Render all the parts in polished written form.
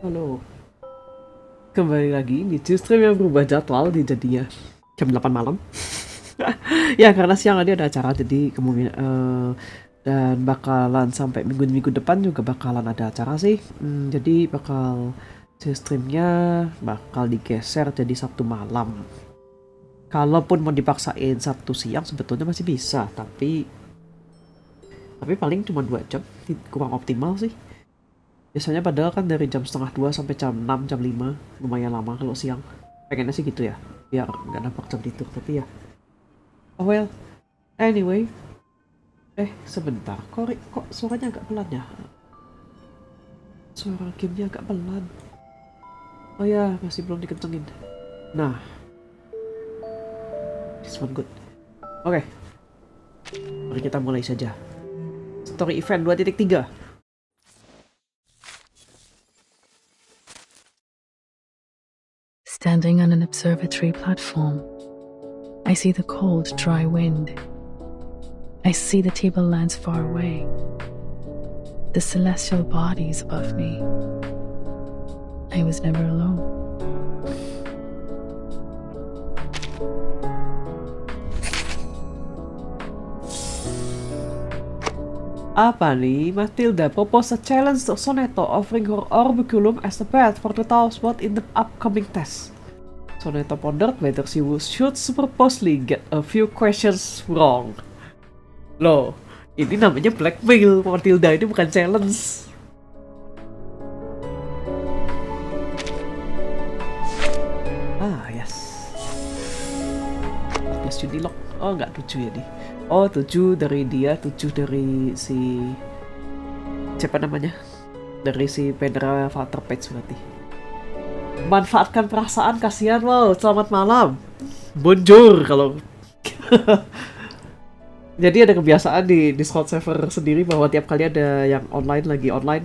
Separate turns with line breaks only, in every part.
Halo, kembali lagi di stream yang berubah jadwal di jadinya jam 8 malam. Ya karena siang tadi ada acara, jadi kemungkinan dan bakalan sampai minggu depan juga bakalan ada acara sih. Jadi bakal streamnya bakal digeser jadi Sabtu malam. Kalaupun mau dipaksain Sabtu siang sebetulnya masih bisa, tapi paling cuma 2 jam, kurang optimal sih. Biasanya padahal kan dari jam setengah 2 sampai jam 6, jam 5, lumayan lama kalau siang. Pengennya sih gitu ya, biar nggak nampak jam itu, tapi ya. Oh well, anyway. Sebentar, kok suaranya agak pelan ya? Suara gamenya agak pelan. Oh ya, masih belum dikencengin. Nah, this one good. Oke, mari kita mulai saja. Story event 2.3.
Standing on an observatory platform, I see the cold, dry wind. I see the tablelands far away, the celestial bodies above me. I was never alone.
Apa nih? Matilda proposed a challenge to Sonetto, offering her orbiculum as the bet for the top spot in the upcoming test. Sonetto pondered whether she should purposely get a few questions wrong. Loh, ini namanya blackmail, Matilda, ini bukan challenge. Yes. 14 Juni lock. Oh, nggak 7 ya nih. Oh, 7 dari dia, 7 dari si... Siapa namanya? Dari si Pedra Vater Page berarti. Manfaatkan perasaan, kasihan wow. Selamat malam. Bonjour kalau... Jadi ada kebiasaan di Discord server sendiri bahwa tiap kali ada yang lagi online,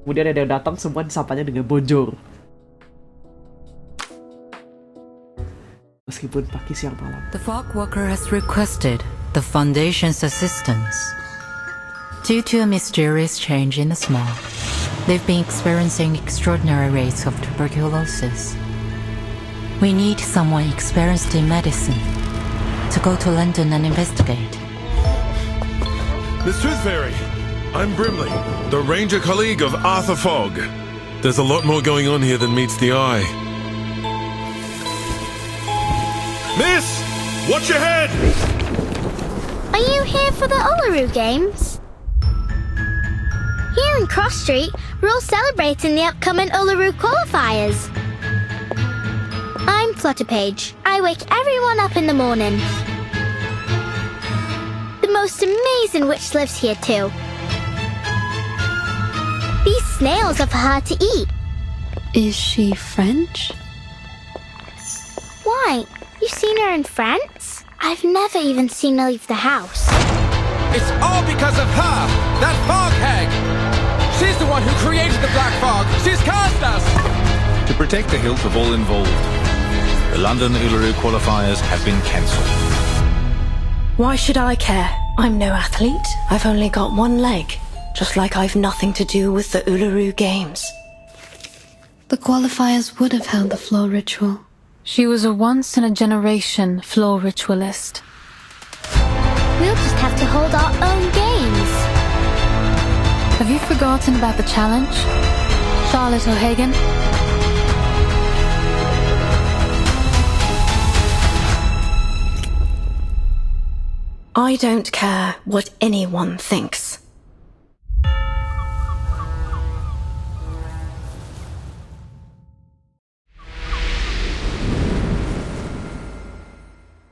kemudian ada yang datang, semua disapanya dengan bonjour. Meskipun pagi siang malam.
The fog walker has requested the Foundation's assistance. Due to a mysterious change in the smog, they've been experiencing extraordinary rates of tuberculosis. We need someone experienced in medicine to go to London and investigate.
Miss Tooth Fairy, I'm Brimley, the ranger colleague of Arthur Fogg. There's a lot more going on here than meets the eye. Miss! Watch your head!
Are you here for the Uluru Games? Here in Cross Street, we're all celebrating the upcoming Uluru qualifiers. I'm Flutterpage. I wake everyone up in the morning. The most amazing witch lives here too. These snails are for her to eat.
Is she French?
Why? You've seen her in France? I've never even seen her leave the house.
It's all because of her! That fog hag! She's the one who created the black fog! She's cast us!
To protect the health of all involved, the London Uluru qualifiers have been cancelled.
Why should I care? I'm no athlete. I've only got one leg. Just like I've nothing to do with the Uluru Games.
The qualifiers would have held the floor ritual.
She was a once-in-a-generation floor ritualist.
We'll just have to hold our own games.
Have you forgotten about the challenge, Charlotte O'Hagan?
I don't care what anyone thinks.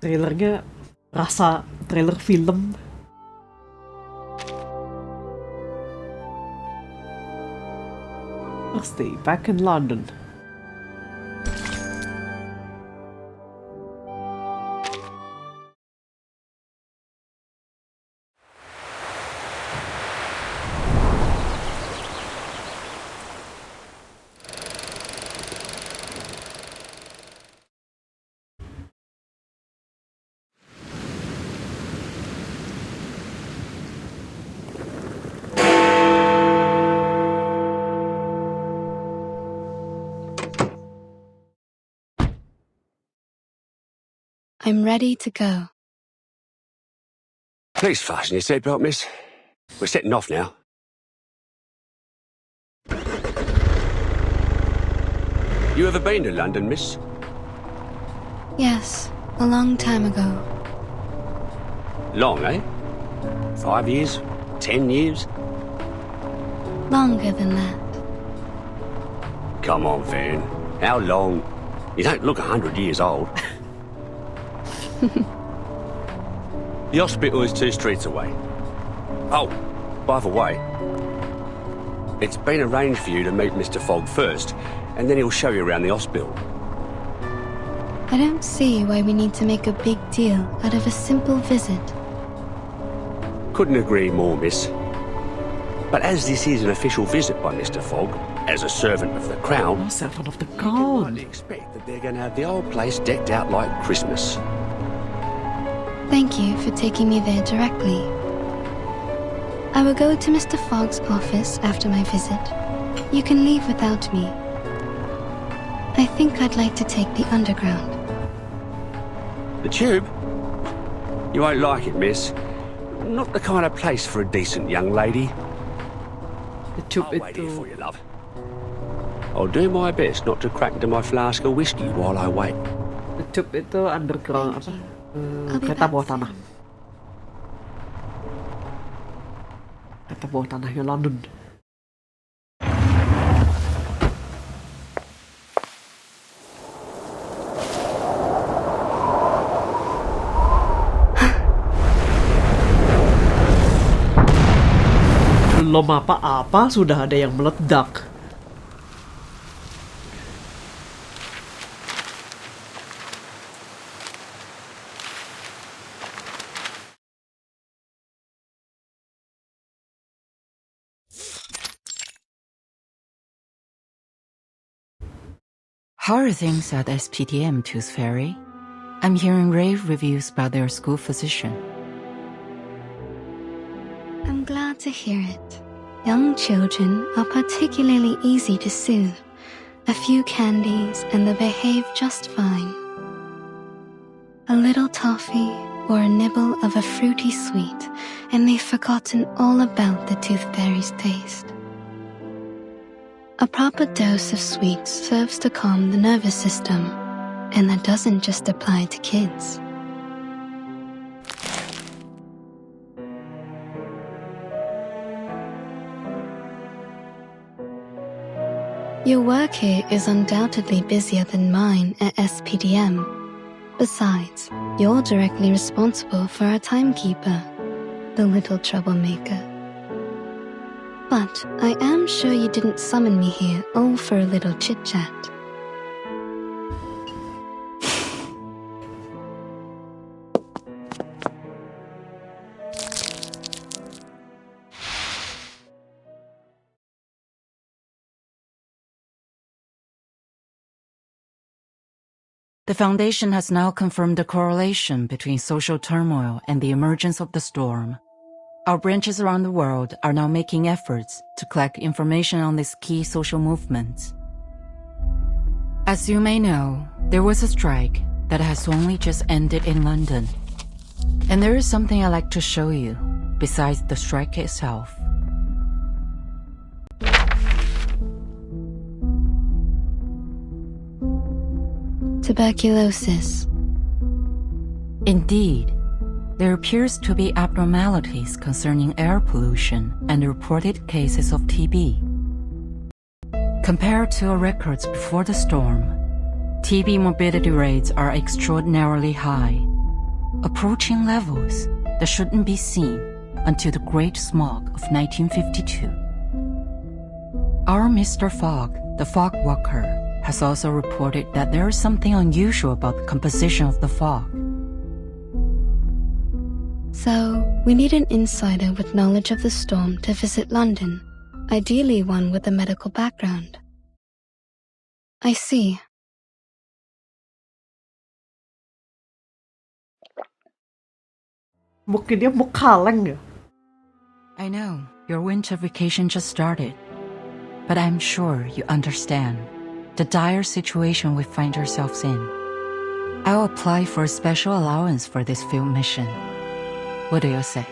Trailernya rasa trailer film. First day back in London.
I'm ready to go.
Please fasten your seatbelt, miss. We're setting off now. You ever been to London, miss?
Yes, a long time ago.
Long, eh? 5 years? 10 years?
Longer than that.
Come on, Van. How long? You don't look 100 years old. The hospital is 2 streets away. Oh, by the way, it's been arranged for you to meet Mr. Fogg first, and then he'll show you around the hospital.
I don't see why we need to make a big deal out of a simple visit.
Couldn't agree more, miss. But as this is an official visit by Mr. Fogg, as a servant of the Crown,
Oh, servant of the
you can
crown.
rightly expect that they're going to have the whole place decked out like Christmas.
Thank you for taking me there directly. I will go to Mr. Fogg's office after my visit. You can leave without me. I think I'd like to take the underground.
The tube? You won't like it, miss. Not the kind of place for a decent young lady.
The tube
I'll wait here
itu.
for you, love. I'll do my best not to crack into my flask of whiskey while I wait.
The tube itu underground apa?
I'll be
Kereta
back.
bawah tanah. Kereta bawah tanahnya London. Belum apa-apa sudah ada yang meledak.
How are things at SPDM, Tooth Fairy? I'm hearing rave reviews about their school physician.
I'm glad to hear it. Young children are particularly easy to soothe. A few candies and they behave just fine. A little toffee or a nibble of a fruity sweet and they've forgotten all about the tooth fairy's taste. A proper dose of sweets serves to calm the nervous system, and that doesn't just apply to kids. Your work here is undoubtedly busier than mine at SPDM. Besides, you're directly responsible for our timekeeper, the little troublemaker. But I am sure you didn't summon me here all for a little chit-chat.
The Foundation has now confirmed the correlation between social turmoil and the emergence of the storm. Our branches around the world are now making efforts to collect information on this key social movement. As you may know, there was a strike that has only just ended in London. And there is something I'd like to show you, besides the strike itself.
Tuberculosis.
Indeed, there appears to be abnormalities concerning air pollution and reported cases of TB. Compared to our records before the storm, TB morbidity rates are extraordinarily high, approaching levels that shouldn't be seen until the Great Smog of 1952. Our Mr. Fogg, the fog walker, has also reported that there is something unusual about the composition of the fog.
So, we need an insider with knowledge of the storm to visit London, ideally one with a medical background. I see.
Mungkin dia mau kaleng ya.
I know your winter vacation just started, but I'm sure you understand the dire situation we find ourselves in. I'll apply for a special allowance for this field mission. What do you say?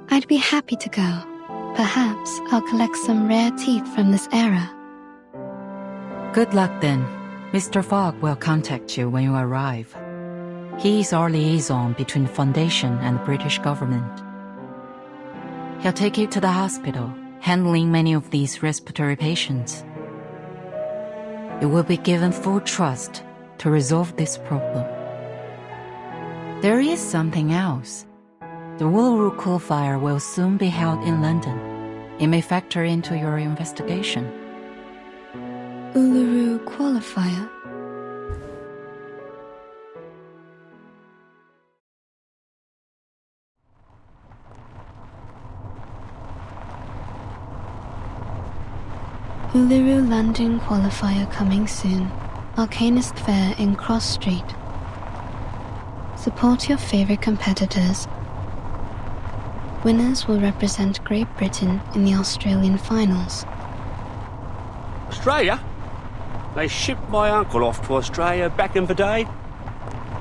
I'd be happy to go. Perhaps I'll collect some rare teeth from this era.
Good luck then. Mr. Fogg will contact you when you arrive. He is our liaison between the Foundation and the British government. He'll take you to the hospital, handling many of these respiratory patients. You will be given full trust to resolve this problem. There is something else. The Uluru qualifier will soon be held in London. It may factor into your investigation.
Uluru qualifier? Uluru London qualifier coming soon. Arcanist Fair in Cross Street. Support your favorite competitors. Winners will represent Great Britain in the Australian finals.
Australia? They shipped my uncle off to Australia back in the day.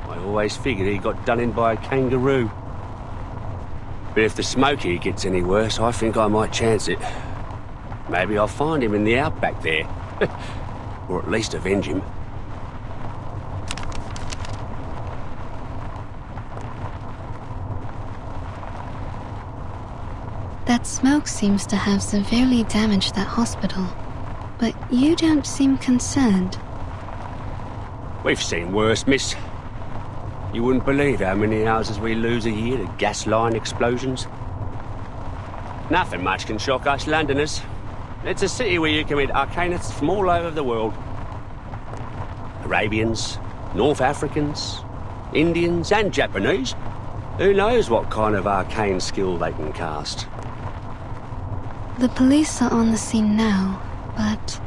I always figured he got done in by a kangaroo. But if the Smoky gets any worse, I think I might chance it. Maybe I'll find him in the outback there. Or at least avenge him.
That smoke seems to have severely damaged that hospital. But you don't seem concerned.
We've seen worse, miss. You wouldn't believe how many houses we lose a year to gas line explosions. Nothing much can shock us Londoners. It's a city where you can meet arcanists from all over the world. Arabians, North Africans, Indians and Japanese. Who knows what kind of arcane skill they can cast.
The police are on the scene now, but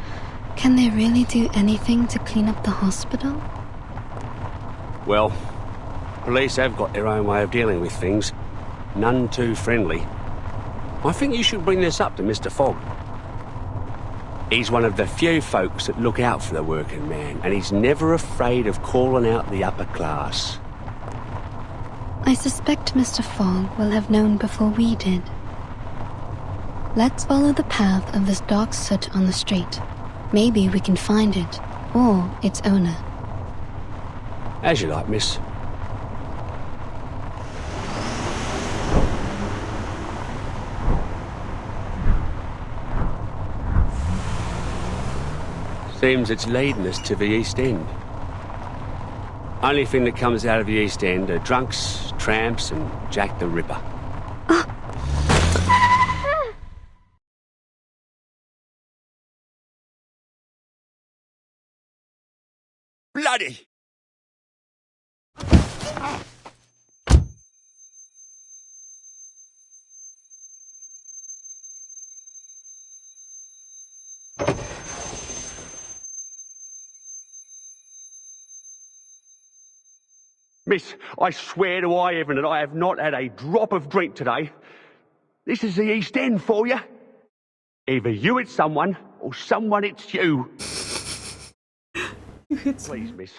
can they really do anything to clean up the hospital?
Well, police have got their own way of dealing with things. None too friendly. I think you should bring this up to Mr. Fogg. He's one of the few folks that look out for the working man, and he's never afraid of calling out the upper class.
I suspect Mr. Fogg will have known before we did. Let's follow the path of this dark soot on the street. Maybe we can find it, or its owner.
As you like, miss. Seems it's leading us to the East End. Only thing that comes out of the East End are drunks, tramps, and Jack the Ripper. Bloody! Miss, I swear to high heaven that I have not had a drop of drink today. This is the East End for you. Either you hit someone, or someone hits you. Please, miss,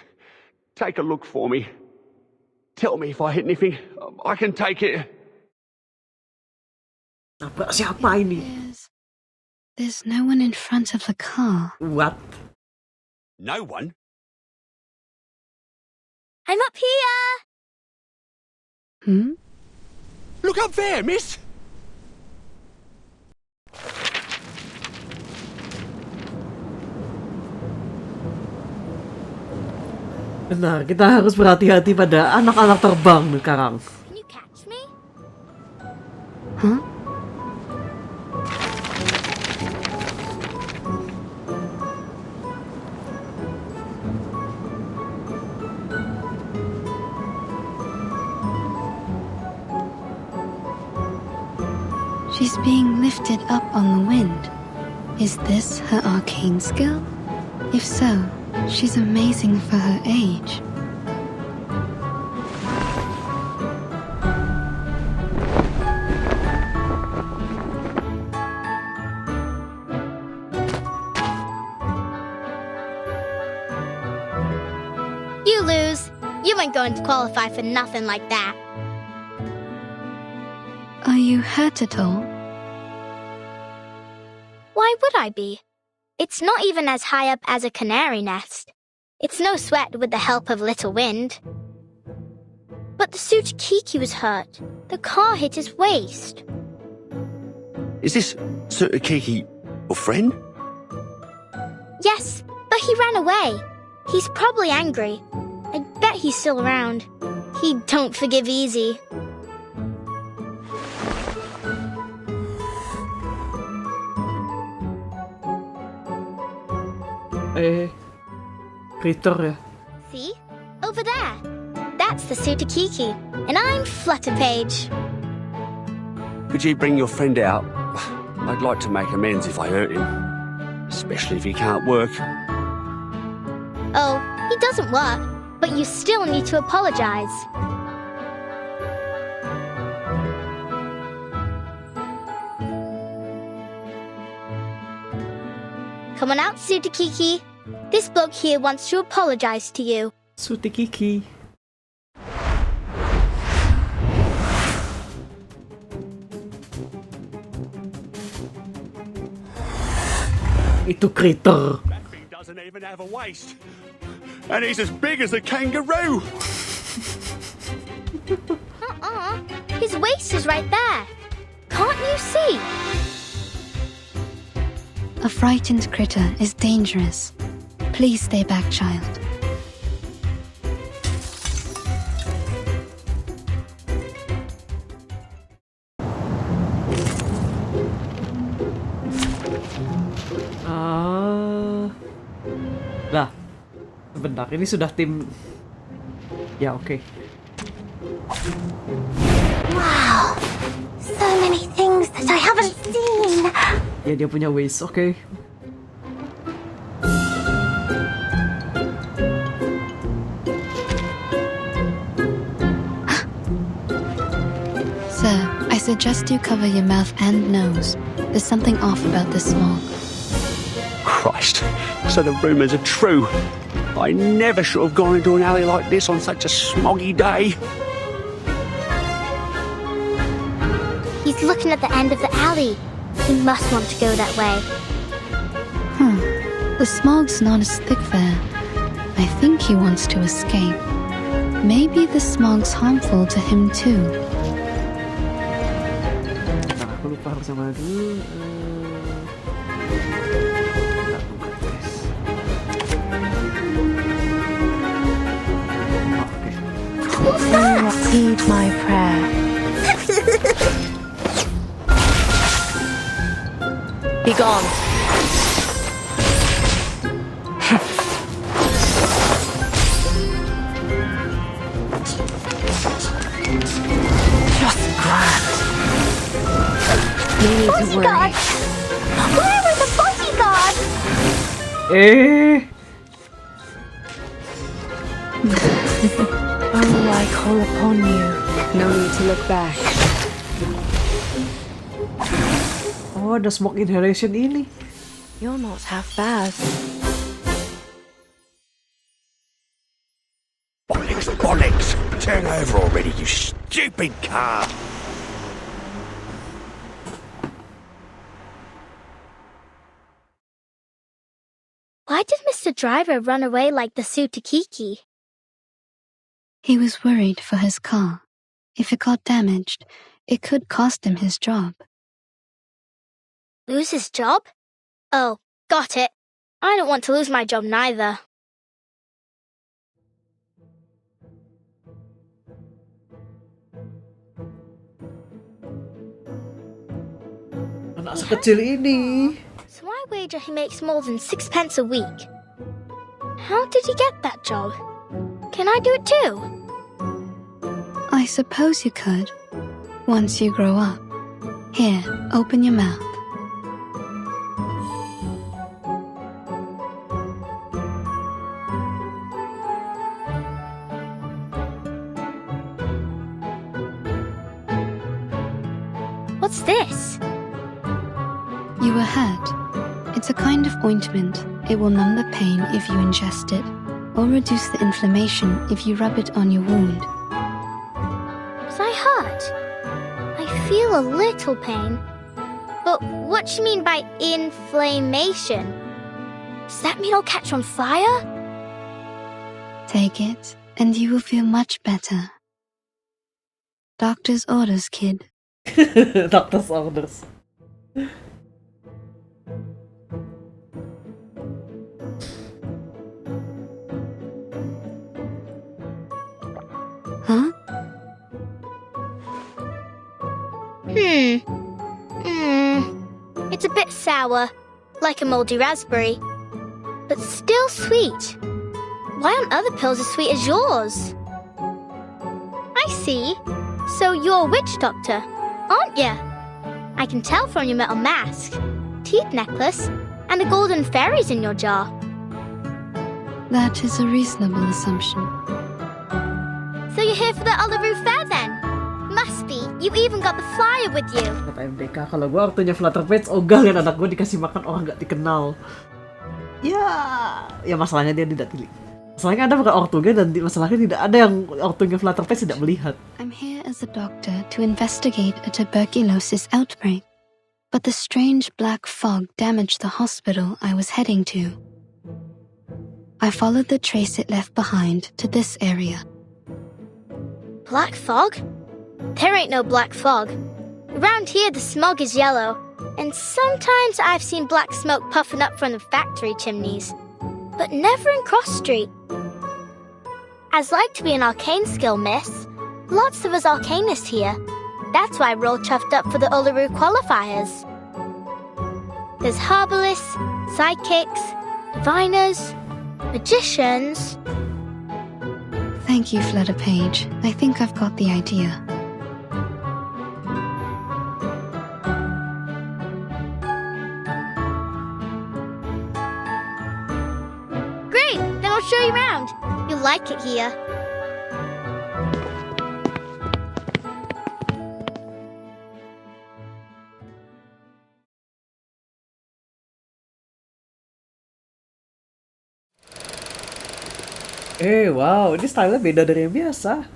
take a look for me. Tell me if I hit anything. I can take it.
Siapa ini?
There's no one in front of the car.
What?
No one?
I'm up here!
Look up there, miss!
Benar, kita harus berhati-hati pada anak-anak terbang sekarang.
Can you catch me?
Huh? She's being lifted up on the wind. Is this her arcane skill? If so, she's amazing for her age.
You You lose. You ain't going to qualify for nothing like that.
Are you hurt at all?
Why would I be? It's not even as high up as a canary nest. It's no sweat with the help of little wind. But the Sutakiki was hurt. The car hit his waist.
Is this Sutakiki your friend?
Yes, but he ran away. He's probably angry. I bet he's still around. He don't forgive easy.
Critter ya.
See? Over there. That's the Sutakiki. And I'm Flutterpage.
Could you bring your friend out? I'd like to make amends if I hurt him. Especially if he can't work.
Oh, he doesn't work, but you still need to apologize. Come on out, Sutakiki. This bloke here wants to apologize to you.
Sutakiki. Itu critter.
That thing doesn't even have a waist. And he's as big as a kangaroo.
His waist is right there. Can't you see?
A frightened critter is dangerous. Please stay back, child.
Lah, sebentar, ini sudah tim. Ya, oke.
Wow, so many things that I haven't seen.
Ya, dia punya waist, oke.
Sir, I suggest you cover your mouth and nose. There's something off about this smog.
Christ, so the rumours are true. I never should have gone into an alley like this on such a smoggy day.
He's looking at the end of the alley. He must want to go that way.
The smog's not as thick there. I think he wants to escape. Maybe the smog's harmful to him too.
Aku lupa harus sama dulu.
Heed my prayer. Be gone. Just grand. No need to worry.
Bodyguard! Where are the bodyguards?
Oh, I call upon you. No need to look back.
Oh, ada smoke inhalation ini.
You're not half bad.
Bollocks, bollocks! Turn over already, you stupid car!
Why did Mr. Driver run away like the Sutakiki?
He was worried for his car. If it got damaged, it could cost him his job.
Lose his job? Oh, got it. I don't want to lose my job neither.
Anak sekecil ini.
So I wager he makes more than 6 pence a week. How did he get that job? Can I do it too?
I suppose you could, once you grow up. Here, open your mouth.
What's this?
You were hurt. It's a kind of ointment. It will numb the pain if you ingest it. or reduce the inflammation if you rub it on your wound.
Was I hurt? I feel a little pain. But what do you mean by inflammation? Does that mean I'll catch on fire?
Take it, and you will feel much better. Doctor's orders, kid.
Doctor's orders.
Huh?
It's a bit sour, like a moldy raspberry, but still sweet. Why aren't other pills as sweet as yours? I see. So you're a witch doctor, aren't you? I can tell from your metal mask, teeth necklace, and the golden fairies in your jar.
That is a reasonable assumption.
So you're here for the Uluru Fair then? Must be. You even got the flyer with you.
Kata MDK, kalau gue waktunya flutter page, ogah liat anak gue dikasih makan orang gak dikenal. Ya masalahnya dia tidak pilih. Masalahnya ada bukan ortunya dan masalahnya tidak ada yang ortunya flutter page tidak melihat.
I'm here as a doctor to investigate a tuberculosis outbreak, but the strange black fog damaged the hospital I was heading to. I followed the trace it left behind to this area.
Black fog? There ain't no black fog. Around here the smog is yellow, and sometimes I've seen black smoke puffing up from the factory chimneys, but never in Cross Street. As like to be an arcane skill, miss. Lots of us arcanists here. That's why we're all chuffed up for the Uluru qualifiers. There's herbalists, psychics, diviners, magicians.
Thank you, Flutter Page. I think I've got the idea.
Great! Then I'll show you around. You'll like it here.
Wow, ini stylenya beda dari yang biasa.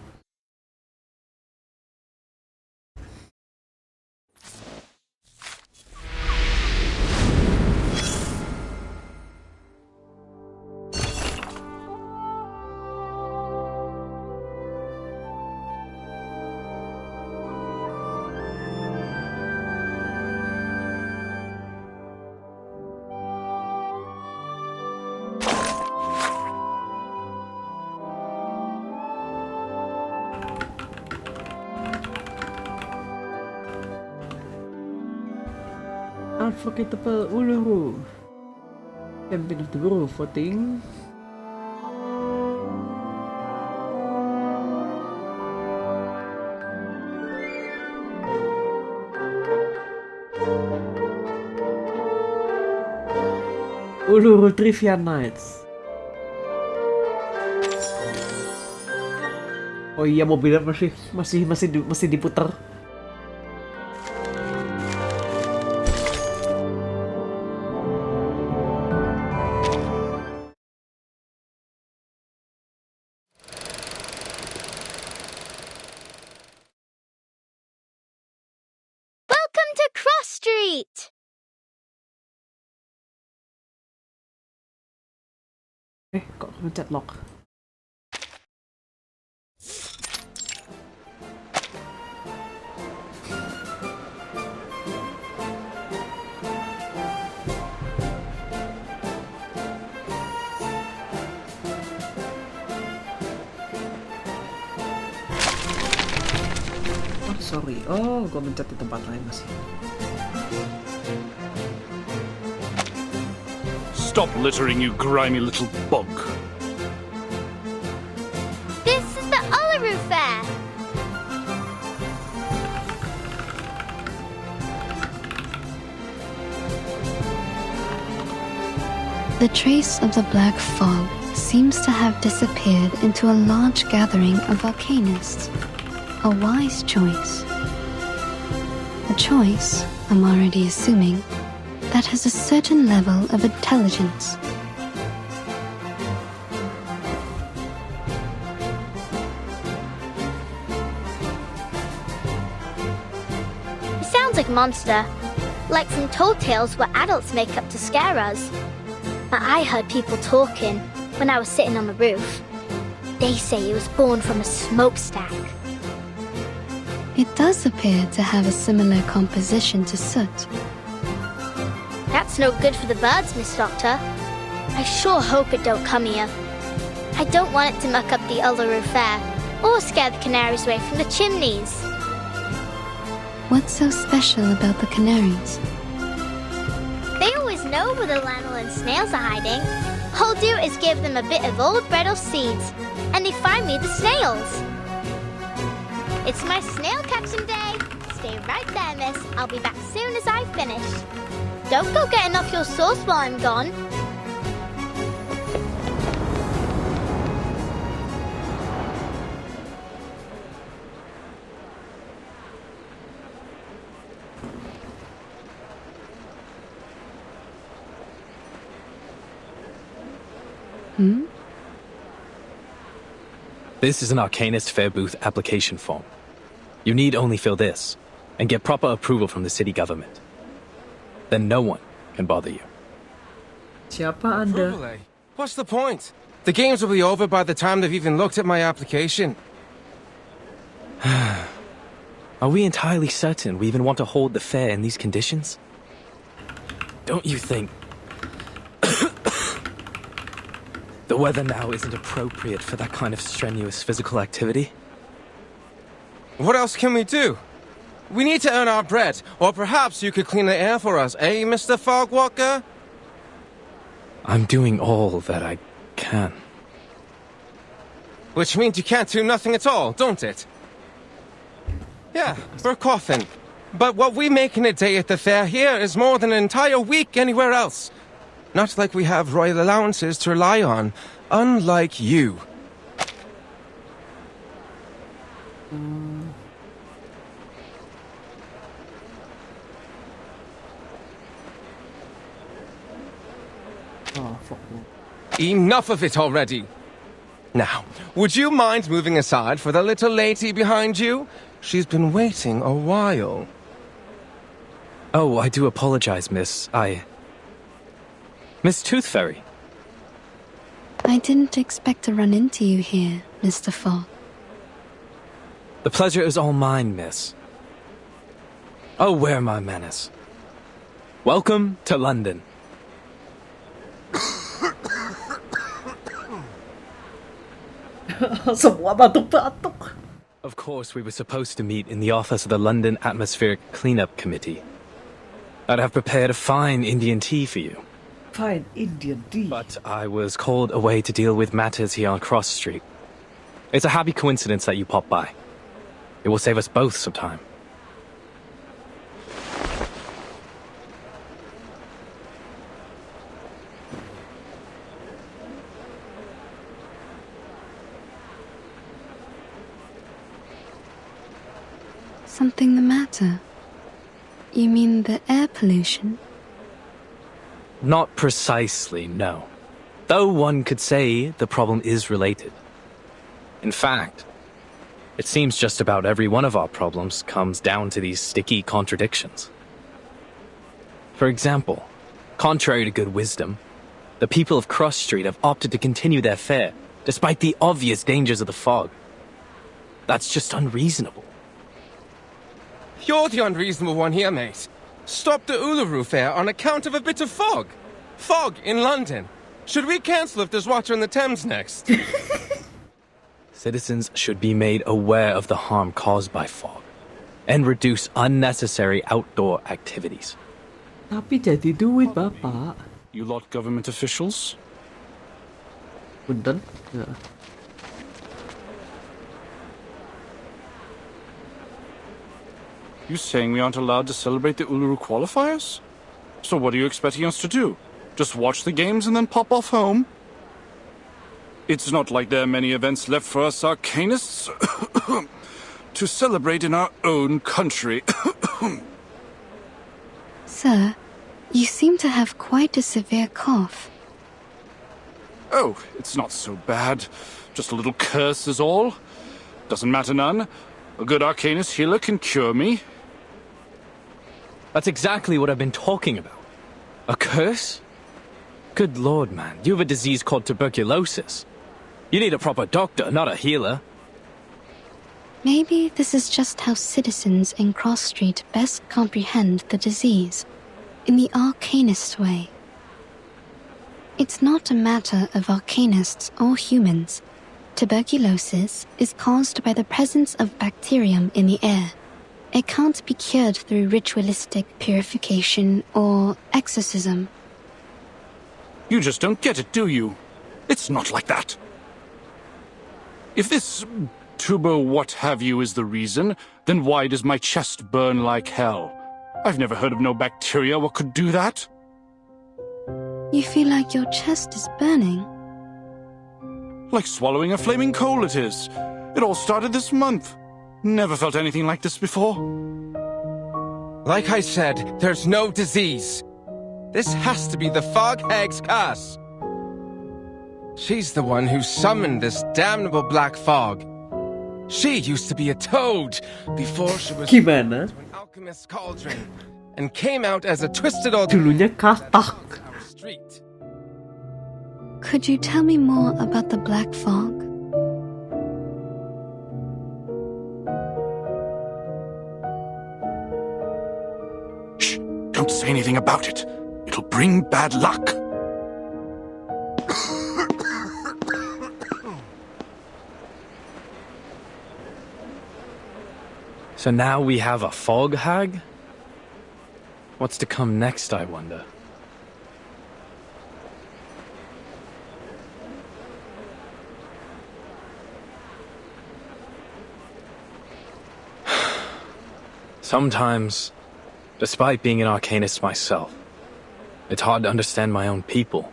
Unforgettable Uluru. Champion of the World voting. Uluru Trivia Nights. Oh iya, mobilnya masih diputer. Kok ngecat lock? Oh sorry, gue mencet di tempat lain masih.
Stop littering, you grimy little bug.
This is the Uluru Fair.
The trace of the black fog seems to have disappeared into a large gathering of volcanists. A wise choice. A choice, I'm already assuming, that has a certain level of intelligence.
big monster, like from told tales where adults make up to scare us. But I heard people talking when I was sitting on the roof. They say it was born from a smokestack.
It does appear to have a similar composition to soot.
That's no good for the birds, Miss Doctor. I sure hope it don't come here. I don't want it to muck up the Uluru Fair or scare the canaries away from the chimneys.
What's so special about the canaries?
They always know where the lanolin snails are hiding. All I do is give them a bit of old bread or seeds, and they find me the snails. It's my snail catching day. Stay right there, miss. I'll be back soon as I finish. Don't go getting off your sauce while I'm gone.
This is an Arcanist Fair Booth application form. You need only fill this, and get proper approval from the city government. Then no one can bother you.
Siapa Anda?
Approval, eh? What's the point? The games will be over by the time they've even looked at my application.
Are we entirely certain we even want to hold the fair in these conditions? Don't you think the weather now isn't appropriate for that kind of strenuous physical activity?
What else can we do? We need to earn our bread, or perhaps you could clean the air for us, eh, Mr. Fogwalker?
I'm doing all that I can.
Which means you can't do nothing at all, don't it? Yeah, we're coughing. But what we make in a day at the fair here is more than an entire week anywhere else. Not like we have royal allowances to rely on, unlike you.
Oh, fuck me.
Enough of it already. Now, would you mind moving aside for the little lady behind you? She's been waiting a while.
Oh, I do apologize, miss. Miss Tooth Fairy.
I didn't expect to run into you here, Mr. Fogg.
The pleasure is all mine, miss. Oh, where my manners. Welcome to London.
Semua batuk-batuk.
Of course, we were supposed to meet in the office of the London Atmospheric Cleanup Committee. I'd have prepared a fine Indian tea for you.
Fine Indian tea.
But I was called away to deal with matters here on Cross Street. It's a happy coincidence that you popped by. It will save us both some time.
Something the matter? You mean the air pollution?
Not precisely, no. Though one could say the problem is related. In fact, it seems just about every one of our problems comes down to these sticky contradictions. For example, contrary to good wisdom, the people of Cross Street have opted to continue their fair, despite the obvious dangers of the fog. That's just unreasonable.
You're the unreasonable one here, mate. Stop the Uluru Fair on account of a bit of fog. Fog in London. Should we cancel if there's water in the Thames next?
Citizens should be made aware of the harm caused by fog and reduce unnecessary outdoor activities.
Tapi jadi duit, Bapak.
You lot government officials?
Punten. Ya.
You saying we aren't allowed to celebrate the Uluru qualifiers? So what are you expecting us to do? Just watch the games and then pop off home? It's not like there are many events left for us Arcanists to celebrate in our own country.
Sir, you seem to have quite a severe cough.
Oh, it's not so bad. Just a little curse is all. Doesn't matter none. A good Arcanist healer can cure me.
That's exactly what I've been talking about. A curse? Good lord, man. You have a disease called tuberculosis. You need a proper doctor, not a healer.
Maybe this is just how citizens in Cross Street best comprehend the disease, in the arcanist way. It's not a matter of arcanists or humans. Tuberculosis is caused by the presence of bacterium in the air. It can't be cured through ritualistic purification or exorcism.
You just don't get it, do you? It's not like that. If this tuber what have you is the reason, then why does my chest burn like hell? I've never heard of no bacteria what could do that.
You feel like your chest is burning?
Like swallowing a flaming coal it is. It all started this month. Never felt anything like this before.
Like I said, there's no disease. This has to be the Fog Hag's curse. She's the one who summoned this damnable black fog. She used to be a toad before she was
Gimana?
to an alchemist's cauldron and came out as a twisted old
Dulunya katak.
street.
Could you tell me more about the black fog?
Shh! Don't say anything about it. It'll bring bad luck.
So now we have a fog hag? What's to come next, I wonder? Sometimes, despite being an arcanist myself, it's hard to understand my own people.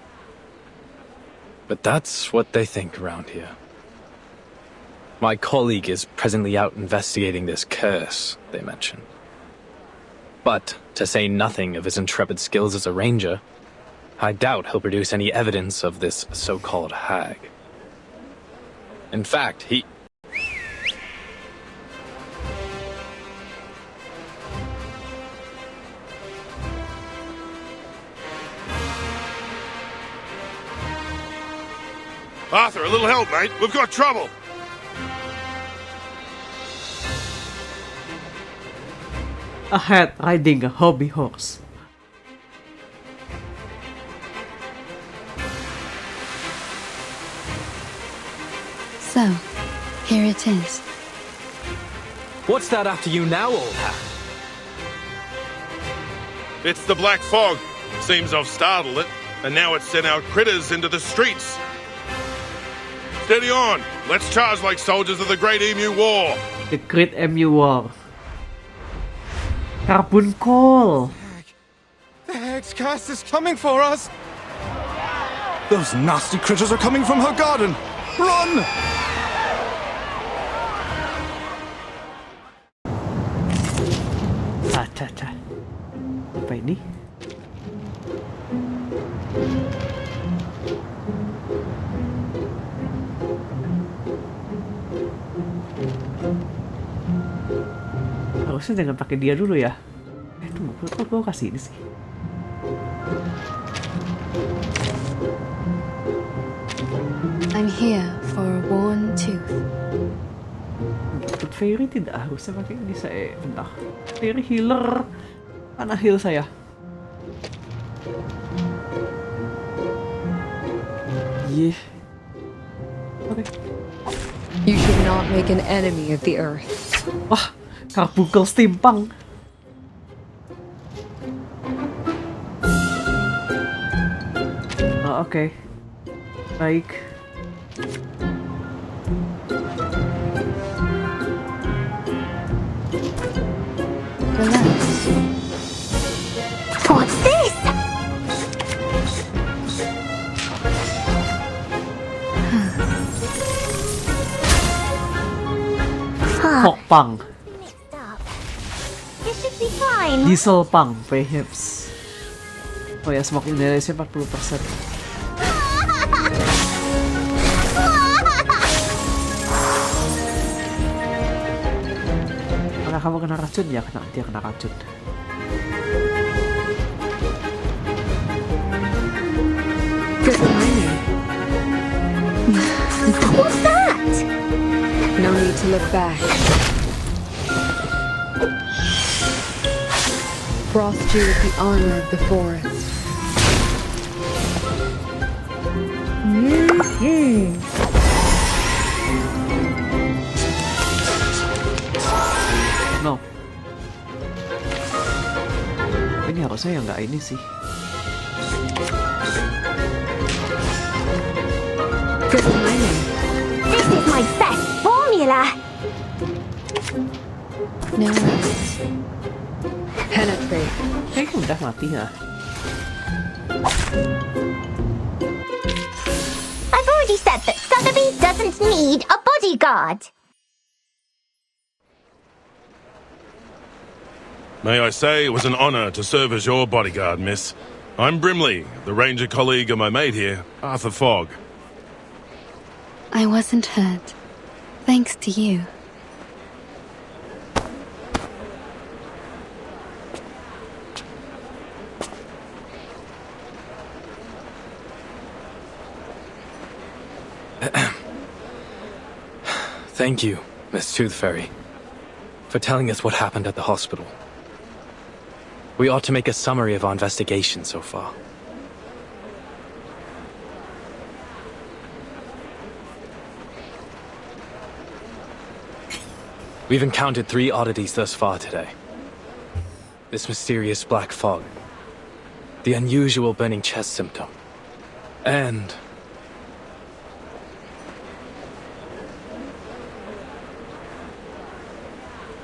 But that's what they think around here. My colleague is presently out investigating this curse they mentioned. But, to say nothing of his intrepid skills as a ranger, I doubt he'll produce any evidence of this so-called hag. In fact, he...
Arthur, a little help, mate. We've got trouble.
Ahead, riding a hobby horse.
So, here it is.
What's that after you now, old hat?
It's the black fog. Seems I've startled it, and now it's sent out critters into the streets. Steady on. Let's charge like soldiers of the Great Emu War.
The Great Emu War. Carbon call.
The hag's curse is coming for us.
Those nasty critters are coming from her garden. Run!
Acha. Apa ini? Harusnya jangan pakai dia dulu ya. Tunggu, kok gue kasih ini sih?
I'm here for a worn tooth.
Untuk Fairy tidak harusnya pakai ini saya. Bentar. Fairy healer. Mana heal saya? Yeah. Oke.
You should not make an enemy of the earth.
Wah, Carbuncle Steampunk. Oh, oke. Baik.
Relax.
What's this?
Pokpang.
This should be fine.
Diesel pang, perhaps. Oh ya, smoke inhalation 40%. Apakah kamu kena racun? Ya, dia kena racun.
Good timing.
What's that?
No need to look back. Frost you with the armor of the forest.
No. Ini harusnya yang nggak ini sih.
Good timing.
This is my best formula.
No worries. Penetrate.
Kayaknya udah mati ya.
I've already said that Sotheby doesn't need a bodyguard.
May I say it was an honor to serve as your bodyguard, miss. I'm Brimley, the ranger colleague of my mate here, Arthur Fogg.
I wasn't hurt. Thanks to you.
Thank you, Miss Tooth Fairy, for telling us what happened at the hospital. We ought to make a summary of our investigation so far. We've encountered 3 oddities thus far today. This mysterious black fog, the unusual burning chest symptom, and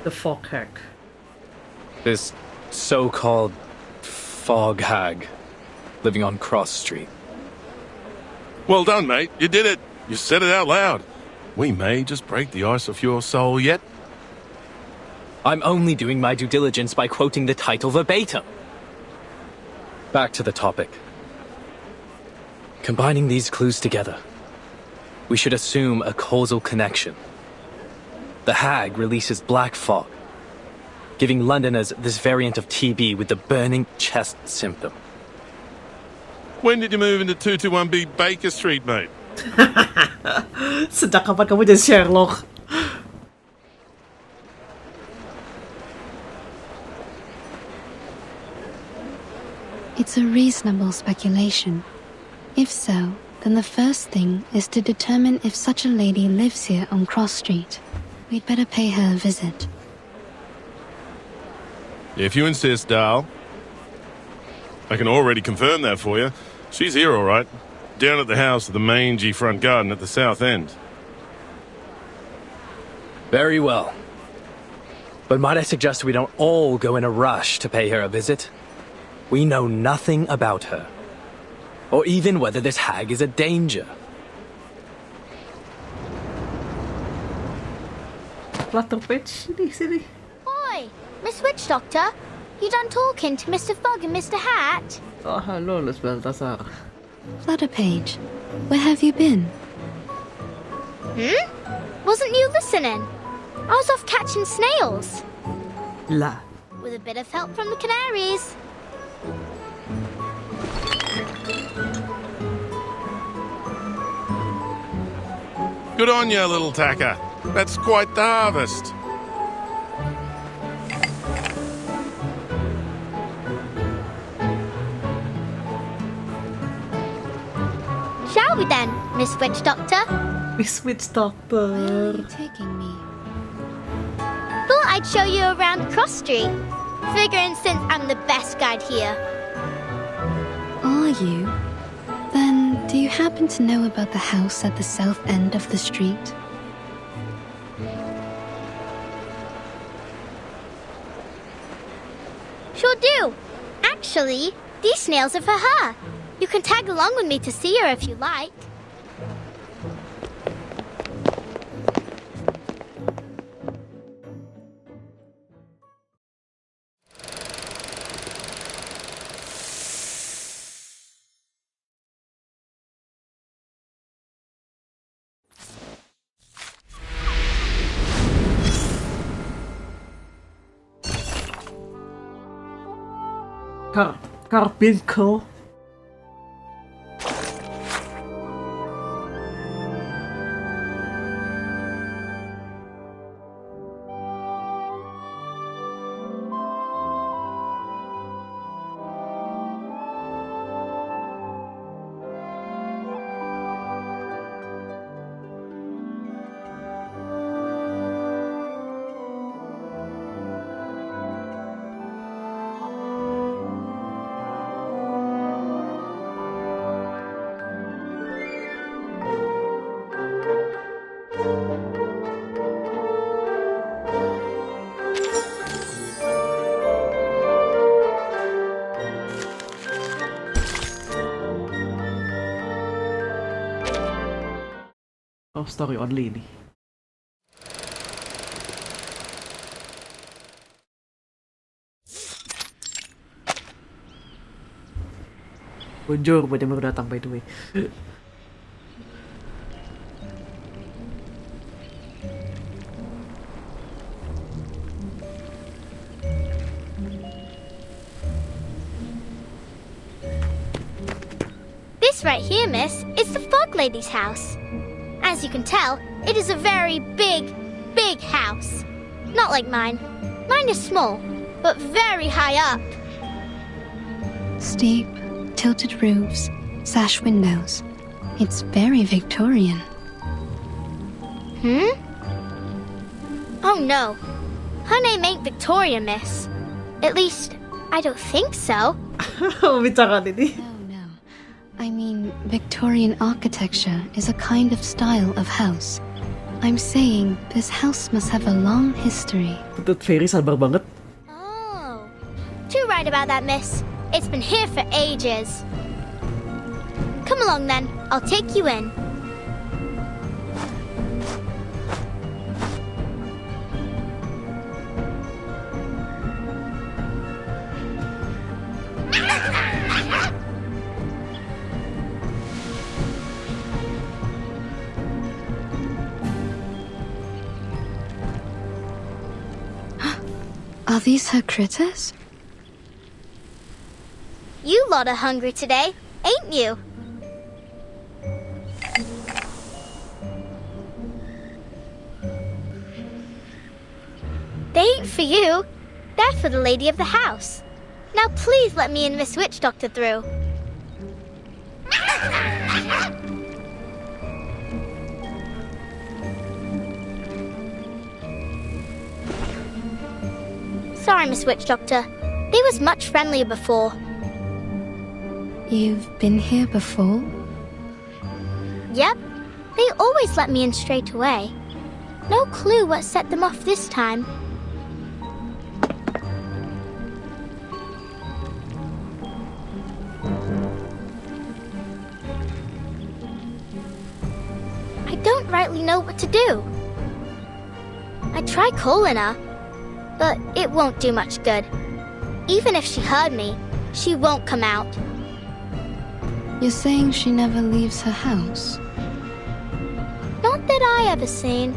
The fog hack.
this so-called fog hag living on Cross Street.
Well done, mate. You did it. You said it out loud. We may just break the ice of your soul yet.
I'm only doing my due diligence by quoting the title verbatim. Back to the topic. Combining these clues together, we should assume a causal connection. The hag releases black fog, giving Londoners this variant of TB with the burning chest symptom.
When did you move into 221B Baker Street, mate?
Sejak kapan kamu jadi Sherlock?
It's a reasonable speculation. If so, then the first thing is to determine if such a lady lives here on Cross Street. We'd better pay her a visit.
If you insist, Dal. I can already confirm that for you. She's here, all right. Down at the house of the mangy front garden at the south end.
Very well. But might I suggest we don't all go in a rush to pay her a visit? We know nothing about her, or even whether this hag is a danger.
Flutter pitch, sini.
Oi, Miss Witch Doctor, you done talking to Mr. Fogg and Mr. Hat?
Oh, halo, Miss Baltasar.
Flutterpage, where have you been?
Wasn't you listening? I was off catching snails.
La.
With a bit of help from the canaries.
Good on you, little tacker. That's quite the harvest.
Shall we then, Miss Witch Doctor?
Miss Witch
Where are
Doctor.
you taking me?
Thought I'd show you around Cross Street. Figuring since I'm the best guide here.
Are you? Then, do you happen to know about the house at the south end of the street?
Sure do. Actually, these snails are for her. You can tag along with me to see her if you like.
Carbuncle. Oh, story only ini. Bonjour buat yang baru datang by the way.
This right here, miss, is the Fog Lady's house. As you can tell, it is a very big, big house. Not like mine. Mine is small, but very high up.
Steep, tilted roofs, sash windows. It's very Victorian.
Oh no. Her name ain't Victoria, miss. At least, I don't think so.
Bicara ini.
No. I mean, Victorian architecture is a kind of style of house. I'm saying this house must have a long history.
Tutut Ferry sabar banget.
Oh. Too right about that, miss. It's been here for ages. Come along then. I'll take you in.
Are these her critters?
You lot are hungry today, ain't you? They ain't for you. They're for the lady of the house. Now please let me and Miss Witch Doctor through. Sorry, Miss Witch Doctor. They was much friendlier before.
You've been here before?
Yep. They always let me in straight away. No clue what set them off this time. I don't rightly know what to do. I tried calling her, but it won't do much good. Even if she heard me, she won't come out.
You're saying she never leaves her house?
Not that I ever seen.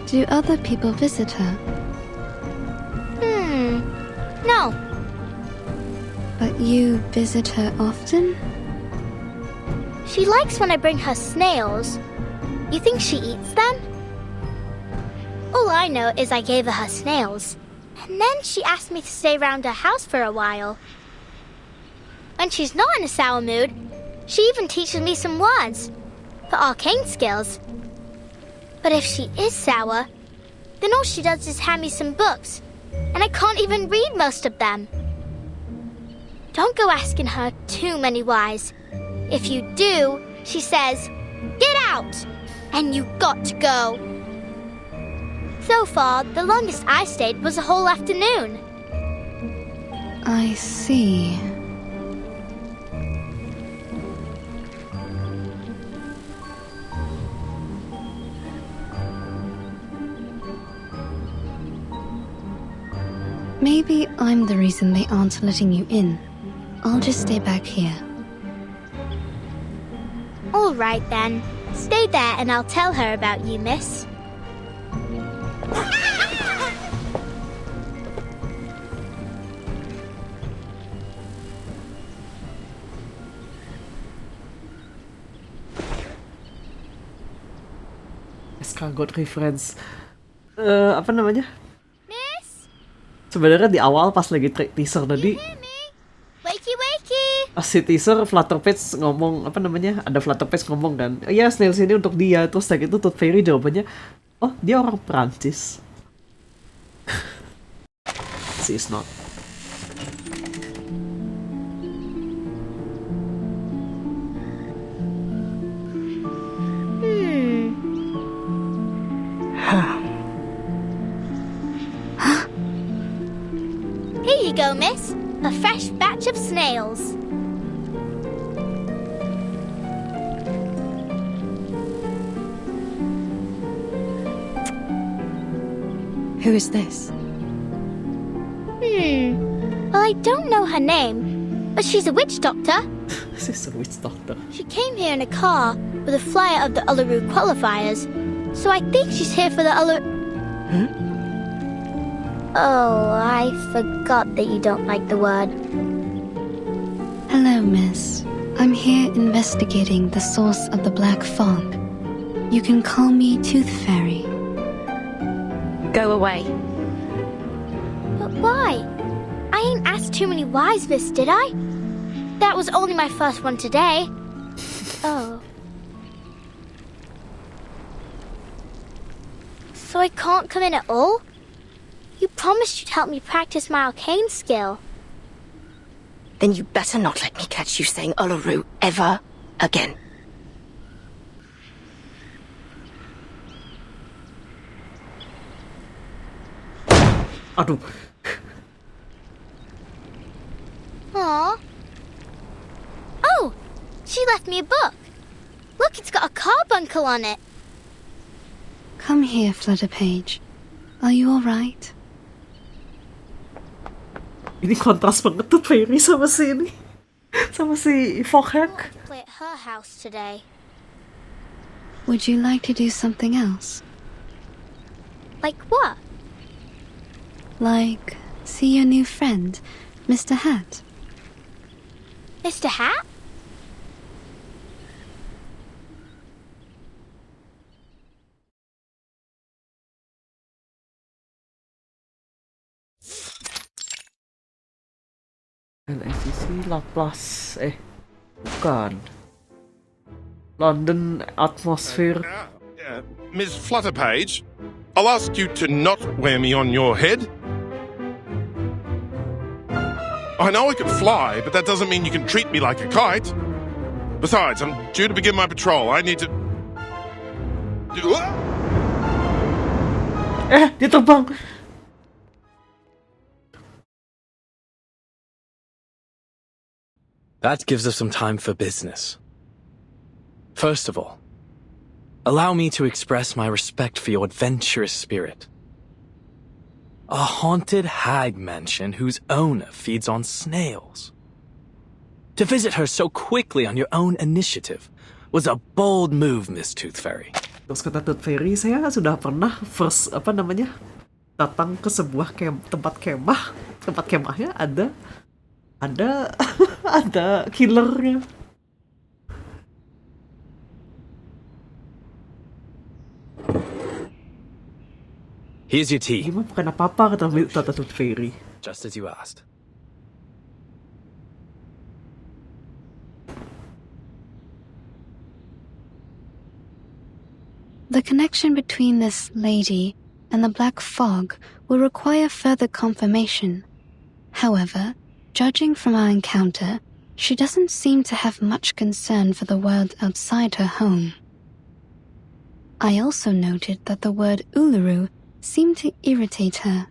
Do other people visit her?
No.
But you visit her often?
She likes when I bring her snails. You think she eats them? All I know is I gave her snails. And then she asked me to stay around her house for a while. When she's not in a sour mood, she even teaches me some words for arcane skills. But if she is sour, then all she does is hand me some books, and I can't even read most of them. Don't go asking her too many whys. If you do, she says, "Get out!" And you got to go. So far, the longest I stayed was a whole afternoon.
I see. Maybe I'm the reason they aren't letting you in. I'll just stay back here.
All right then. Stay there and I'll tell her about you, miss.
Escargot reference. Apa namanya?
Miss?
Sebenarnya di awal pas lagi teaser tadi,
Wakey wakey.
pas si teaser Flutterpage ngomong apa namanya? Ada Flutterpage ngomong kan, "Iya, snails ini untuk dia." Terus kayak itu Tooth Fairy jawabannya, "Oh, dia orang Prancis." She is not.
Here you go, miss. A fresh batch of snails.
Who is this?
Well, I don't know her name, but she's a witch doctor.
She's a witch doctor.
She came here in a car with a flyer of the Uluru qualifiers, so I think she's here for the Uluru... Oh, I forgot that you don't like the word.
Hello, miss. I'm here investigating the source of the black fog. You can call me Tooth Fairy.
Go away.
But why? I ain't asked too many whys, miss, did I? That was only my first one today. Oh. So I can't come in at all? You promised you'd help me practice my arcane skill.
Then you better not let me catch you saying Uluru ever again.
Aduh.
Aw. Oh! She left me a book. Look, it's got a carbuncle on it.
Come here, Flutterpage. Are you alright?
Ini kontras banget tuh Fairy sama si ini. Sama si Foghack.
Play at her house today.
Would you like to do something else?
Like what?
Like, see your new friend, Mr. Hat?
Mr. Hat?
LSCC Laplace. Bukan. London Atmosphere.
Ms. Flutterpage, I'll ask you to not wear me on your head. I know I can fly, but that doesn't mean you can treat me like a kite. Besides, I'm due to begin my patrol. I need to...
Dia terbang.
That gives us some time for business. First of all, allow me to express my respect for your adventurous spirit. A haunted hag mansion whose owner feeds on snails. To visit her so quickly on your own initiative was a bold move, Miss Tooth Fairy.
Terus kata Tooth Fairy, saya sudah pernah datang ke sebuah tempat kemah. Tempat kemahnya ada killernya.
Here's your tea.
Gimana bukan apa-apa kata Tooth Fairy.
Just as you asked.
The connection between this lady and the black fog will require further confirmation. However, judging from our encounter, she doesn't seem to have much concern for the world outside her home. I also noted that the word Uluru seemed to irritate her.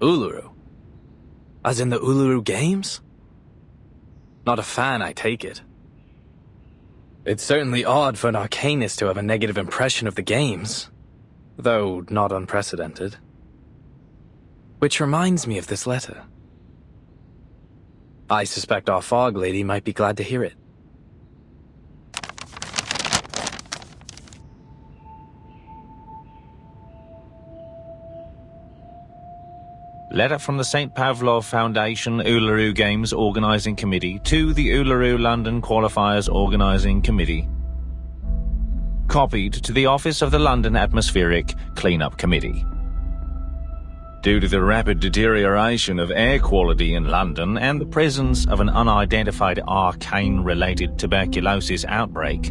Uluru? As in the Uluru Games? Not a fan, I take it. It's certainly odd for an arcanist to have a negative impression of the games, though not unprecedented. Which reminds me of this letter. I suspect our fog lady might be glad to hear it.
Letter from the St. Pavlov Foundation Uluru Games Organising Committee to the Uluru London Qualifiers Organising Committee. Copied to the Office of the London Atmospheric Cleanup Committee. Due to the rapid deterioration of air quality in London and the presence of an unidentified arcane-related tuberculosis outbreak,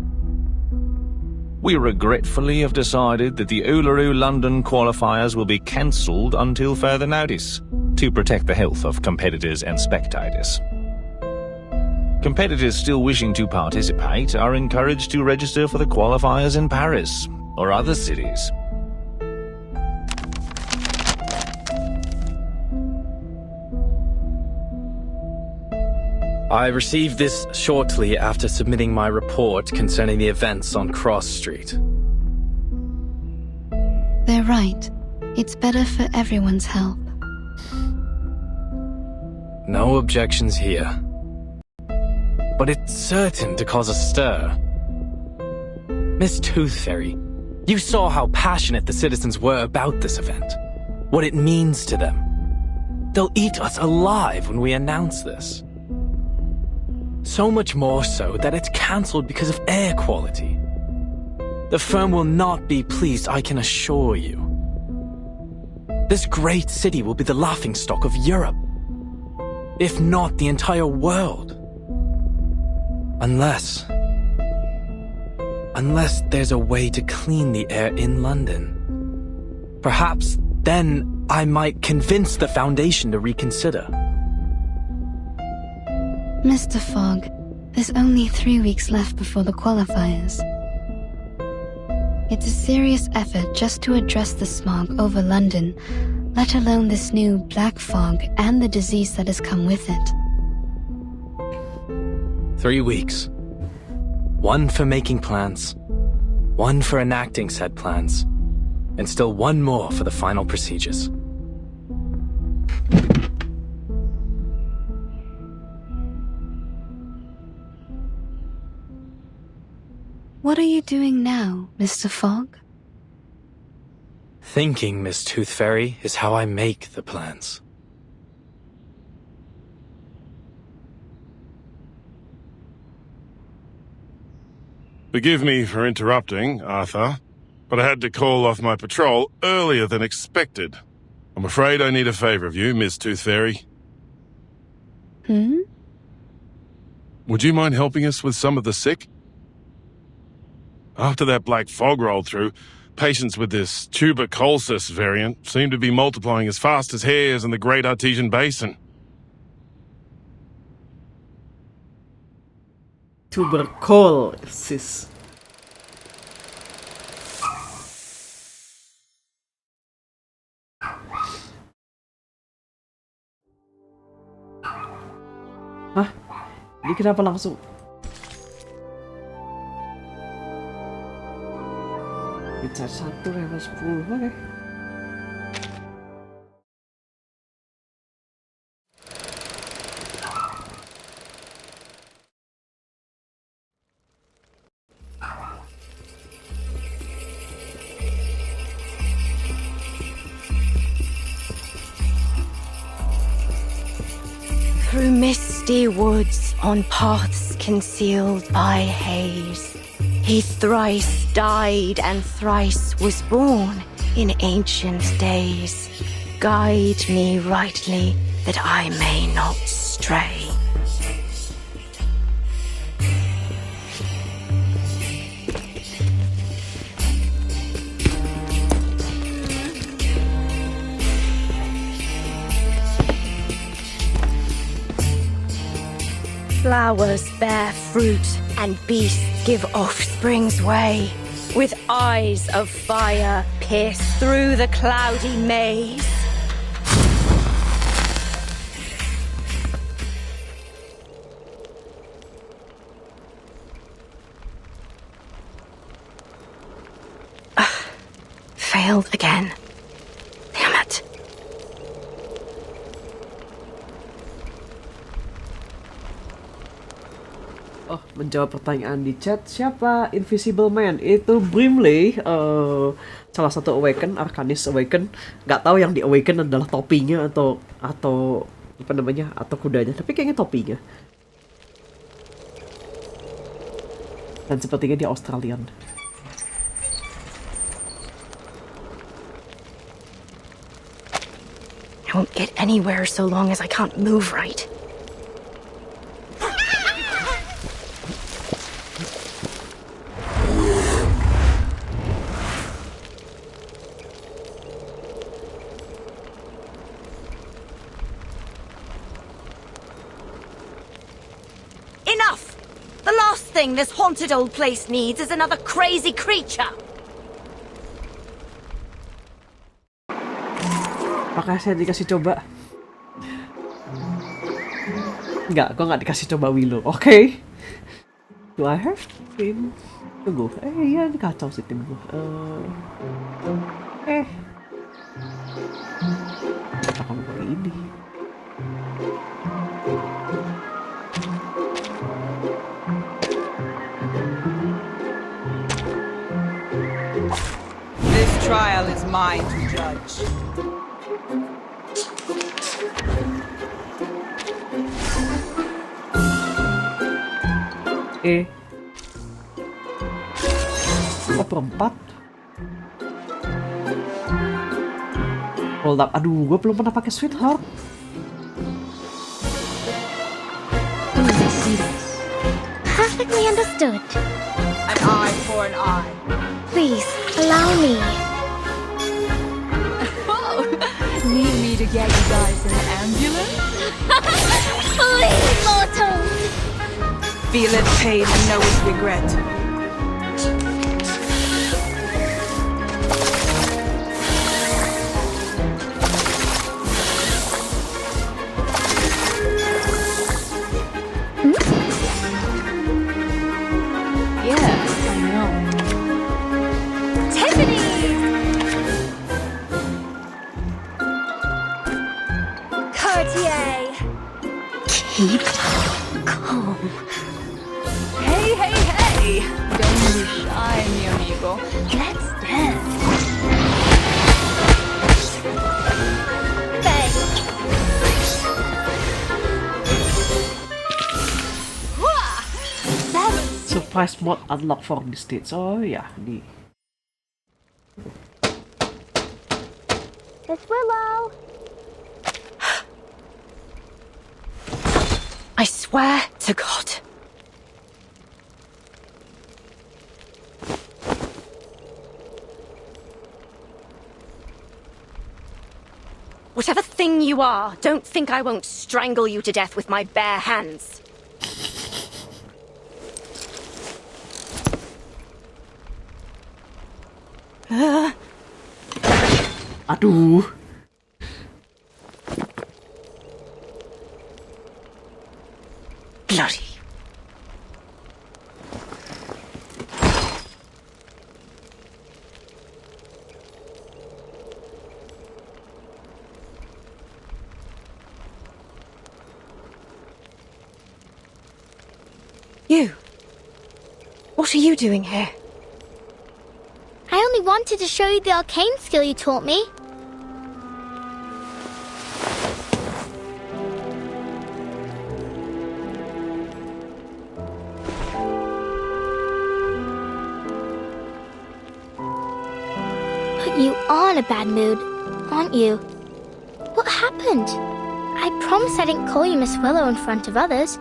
we regretfully have decided that the Uluru London qualifiers will be cancelled until further notice, to protect the health of competitors and spectators. Competitors still wishing to participate are encouraged to register for the qualifiers in Paris or other cities.
I received this shortly after submitting my report concerning the events on Cross Street.
They're right. It's better for everyone's health.
No objections here. But it's certain to cause a stir. Miss Tooth Fairy, you saw how passionate the citizens were about this event. What it means to them. They'll eat us alive when we announce this. So much more so that it's cancelled because of air quality. The firm will not be pleased, I can assure you. This great city will be the laughingstock of Europe, if not the entire world. Unless there's a way to clean the air in London. Perhaps then I might convince the Foundation to reconsider.
Mr. Fogg, there's only 3 weeks left before the qualifiers. It's a serious effort just to address the smog over London, let alone this new black fog and the disease that has come with it.
3 weeks. 1 for making plans, 1 for enacting said plans, and still 1 more for the final procedures.
What are you doing now, Mr. Fogg?
Thinking, Miss Tooth Fairy, is how I make the plans.
Forgive me for interrupting, Arthur, but I had to call off my patrol earlier than expected. I'm afraid I need a favour of you, Miss Tooth Fairy. Would you mind helping us with some of the sick? After that black fog rolled through, patients with this tuberculosis variant seem to be multiplying as fast as hares in the Great Artesian Basin.
Tuberculosis. Hah? Ini kenapa langsung? Bisa 1 level 10, oke.
Through misty woods, on paths concealed by haze, he thrice died and thrice was born in ancient days. Guide me rightly, that I may not stray. Flowers bear fruit, and beasts give offspring's way. With eyes of fire pierce through the cloudy maze. Failed again. Damn it.
Oh, menjawab pertanyaan di chat, siapa Invisible Man? Itu Brimley, salah satu Awaken, Arcanis Awaken. Nggak tahu yang di Awaken adalah topinya atau apa namanya, atau kudanya, tapi kayaknya topinya. Dan sepertinya dia Australian.
I won't get anywhere so long as I can't move right.
Enough! The last thing this haunted old place needs is another crazy creature.
Apakah saya dikasih coba? Enggak, gue nggak dikasih coba Willow. Oke. Do I have tim? Tunggu. Iya, ini kacau sih tim gue. Kalau begini.
This trial is mine to judge.
Oh, perempat. Hold up. Aduh, gue belum pernah pakai sweetheart.
Perfectly understood.
An eye for an eye.
Please, allow me.
Oh, need me to get you guys an ambulance?
Please, mortal.
Feel its pain and know its regret.
Keep calm.
Hey, hey, hey! Don't be shy, mi amigo.
Let's dance. Bang.
Surprise mode unlock for this stage. Oh ya, nih.
It's Willow.
I swear to God. Whatever thing you are, don't think I won't strangle you to death with my bare hands.
Aduh.
Bloody. You. What are you doing here?
I only wanted to show you the arcane skill you taught me. But you are in a bad mood, aren't you? What happened? I promised I didn't call you Miss Willow in front of others.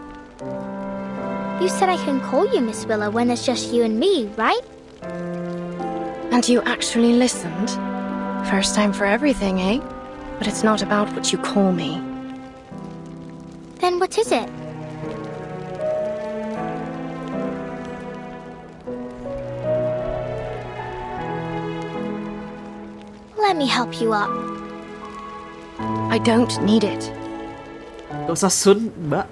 You said I can call you Miss Willow when it's just you and me, right?
And you actually listened? First time for everything, eh? But it's not about what you call me.
Then what is it? Let me help you up.
I don't need it.
Gak usah sun, Mbak.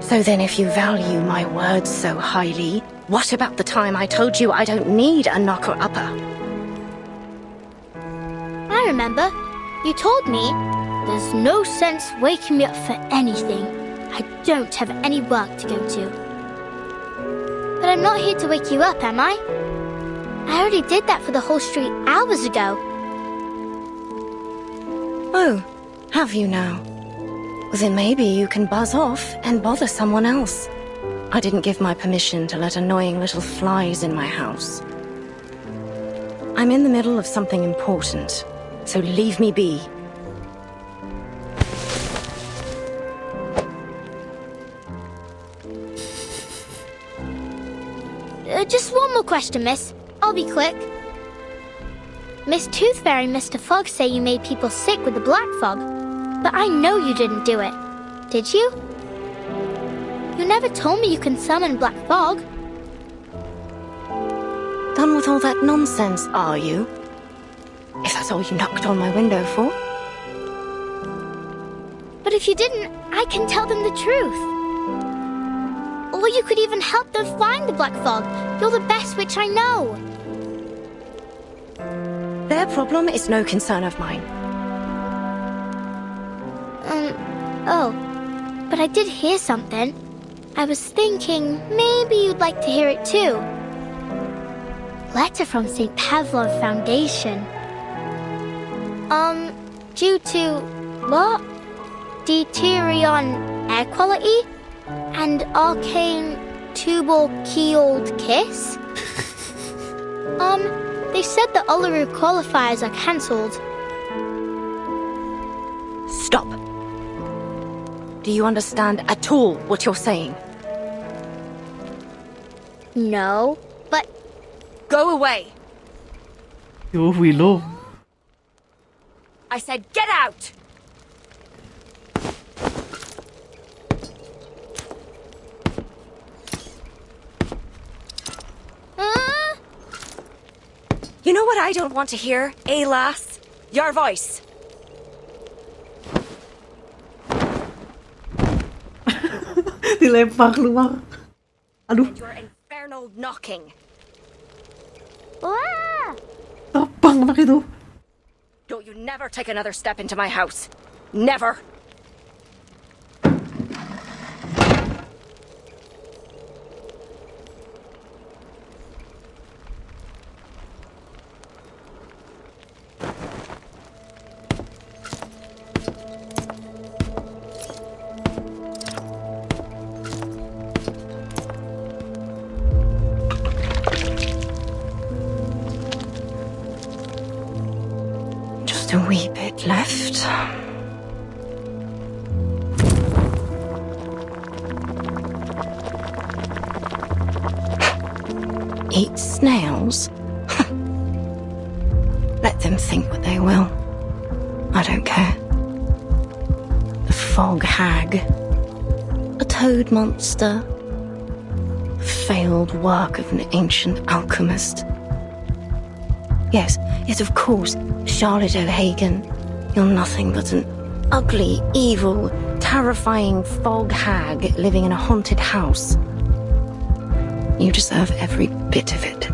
So then if you value my words so highly, what about the time I told you I don't need a knocker-upper?
I remember. You told me there's no sense waking me up for anything. I don't have any work to go to. But I'm not here to wake you up, am I? I already did that for the whole street hours ago.
Oh, have you now? Well, then maybe you can buzz off and bother someone else. I didn't give my permission to let annoying little flies in my house. I'm in the middle of something important, so leave me be.
Just one more question, miss. I'll be quick. Miss Tooth Fairy and Mr. Fog say you made people sick with the black fog. But I know you didn't do it. Did you? You never told me you can summon black fog.
Done with all that nonsense, are you? If that's all you knocked on my window for.
if you didn't, I can tell them the truth. Or you could even help them find the black fog. You're the best witch I know.
Their problem is no concern of mine.
Oh. But I did hear something. I was thinking maybe you'd like to hear it too. Letter from St. Pavlov Foundation. Due to what? Deuterion air quality and arcane tubal-keeled kiss? They said the Uluru qualifiers are cancelled.
Stop. Do you understand at all what you're saying?
No, but...
Go away!
Yo, Willow.
I said get out! You know what I don't want to hear, eh, lass? Your voice.
Dilempar keluar. Aduh.
And your infernal knocking.
Terbang anak itu.
Don't you never take another step into my house. Never. A wee bit left. Eat snails? Let them think what they will. I don't care. The fog hag. A toad monster. Failed work of an ancient alchemist. Yes, of course, Charlotte O'Hagan. You're nothing but an ugly, evil, terrifying fog hag living in a haunted house. You deserve every bit of it.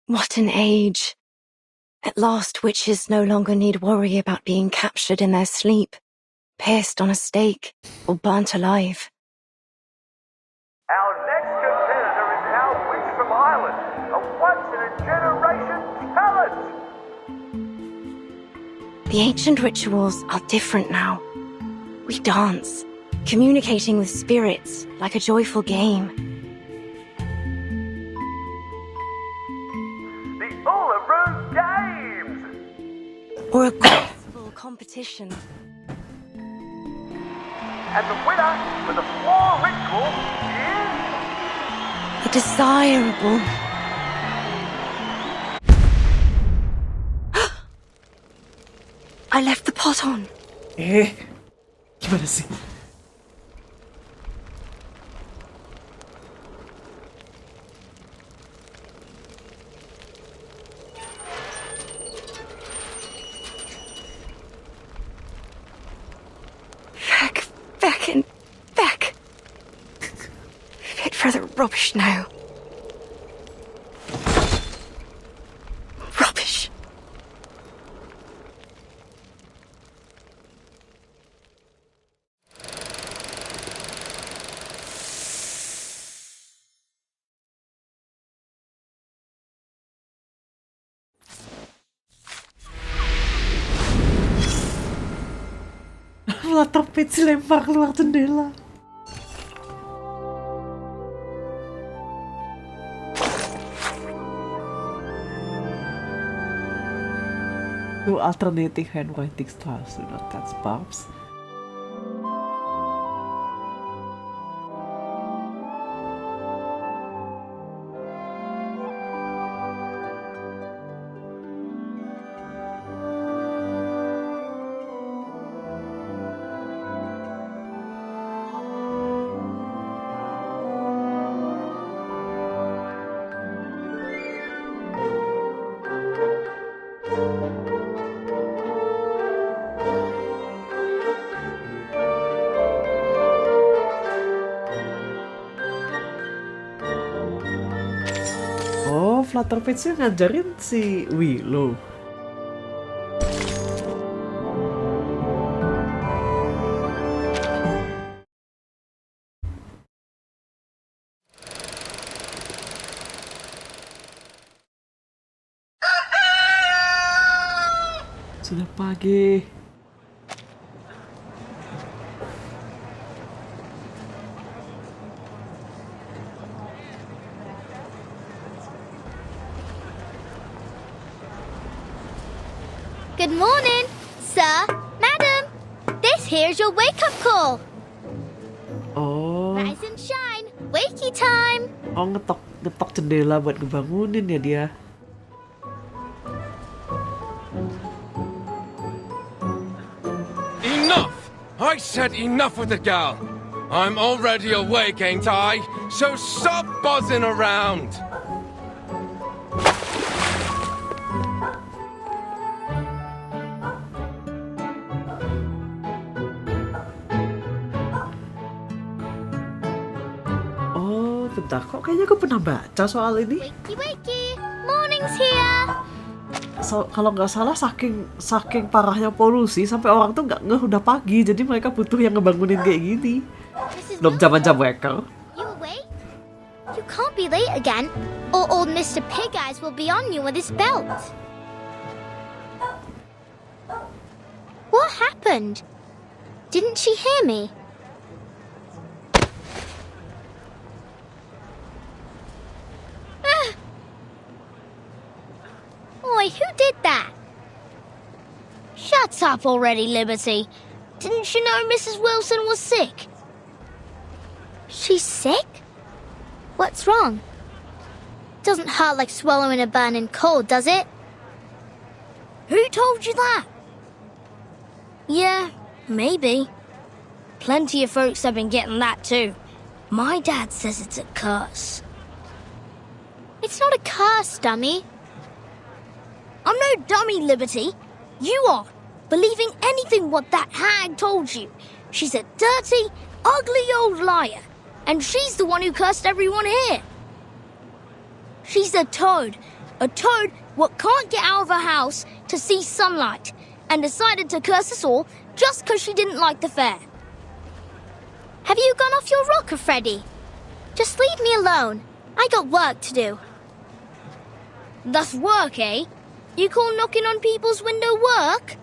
What an age. At last, witches no longer need worry about being captured in their sleep, pierced on a stake, or burnt alive.
Our next competitor is our witch from Ireland, a once-in-a-generation talent.
The ancient rituals are different now. We dance, communicating with spirits like a joyful game.
Uluru Games!
Or a graceful competition.
And the winner for the floor ritual is...
The desirable. I left the pot on.
Gimana sih?
Back. Fit for the rubbish now. Rubbish.
Laptopnya dilempar keluar jendela. No alternating handwriting styles do not touch barbs. Flutter Page-nya ngajarin si Willow. Sudah pagi.
Good morning, sir, madam. This here's your wake-up call.
Oh.
Rise and shine, wakey time.
Oh, ngetok jendela buat ngebangunin ya dia.
Enough! I said enough with the gal. I'm already awake, ain't I? So stop buzzing around.
Oh, bentar. Kok kayaknya aku pernah baca soal ini?
Wakey, wakey. Morning's here.
Kalau nggak salah saking parahnya polusi sampai orang tuh nggak ngeh udah pagi, jadi mereka butuh yang ngebangunin kayak gini. Belum jam waker.
You awake? You can't be late again, or old Mr. Pig Eyes will be on you with his belt. What happened? Didn't she hear me? Oi, who did that? Shut up already, Liberty. Didn't you know Mrs. Wilson was sick? She's sick? What's wrong? Doesn't hurt like swallowing a burning coal, does it? Who told you that?
Yeah, maybe. Plenty of folks have been getting that too. My dad says it's a curse.
It's not a curse, dummy.
I'm no dummy, Liberty. You are, believing anything what that hag told you. She's a dirty, ugly old liar, and she's the one who cursed everyone here. She's a toad what can't get out of her house to see sunlight, and decided to curse us all just 'cause she didn't like the fair.
Have you gone off your rocker, Freddy? Just leave me alone. I got work to do.
That's work, eh? You call knocking on people's window work?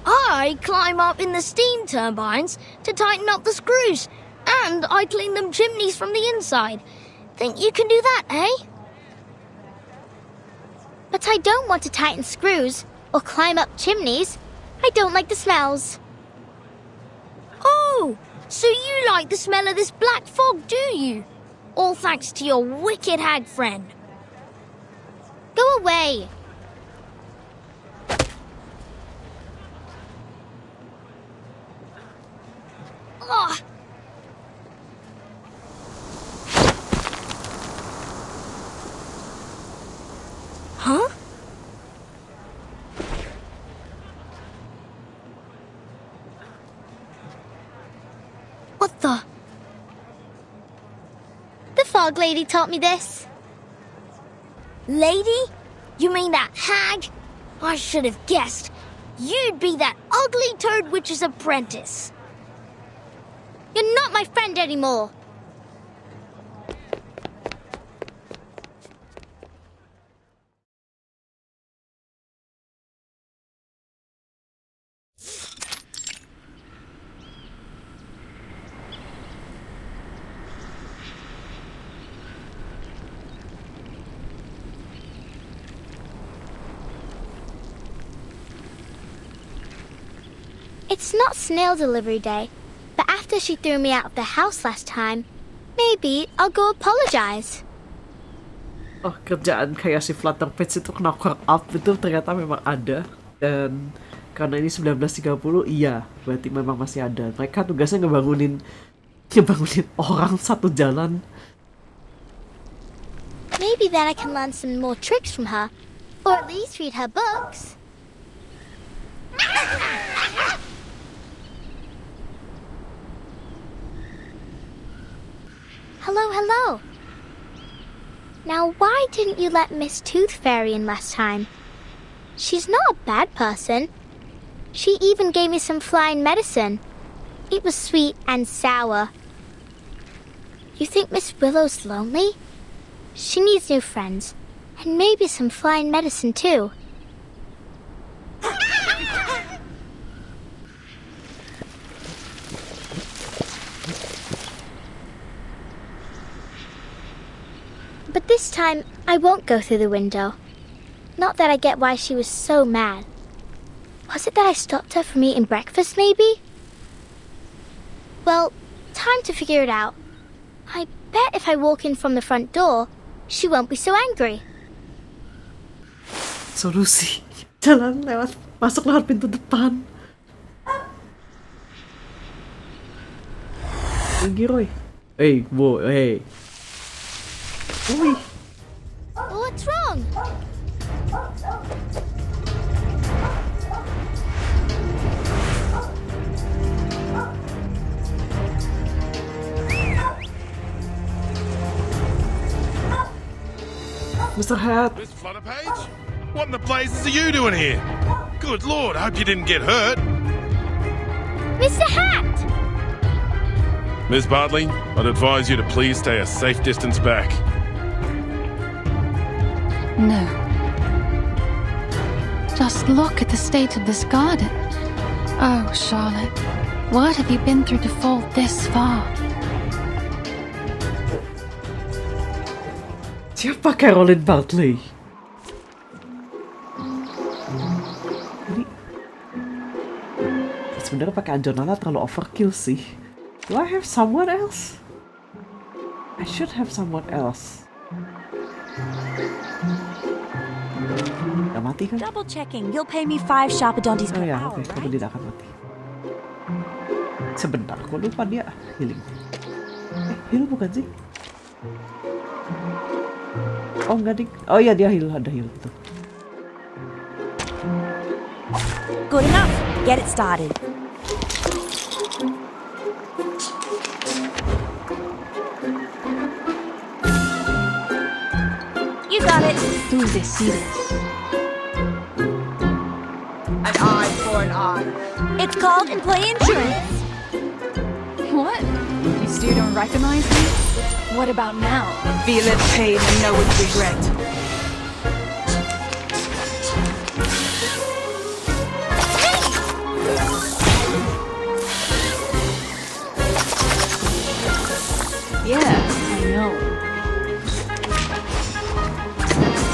I climb up in the steam turbines to tighten up the screws, and I clean them chimneys from the inside. Think you can do that, eh?
But I don't want to tighten screws or climb up chimneys. I don't like the smells.
Oh, so you like the smell of this black fog, do you? All thanks to your wicked hag friend.
Go away.
Ah. Huh?
What the? The fog lady taught me this.
Lady? You mean that hag? I should have guessed. You'd be that ugly toad witch's apprentice.
You're not my friend anymore. It's not snail delivery day, but after she threw me out of the house last time, maybe I'll go apologize.
Oh, kerjaan kayak si Flutter Page itu knock up itu ternyata memang ada. Dan karena ini 1930, iya, berarti memang masih ada. Mereka tugasnya ngebangunin orang satu jalan.
Maybe then I can learn some more tricks from her, or at least read her books. Hello, hello. Now, why didn't you let Miss Tooth Fairy in last time? She's not a bad person. She even gave me some flying medicine. It was sweet and sour. You think Miss Willow's lonely? She needs new friends, and maybe some flying medicine too. But this time, I won't go through the window. Not that I get why she was so mad. Was it that I stopped her from eating breakfast, maybe? Well, time to figure it out. I bet if I walk in from the front door, she won't be so angry.
Solusi. Jalan masuk lewat pintu depan. Pergi, Roy. Hey, boy, hey. Ui.
What's wrong?
Mr. Hat.
Miss Flutterpage? What in the blazes are you doing here? Good Lord, I hope you didn't get hurt.
Mr. Hat!
Miss Bartley, I'd advise you to please stay a safe distance back.
No. Just look at the state of this garden. Oh, Charlotte, what have you been through to fall this far?
Siapa Caroline Bartley? Ini sebenarnya pakai Anjonala terlalu overkill sih. Do I have someone else? I should have someone else. Gak mati kan?
Double checking. You'll pay me 5 Sharpadontis per
Oh ya,
hour,
oke, kamu tidak akan mati. Sebentar, kok lupa dia healing. Heal bukan sih? Oh enggak, oh iya dia heal, ada heal gitu.
Good enough. Get it started. You got it.
Do this, see this.
An eye for an eye.
It's called employee insurance.
What? You still don't recognize me? What about now?
Feel its pain and know its regret.
Yeah, I know.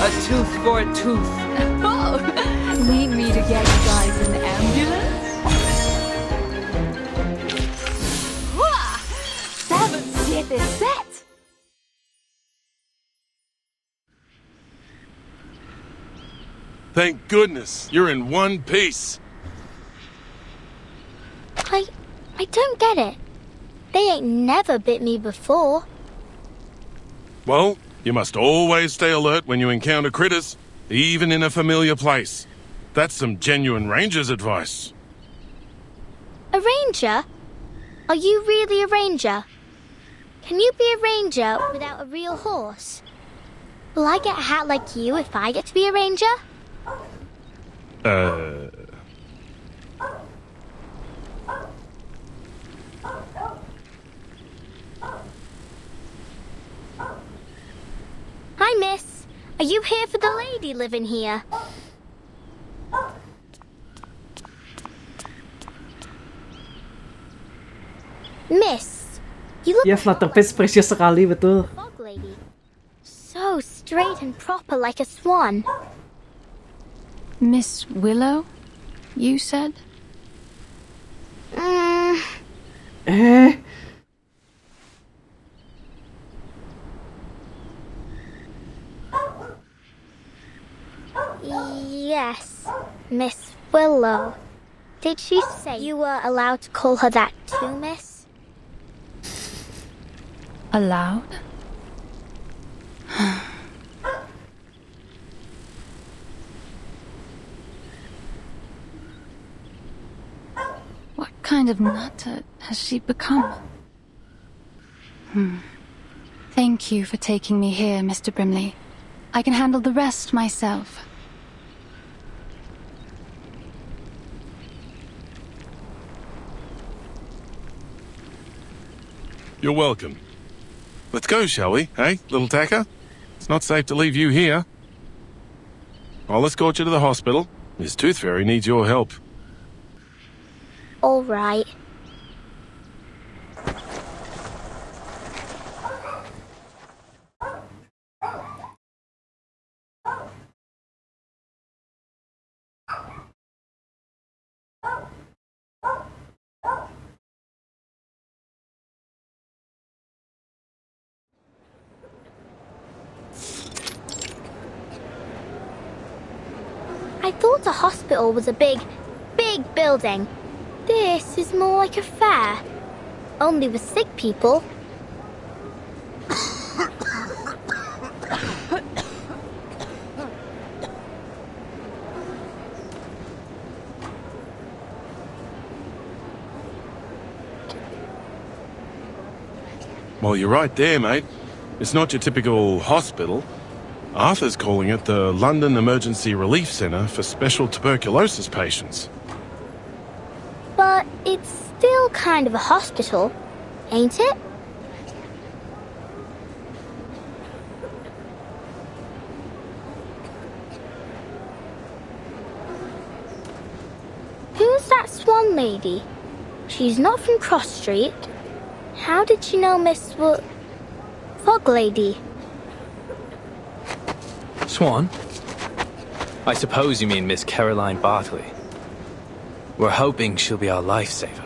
A tooth for a tooth.
Oh, need me to get you guys an ambulance? Wah! 7, 7, set!
Thank goodness, you're in one piece.
I don't get it. They ain't never bit me before.
Well, you must always stay alert when you encounter critters, even in a familiar place. That's some genuine ranger's advice.
A ranger? Are you really a ranger? Can you be a ranger without a real horse? Will I get a hat like you if I get to be a ranger? Hi, miss. Are you here for the lady living here? Miss, you look
Ya, Flutterpage precious sekali, betul.
fog lady. So straight and proper like a swan.
Miss Willow, you said?
Yes, Miss Willow. Did she say you were allowed to call her that too, miss?
Allowed? What kind of nutter has she become?
Thank you for taking me here, Mr. Brimley. I can handle the rest myself.
You're welcome. Let's go, shall we? Hey, little tacker? It's not safe to leave you here. I'll escort you to the hospital. Miss Tooth Fairy needs your help.
All right. I thought a hospital was a big building. This is more like a fair. Only with sick people.
Well, you're right there, mate. It's not your typical hospital. Arthur's calling it the London Emergency Relief Centre for Special Tuberculosis Patients.
But it's still kind of a hospital, ain't it? Who's that swan lady? She's not from Cross Street. How did she know Miss Fog Lady?
Swan? I suppose you mean Miss Caroline Bartley. We're hoping she'll be our lifesaver.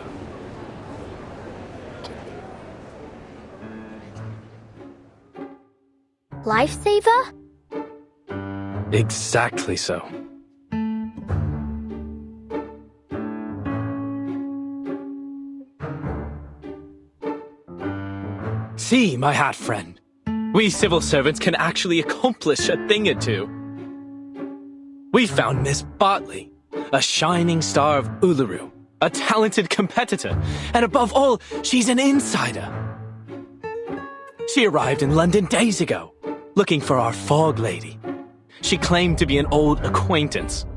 Lifesaver?
Exactly so. See, my hat friend. We civil servants can actually accomplish a thing or two. We found Miss Bartley, a shining star of Uluru, a talented competitor, and above all, she's an insider. She arrived in London days ago, looking for our Fog Lady. She claimed to be an old acquaintance.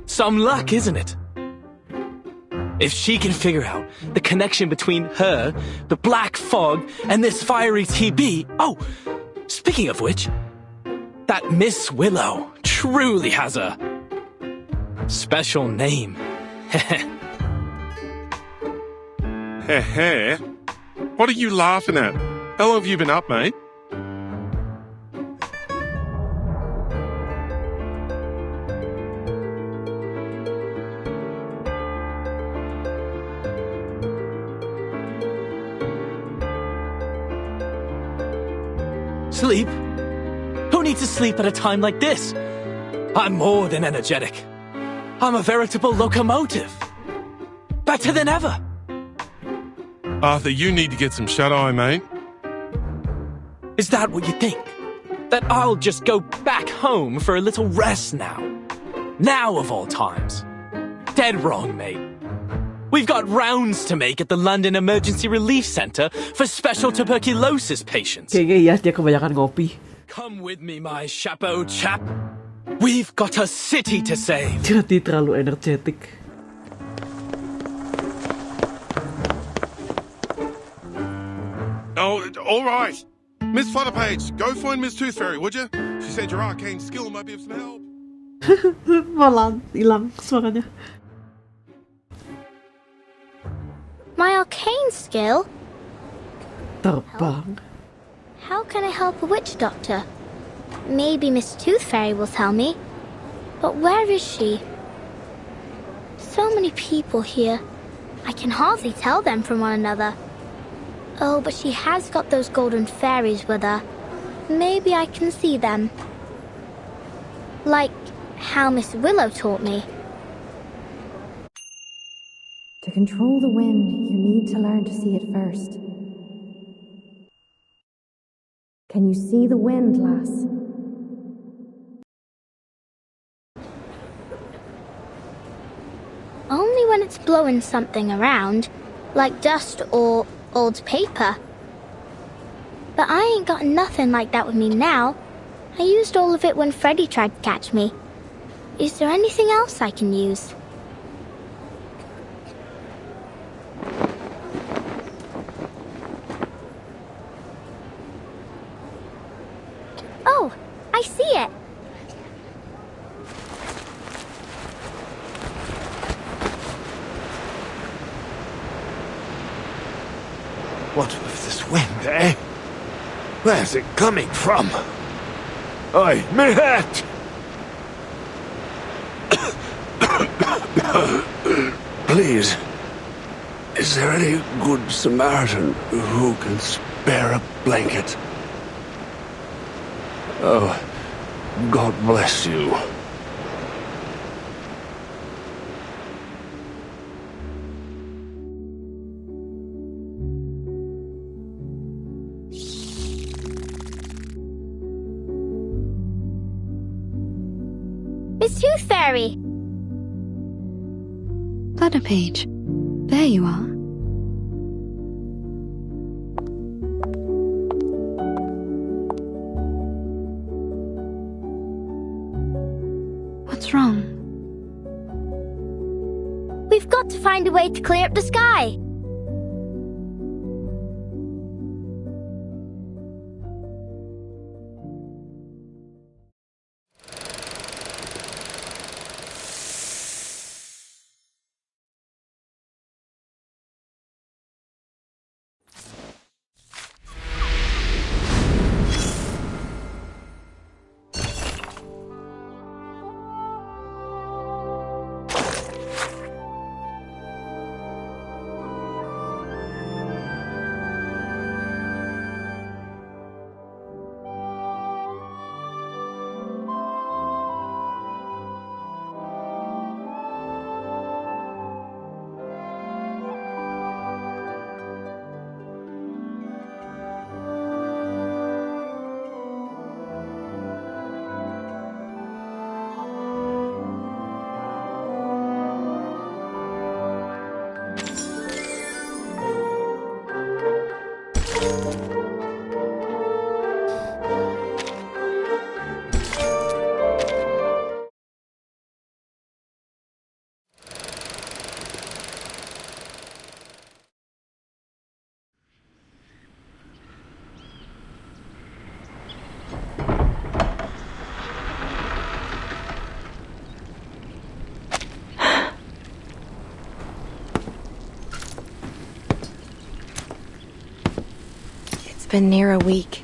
Some luck, isn't it? If she can figure out the connection between her, the Black Fog, and this fiery TB... Oh, speaking of which, that Miss Willow truly has a special name.
Heh. What are you laughing at? How long have you been up, mate?
Sleep? Who needs to sleep at a time like this? I'm more than energetic. I'm a veritable locomotive. Better than ever.
Arthur, you need to get some shut-eye, mate.
Is that what you think? That I'll just go back home for a little rest now? Now of all times? Dead wrong, mate. We've got rounds to make at the London Emergency Relief Centre for Special Tuberculosis Patients.
Kayaknya iya, dia kebanyakan ngopi.
Come with me, my chapeau chap. We've got a city to save.
Jadi terlalu energetik.
Oh, all right. Miss Flutterpage, go find Miss Tooth Fairy, would you? She said your arcane skill might be of some help.
Malah hilang suaranya.
My arcane skill?
Terbang.
How can I help a witch doctor? Maybe Miss Tooth Fairy will tell me. But where is she? So many people here. I can hardly tell them from one another. Oh, but she has got those golden fairies with her. Maybe I can see them. Like how Miss Willow taught me.
To control the wind, you need to learn to see it first. Can you see the wind, lass?
Only when it's blowing something around, like dust or old paper. But I ain't got nothing like that with me now. I used all of it when Freddy tried to catch me. Is there anything else I can use? Oh, I see it.
What with this wind, eh? Where's it coming from? Oi, me hat! Please, is there any good Samaritan who can spare a blanket? Oh, God bless you.
Miss Tooth Fairy!
Flutter Page, there you are. What's wrong?
We've got to find a way to clear up the sky.
It's been near a week.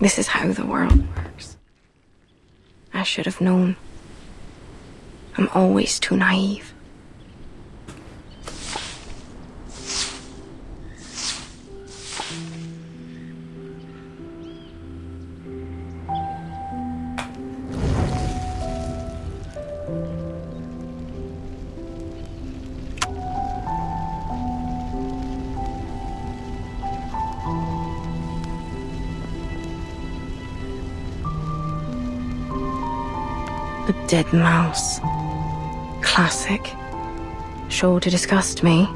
This is how the world works. I should have known. I'm always too naive. A dead mouse. Classic. Sure to disgust me.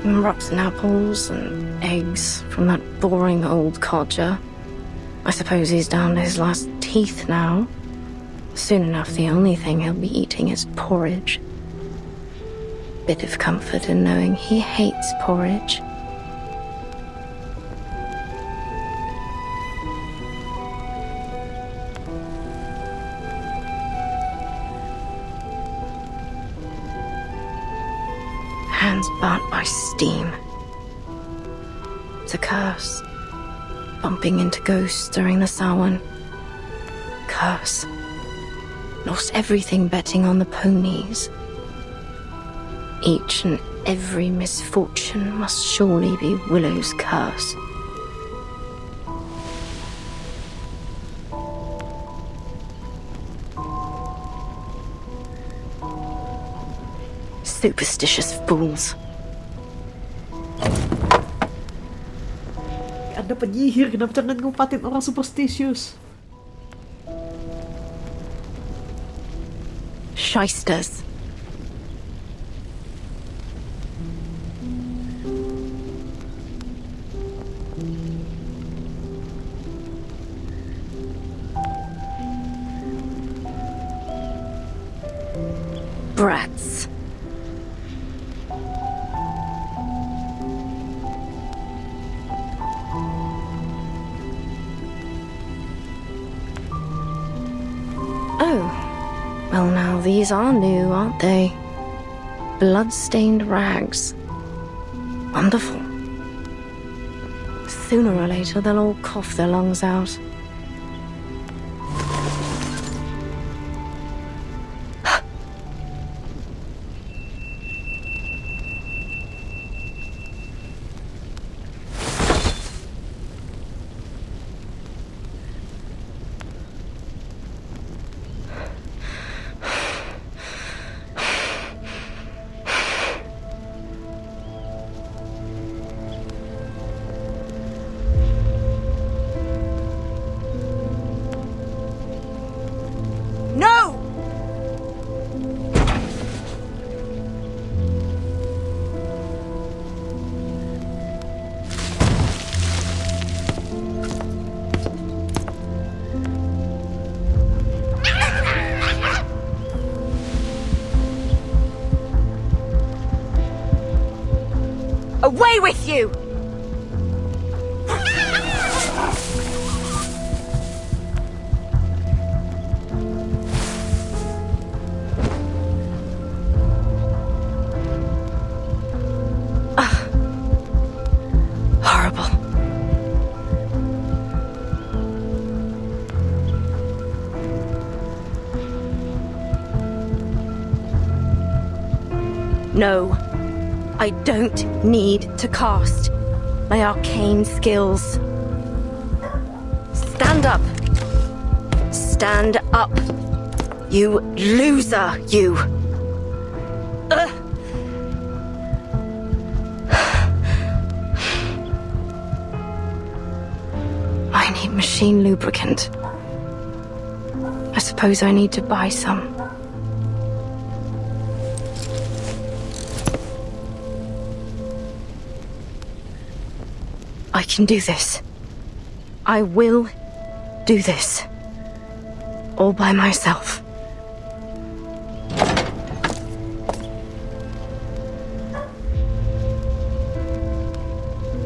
Rotten apples and eggs from that boring old codger. I suppose he's down to his last teeth now. Soon enough, the only thing he'll be eating is porridge. Bit of comfort in knowing he hates porridge. Hands burnt by steam. It's a curse. Bumping into ghosts during the Samhain. Curse. Lost everything betting on the ponies. Each and every misfortune must surely be Willow's curse. Superstitious fools.
Anda penyihir, kenapa jangan ngumpatin orang superstitious?
Shysters. Brats. Oh, well now these are new, aren't they? Blood-stained rags. Wonderful. Sooner or later they'll all cough their lungs out.
Away with you!
Horrible. No. I don't need to cast my arcane skills. Stand up. Stand up. You loser, you. I need machine lubricant. I suppose I need to buy some. I can do this. I will do this. All by myself.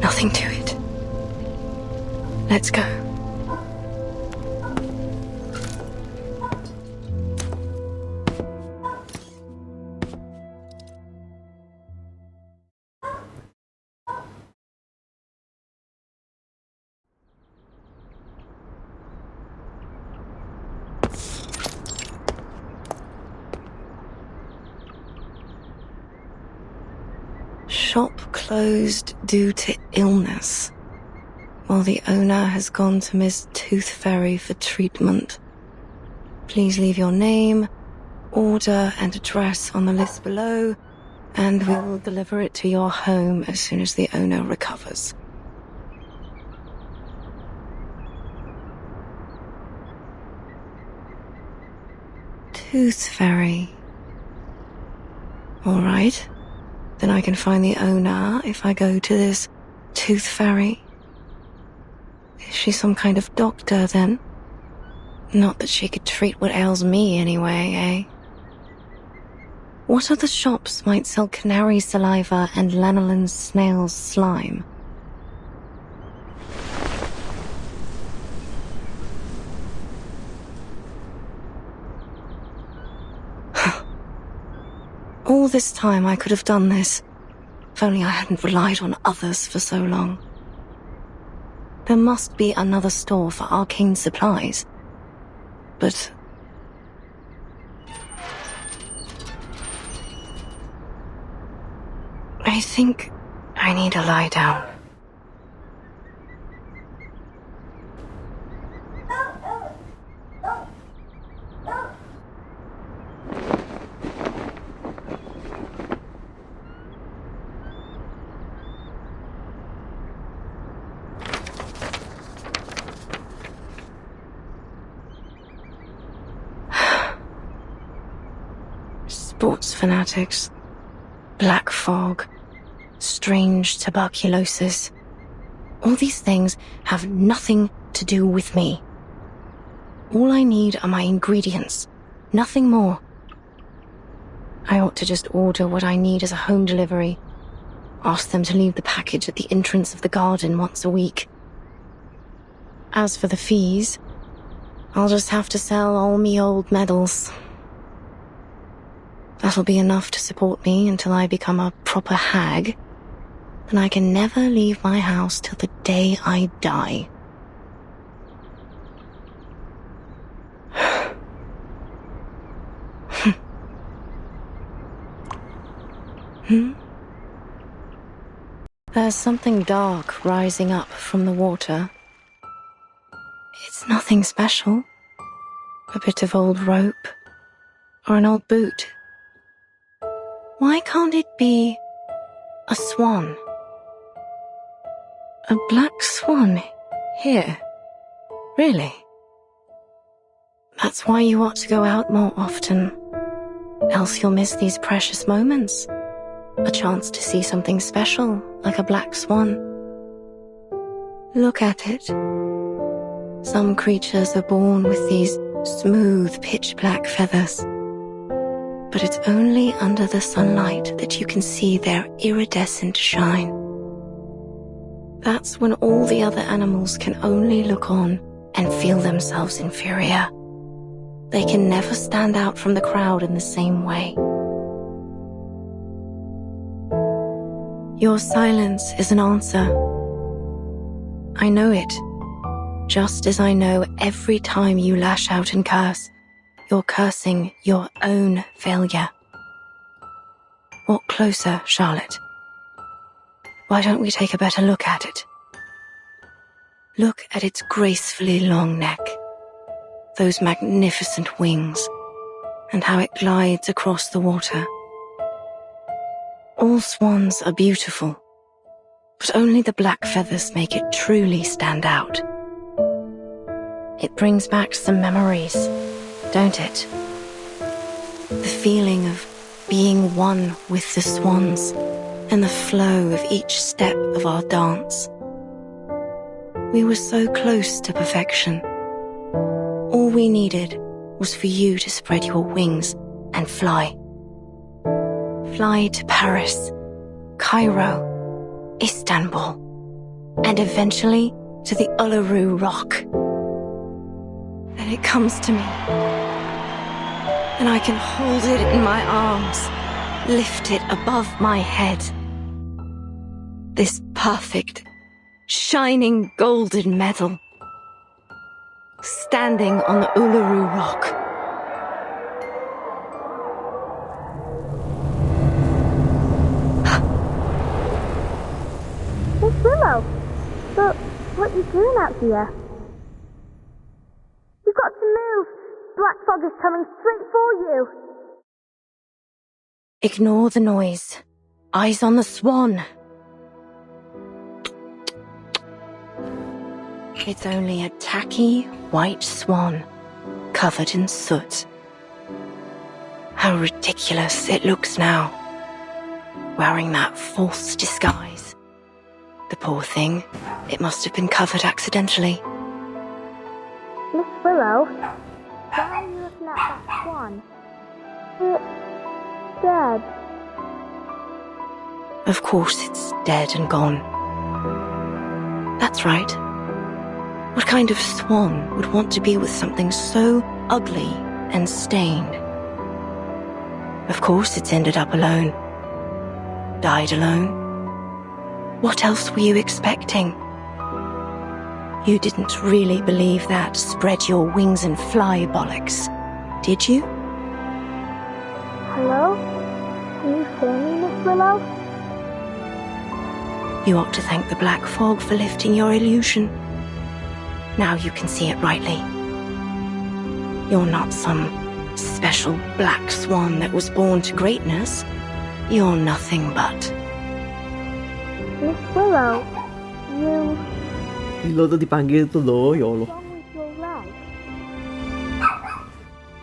Nothing to it. Let's go. Shop closed due to illness, while the owner has gone to Miss Tooth Fairy for treatment. Please leave your name, order and address on the list below, and we will deliver it to your home as soon as the owner recovers. Tooth Fairy. All right. Then I can find the owner if I go to this Tooth Fairy. Is she some kind of doctor, then? Not that she could treat what ails me anyway, eh? What other shops might sell canary saliva and lanolin snail's slime? All this time I could have done this, if only I hadn't relied on others for so long. There must be another store for arcane supplies. But... I think I need to lie down. Sports fanatics, black fog, strange tuberculosis. All these things have nothing to do with me. All I need are my ingredients, nothing more. I ought to just order what I need as a home delivery. Ask them to leave the package at the entrance of the garden once a week. As for the fees, I'll just have to sell all me old medals. That'll be enough to support me until I become a proper hag. And I can never leave my house till the day I die. There's something dark rising up from the water. It's nothing special. A bit of old rope, or an old boot. Why can't it be a swan? A black swan here? Really? That's why you ought to go out more often. Else you'll miss these precious moments. A chance to see something special, like a black swan. Look at it. Some creatures are born with these smooth, pitch-black feathers. But it's only under the sunlight that you can see their iridescent shine. That's when all the other animals can only look on and feel themselves inferior. They can never stand out from the crowd in the same way. Your silence is an answer. I know it. Just as I know every time you lash out and curse, you're cursing your own failure. Walk closer, Charlotte. Why don't we take a better look at it? Look at its gracefully long neck, those magnificent wings, and how it glides across the water. All swans are beautiful, but only the black feathers make it truly stand out. It brings back some memories, don't it? The feeling of being one with the swans and the flow of each step of our dance. We were so close to perfection. All we needed was for you to spread your wings and fly. Fly to Paris, Cairo, Istanbul, and eventually to the Uluru rock. Then it comes to me, and I can hold it in my arms, lift it above my head. This perfect, shining golden medal, standing on the Uluru rock.
Miss Willow, but what are you doing out here? You've got to move. Black fog is coming straight for you.
Ignore the noise. Eyes on the swan. It's only a tacky white swan covered in soot. How ridiculous it looks now, wearing that false disguise. The poor thing, it must have been covered accidentally.
Miss Willow, why are you looking at that swan? It's dead.
Of course it's dead and gone. That's right. What kind of swan would want to be with something so ugly and stained? Of course it's ended up alone. Died alone. What else were you expecting? You didn't really believe that spread your wings and fly bollocks, did you?
Hello? Can you hear me, Miss Willow?
You ought to thank the black fog for lifting your illusion. Now you can see it rightly. You're not some special black swan that was born to greatness. You're nothing but...
Miss Willow, you...
Lo tuh dipanggil tuh lo, ya Allah.
with your leg?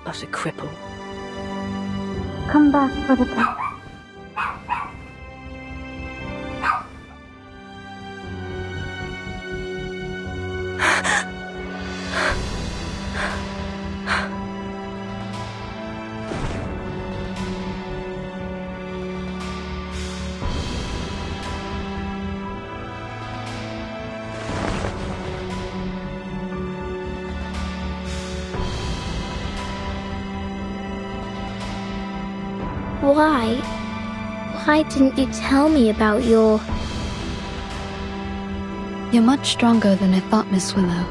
But a cripple.
Come back for the test. Why didn't you tell me about your...
You're much stronger than I thought, Miss Willow,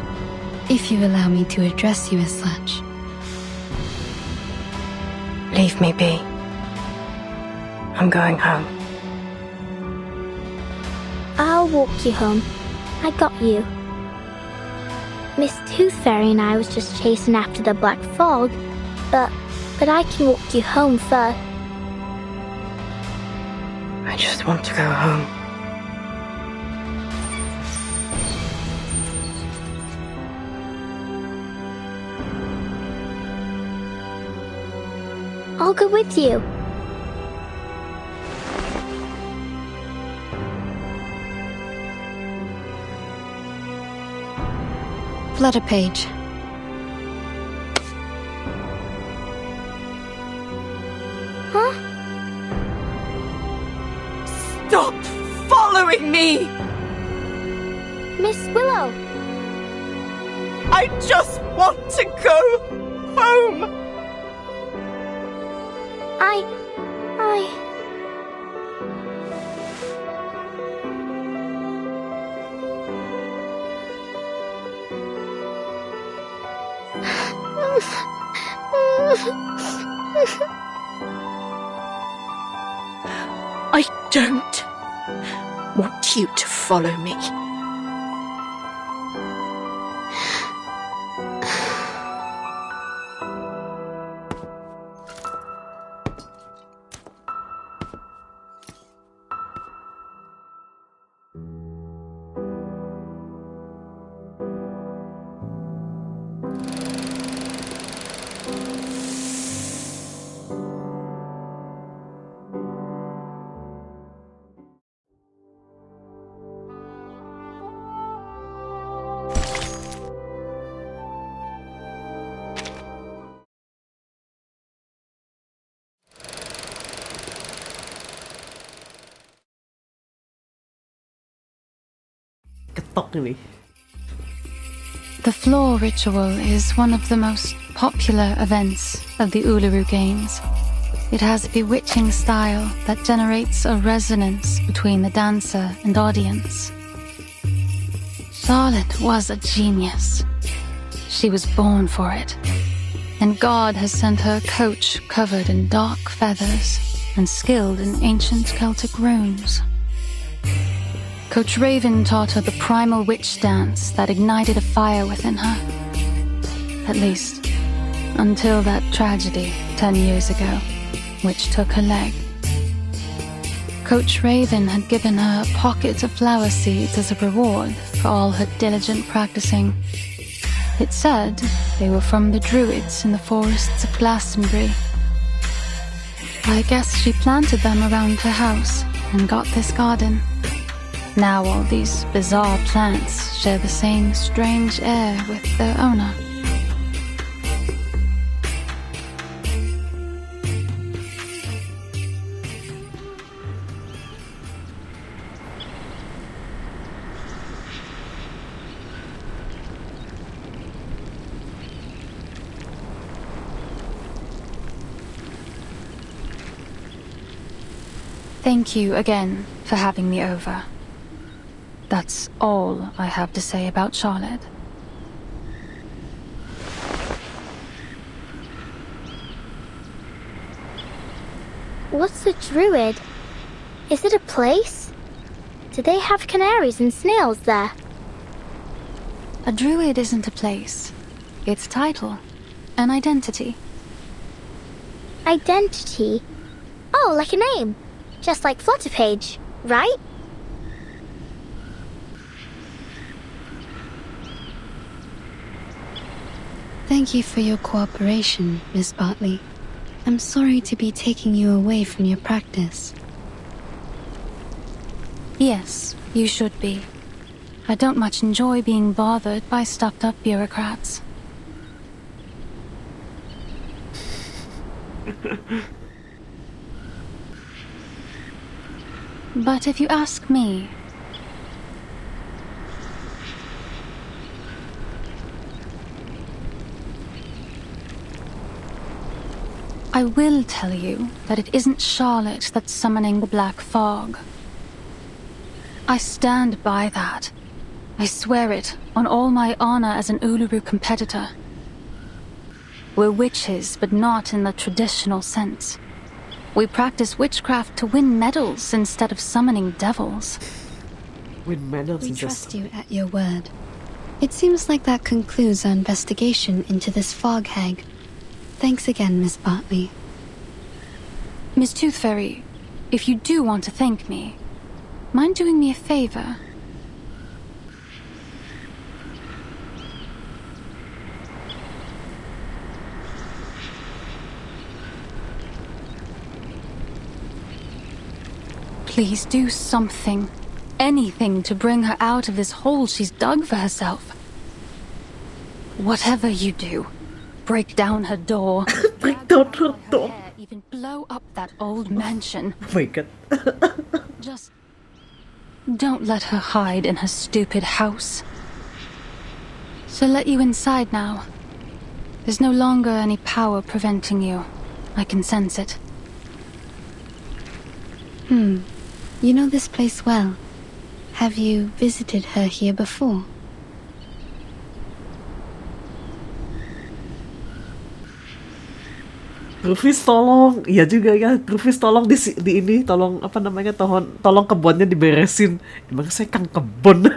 if you allow me to address you as such.
Leave me be. I'm going home.
I'll walk you home. I got you. Miss Tooth Fairy and I was just chasing after the black fog, but I can walk you home first.
I just want to go home.
I'll go with you.
Flutter page.
Huh?
Stop following me!
Miss Willow!
I just want to go home! I don't want you to follow me.
Ketok ini.
The floor ritual is one of the most popular events of the Uluru Games. It has a bewitching style that generates a resonance between the dancer and audience. Charlotte was a genius. She was born for it. And God has sent her a coach covered in dark feathers and skilled in ancient Celtic runes. Coach Raven taught her the primal witch dance that ignited a fire within her. At least, until that tragedy 10 years ago, which took her leg. Coach Raven had given her a pocket of flower seeds as a reward for all her diligent practicing. It said they were from the druids in the forests of Glastonbury. I guess she planted them around her house and got this garden. Now all these bizarre plants share the same strange air with their owner. Thank you again for having me over. That's all I have to say about Charlotte.
What's a druid? Is it a place? Do they have canaries and snails there?
A druid isn't a place. It's a title. An identity.
Identity? Oh, like a name. Just like Flutterpage, right?
Thank you for your cooperation, Miss Bartley. I'm sorry to be taking you away from your practice. Yes, you should be. I don't much enjoy being bothered by stuffed-up bureaucrats. But if you ask me, I will tell you that it isn't Charlotte that's summoning the black fog. I stand by that. I swear it on all my honor as an Uluru competitor. We're witches, but not in the traditional sense. We practice witchcraft to win medals instead of summoning devils.
Win medals?
We trust you at your word. It seems like that concludes our investigation into this fog hag. Thanks again, Miss Bartley. Miss Tooth Fairy, if you do want to thank me, mind doing me a favor? Please do something. Anything to bring her out of this hole she's dug for herself. Whatever you do, break down her door.
Break down her door.
Even blow up that old mansion.
Oh my god.
Just don't let her hide in her stupid house. She'll let you inside now. There's no longer any power preventing you. I can sense it. You know this place well. Have you visited her here before?
Rufus tolong, iya juga ya. Rufus tolong di ini, tolong apa namanya, tolong kebunnya diberesin. Emang saya kan kebun.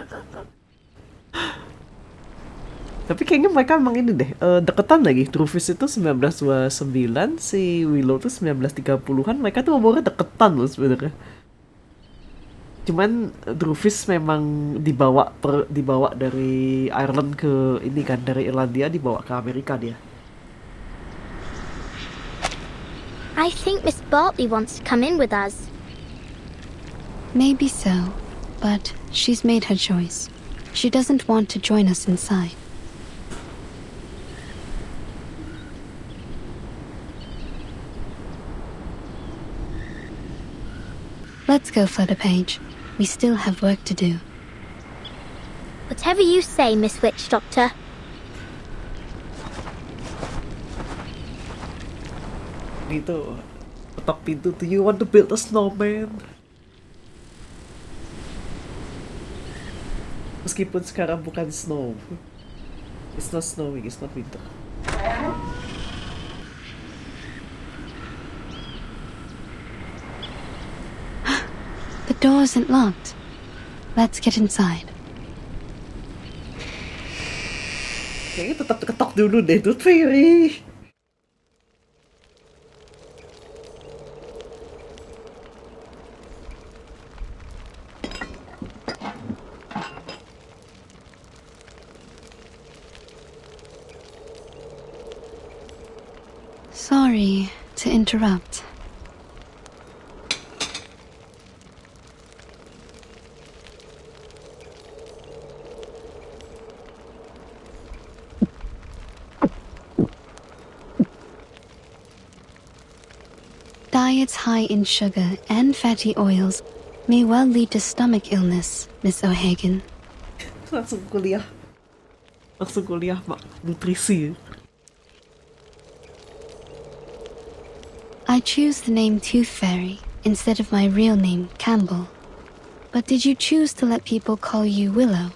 Tapi kayaknya mereka emang ini deh, deketan lagi. Rufus itu 1929, si Willow tuh 1930-an. Mereka tuh umurnya deketan loh sebenarnya. Cuman Rufus memang dibawa dari Ireland ke ini kan, dari Irlandia dibawa ke Amerika dia.
I think Miss Bartley wants to come in with us.
Maybe so, but she's made her choice. She doesn't want to join us inside. Let's go, Flutterpage. We still have work to do.
Whatever you say, Miss Witch Doctor.
Gitu, ketok pintu. Do you want to build a snowman? Meskipun sekarang bukan snow. It's not snowing, it's not winter.
The door isn't locked. Let's get inside.
Kayaknya tetap ketok dulu deh, Tooth Fairy.
Sorry to interrupt. Diets high in sugar and fatty oils may well lead to stomach illness, Miss O'Hagan.
Langsung kuliah Mak, nutrisi.
I choose the name Tooth Fairy instead of my real name, Campbell. But did you choose to let people call you Willow?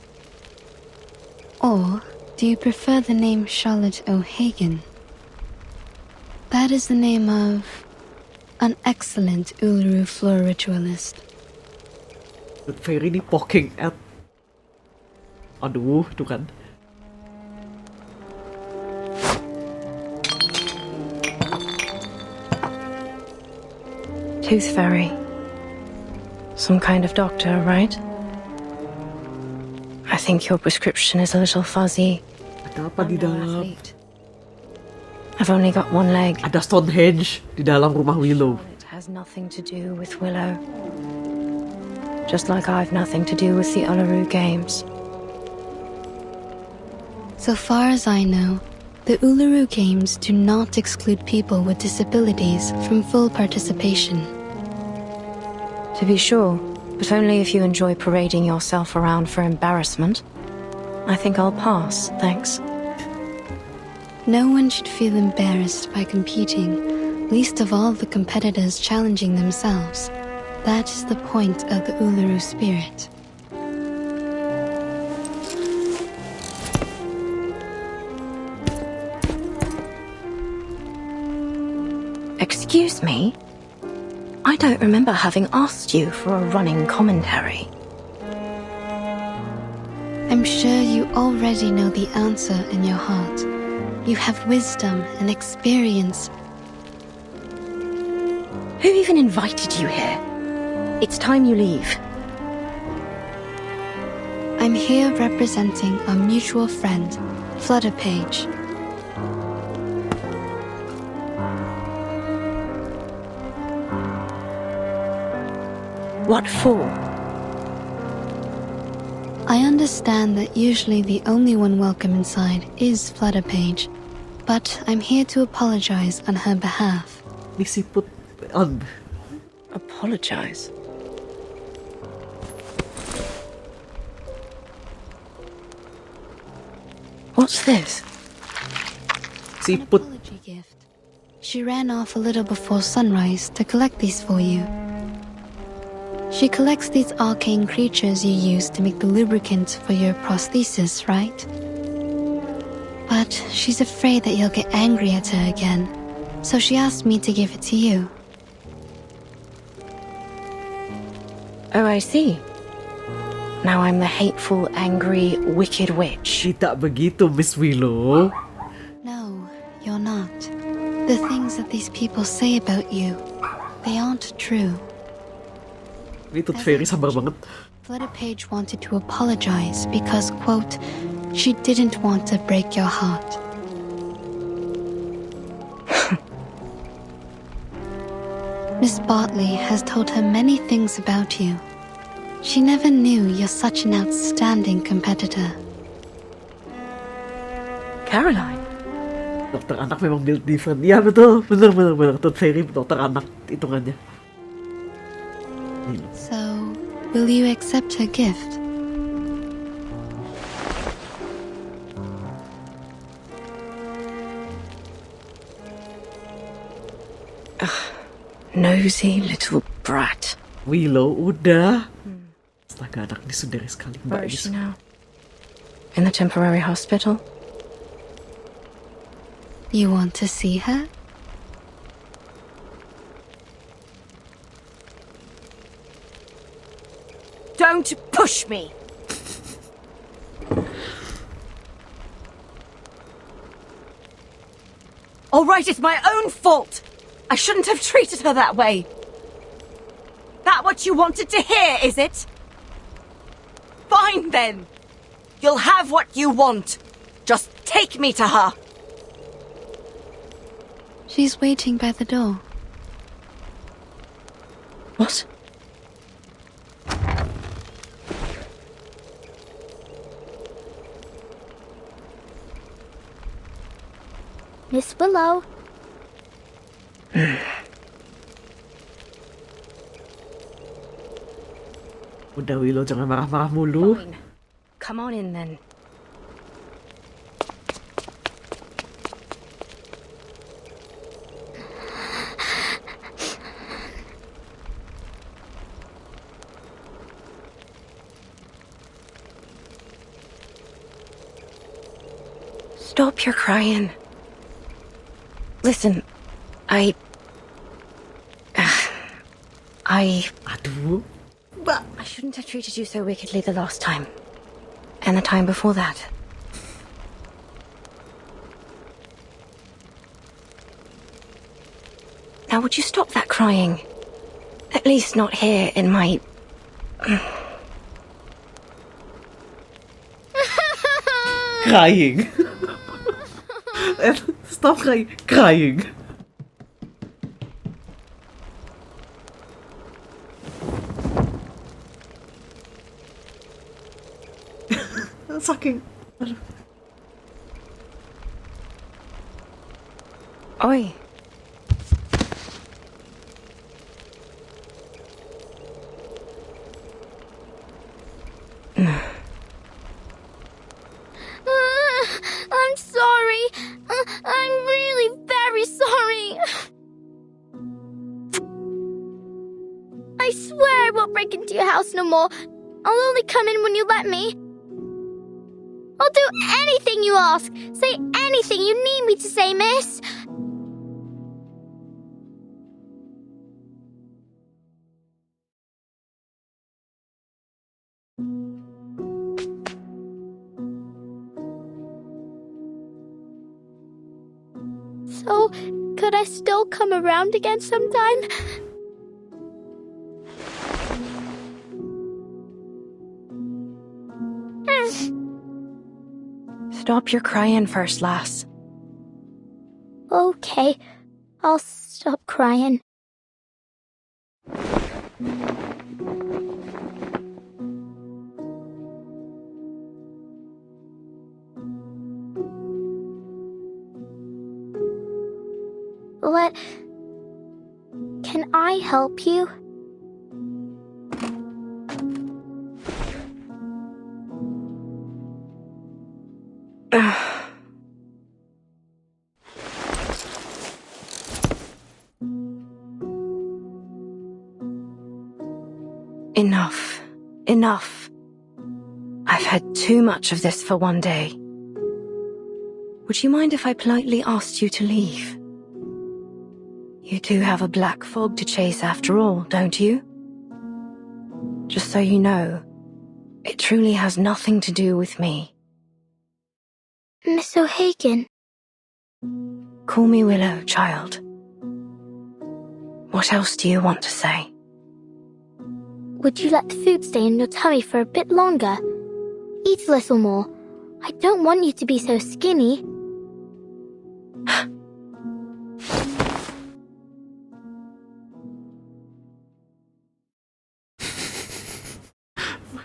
Or do you prefer the name Charlotte O'Hagan? That is the name of an excellent Uluru floor ritualist.
The fairy ini poking at. Aduh, tuh kan.
Tooth fairy. Some kind of doctor, right? I think your prescription is a little fuzzy.
Ada apa di dalam?
I've only got one leg.
Ada Stonehenge di dalam rumah Willow.
It has nothing to do with Willow. Just like I've nothing to do with the Uluru Games.
So far as I know, the Uluru Games do not exclude people with disabilities from full participation.
To be sure, but only if you enjoy parading yourself around for embarrassment. I think I'll pass, thanks.
No one should feel embarrassed by competing, least of all the competitors challenging themselves. That is the point of the Uluru spirit.
Excuse me? I don't remember having asked you for a running commentary.
I'm sure you already know the answer in your heart. You have wisdom and experience.
Who even invited you here? It's time you leave.
I'm here representing our mutual friend, Flutterpage.
What for?
I understand that usually the only one welcome inside is Flutterpage, but I'm here to apologize on her behalf.
Disiput on.
Apologize? What's this?
Siput.
Apology gift. She ran off a little before sunrise to collect these for you. She collects these arcane creatures you use to make the lubricant for your prosthesis, right? But she's afraid that you'll get angry at her again, so she asked me to give it to you.
Oh, I see. Now I'm the hateful, angry, wicked witch.
Tidak begitu, Miss Willow.
No, you're not. The things that these people say about you, they aren't true.
Ini Tooth Fairy sabar banget.
Flutterpage wanted to apologize because, quote, she didn't want to break your heart. Miss Bartley has told her many things about you. She never knew you're such an outstanding competitor.
Caroline?
Dokter anak memang build different. Ya betul, bener. Tooth Fairy dokter anak hitungannya.
So, will you accept her gift?
Nosy little brat.
Willow, udah. Astaga, anak ini sundari sekali.
Where is she now? In the temporary hospital?
You want to see her?
Don't push me! All right, it's my own fault. I shouldn't have treated her that way. That what you wanted to hear, is it? Fine then. You'll have what you want. Just take me to her.
She's waiting by the door.
What?
Miss Willow.
Udah Willow, jangan marah-marah mulu.
Fine. Come on in then. Stop your crying. Listen, I
Aduh.
I shouldn't have treated you so wickedly the last time. And the time before that. Now, would you stop that crying? At least not here in my...
Crying. Stop crying. Saking...
Oi.
I'm sorry. I'm really very sorry. I swear I won't break into your house no more. I'll only come in when you let me. I'll do anything you ask. Say anything you need me to say, miss. So, could I still come around again sometime?
Stop your crying first, lass.
Okay, I'll stop crying. Can I help you?
Enough. Enough. I've had too much of this for one day. Would you mind if I politely asked you to leave? You do have a black fog to chase after all, don't you? Just so you know, it truly has nothing to do with me.
Miss O'Hagan.
Call me Willow, child. What else do you want to say?
Would you let the food stay in your tummy for a bit longer? Eat a little more. I don't want you to be so skinny.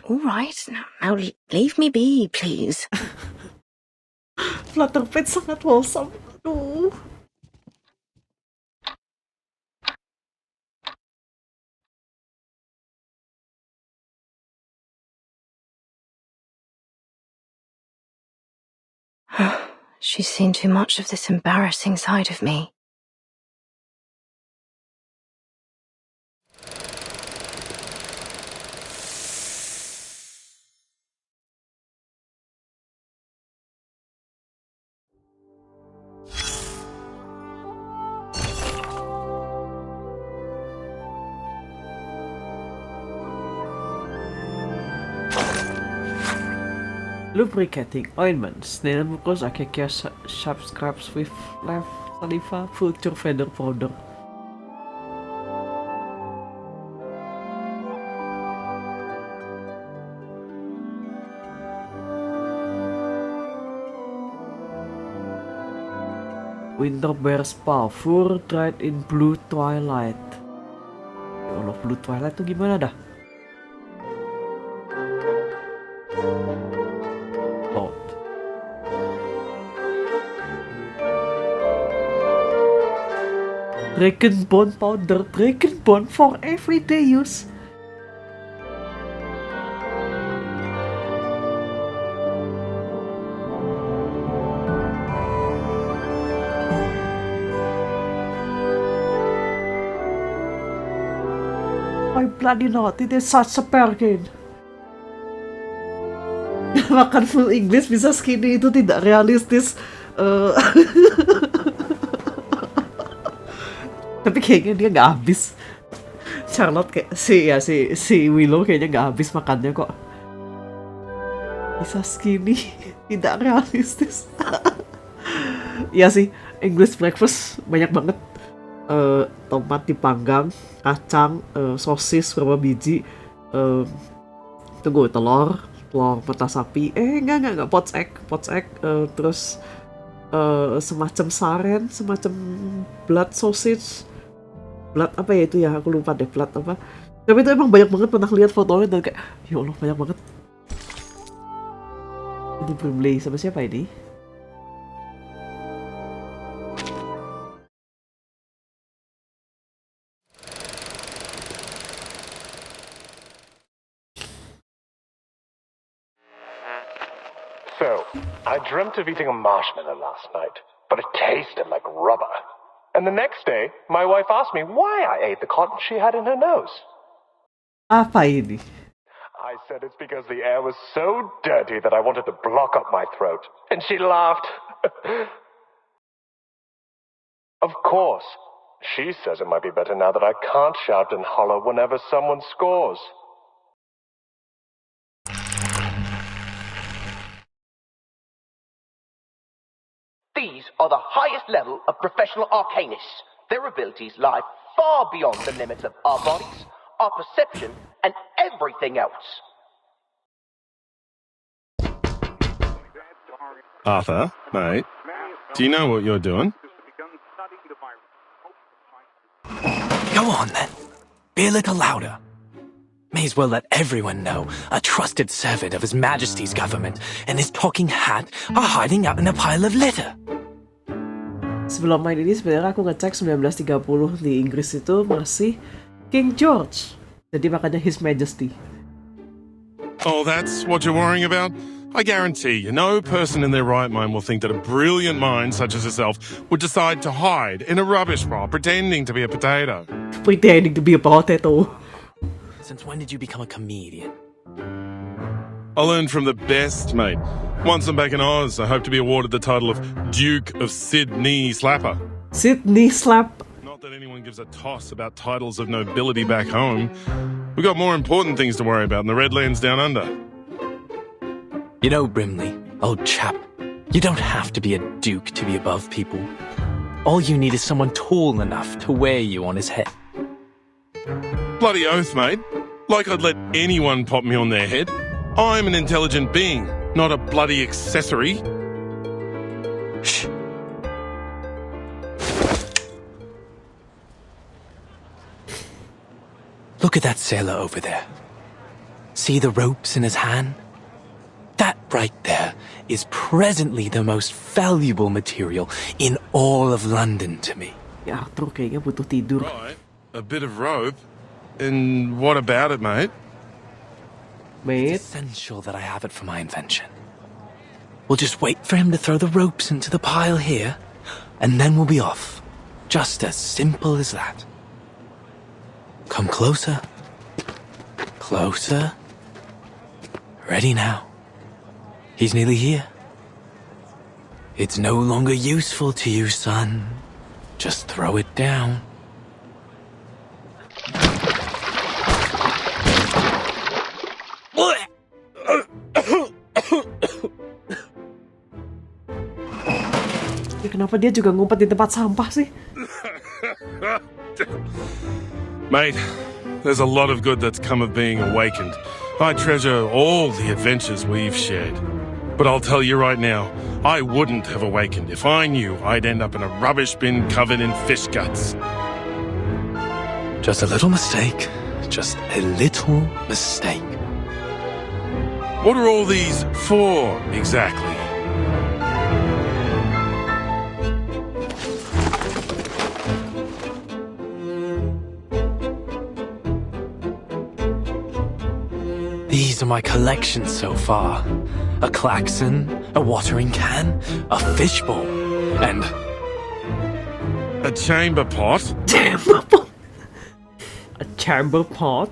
All right, now leave me be, please.
Flutterpet sangat wholesome. Aduh.
She's seen too much of this embarrassing side of me.
Lubricating ointments. Neem mengurus akhirnya sharp scrubs with left saliva future feather powder. Winter bear's paw, fur dried in blue twilight. Ya Allah, blue twilight tuh gimana dah? Dragon bone powder, dragon bone for everyday use. My bloody not, it is such a bargain. Makan full English bisa skinny itu tidak realistis. Tapi kayaknya dia nggak habis. Charlotte kayak si Willow kayaknya nggak habis makannya kok. Bisa skinny, tidak realistis. Iya sih, English breakfast banyak banget. Tomat dipanggang, kacang, sosis berapa biji, telur mata sapi, enggak, poached egg, terus semacam saren, semacam blood sausage, blood apa ya itu ya, aku lupa deh blood apa. Tapi itu emang banyak banget, pernah lihat fotonya dan kayak, ya Allah banyak banget. Ini Brimley sama siapa ini?
So, I dreamt of eating a marshmallow last night, but it tasted like rubber. And the next day, my wife asked me why I ate the cotton she had in her nose.
Apa ini?
I said it's because the air was so dirty that I wanted to block up my throat. And she laughed. Of course. She says it might be better now that I can't shout and holler whenever someone scores.
These are the highest level of professional arcanists. Their abilities lie far beyond the limits of our bodies, our perception, and everything else.
Arthur, mate, do you know what you're doing?
Go on then. Be a little louder. May as well let everyone know a trusted servant of His Majesty's government and his talking hat are hiding out in a pile of litter.
Sebelum main ini sebenarnya aku ngecek 1930 di Inggris itu masih King George. Jadi makanya His Majesty.
Oh, that's what you're worrying about? I guarantee you, no person in their right mind will think that a brilliant mind such as yourself would decide to hide in a rubbish pile pretending to be a potato.
Pretending to be a potato.
Since when did you become a comedian?
I learned from the best, mate. Once I'm back in Oz, I hope to be awarded the title of Duke of Sydney Slapper.
Sydney Slap.
Not that anyone gives a toss about titles of nobility back home. We've got more important things to worry about in the Redlands down under.
You know, Brimley, old chap, you don't have to be a duke to be above people. All you need is someone tall enough to wear you on his head.
Bloody oath, mate. Like I'd let anyone pop me on their head. I'm an intelligent being, not a bloody accessory.
Shh. Look at that sailor over there. See the ropes in his hand? That right there is presently the most valuable material in all of London to me.
Ya, Arthur kayaknya butuh tidur.
Right, a bit of rope. And what about it, mate?
It's essential that I have it for my invention. We'll just wait for him to throw the ropes into the pile here, and then we'll be off. Just as simple as that. Come closer. Closer. Ready now. He's nearly here. It's no longer useful to you, son. Just throw it down.
Kenapa dia juga ngumpet di tempat sampah sih?
Mate, there's a lot of good that's come of being awakened. I treasure all the adventures we've shared. But I'll tell you right now, I wouldn't have awakened if I knew I'd end up in a rubbish bin covered in fish guts.
Just a little mistake. Just a little mistake.
What are all these for, exactly?
These are my collections so far. A klaxon, a watering can, a fishbowl, and...
a chamber pot?
Chamber pot? A chamber pot?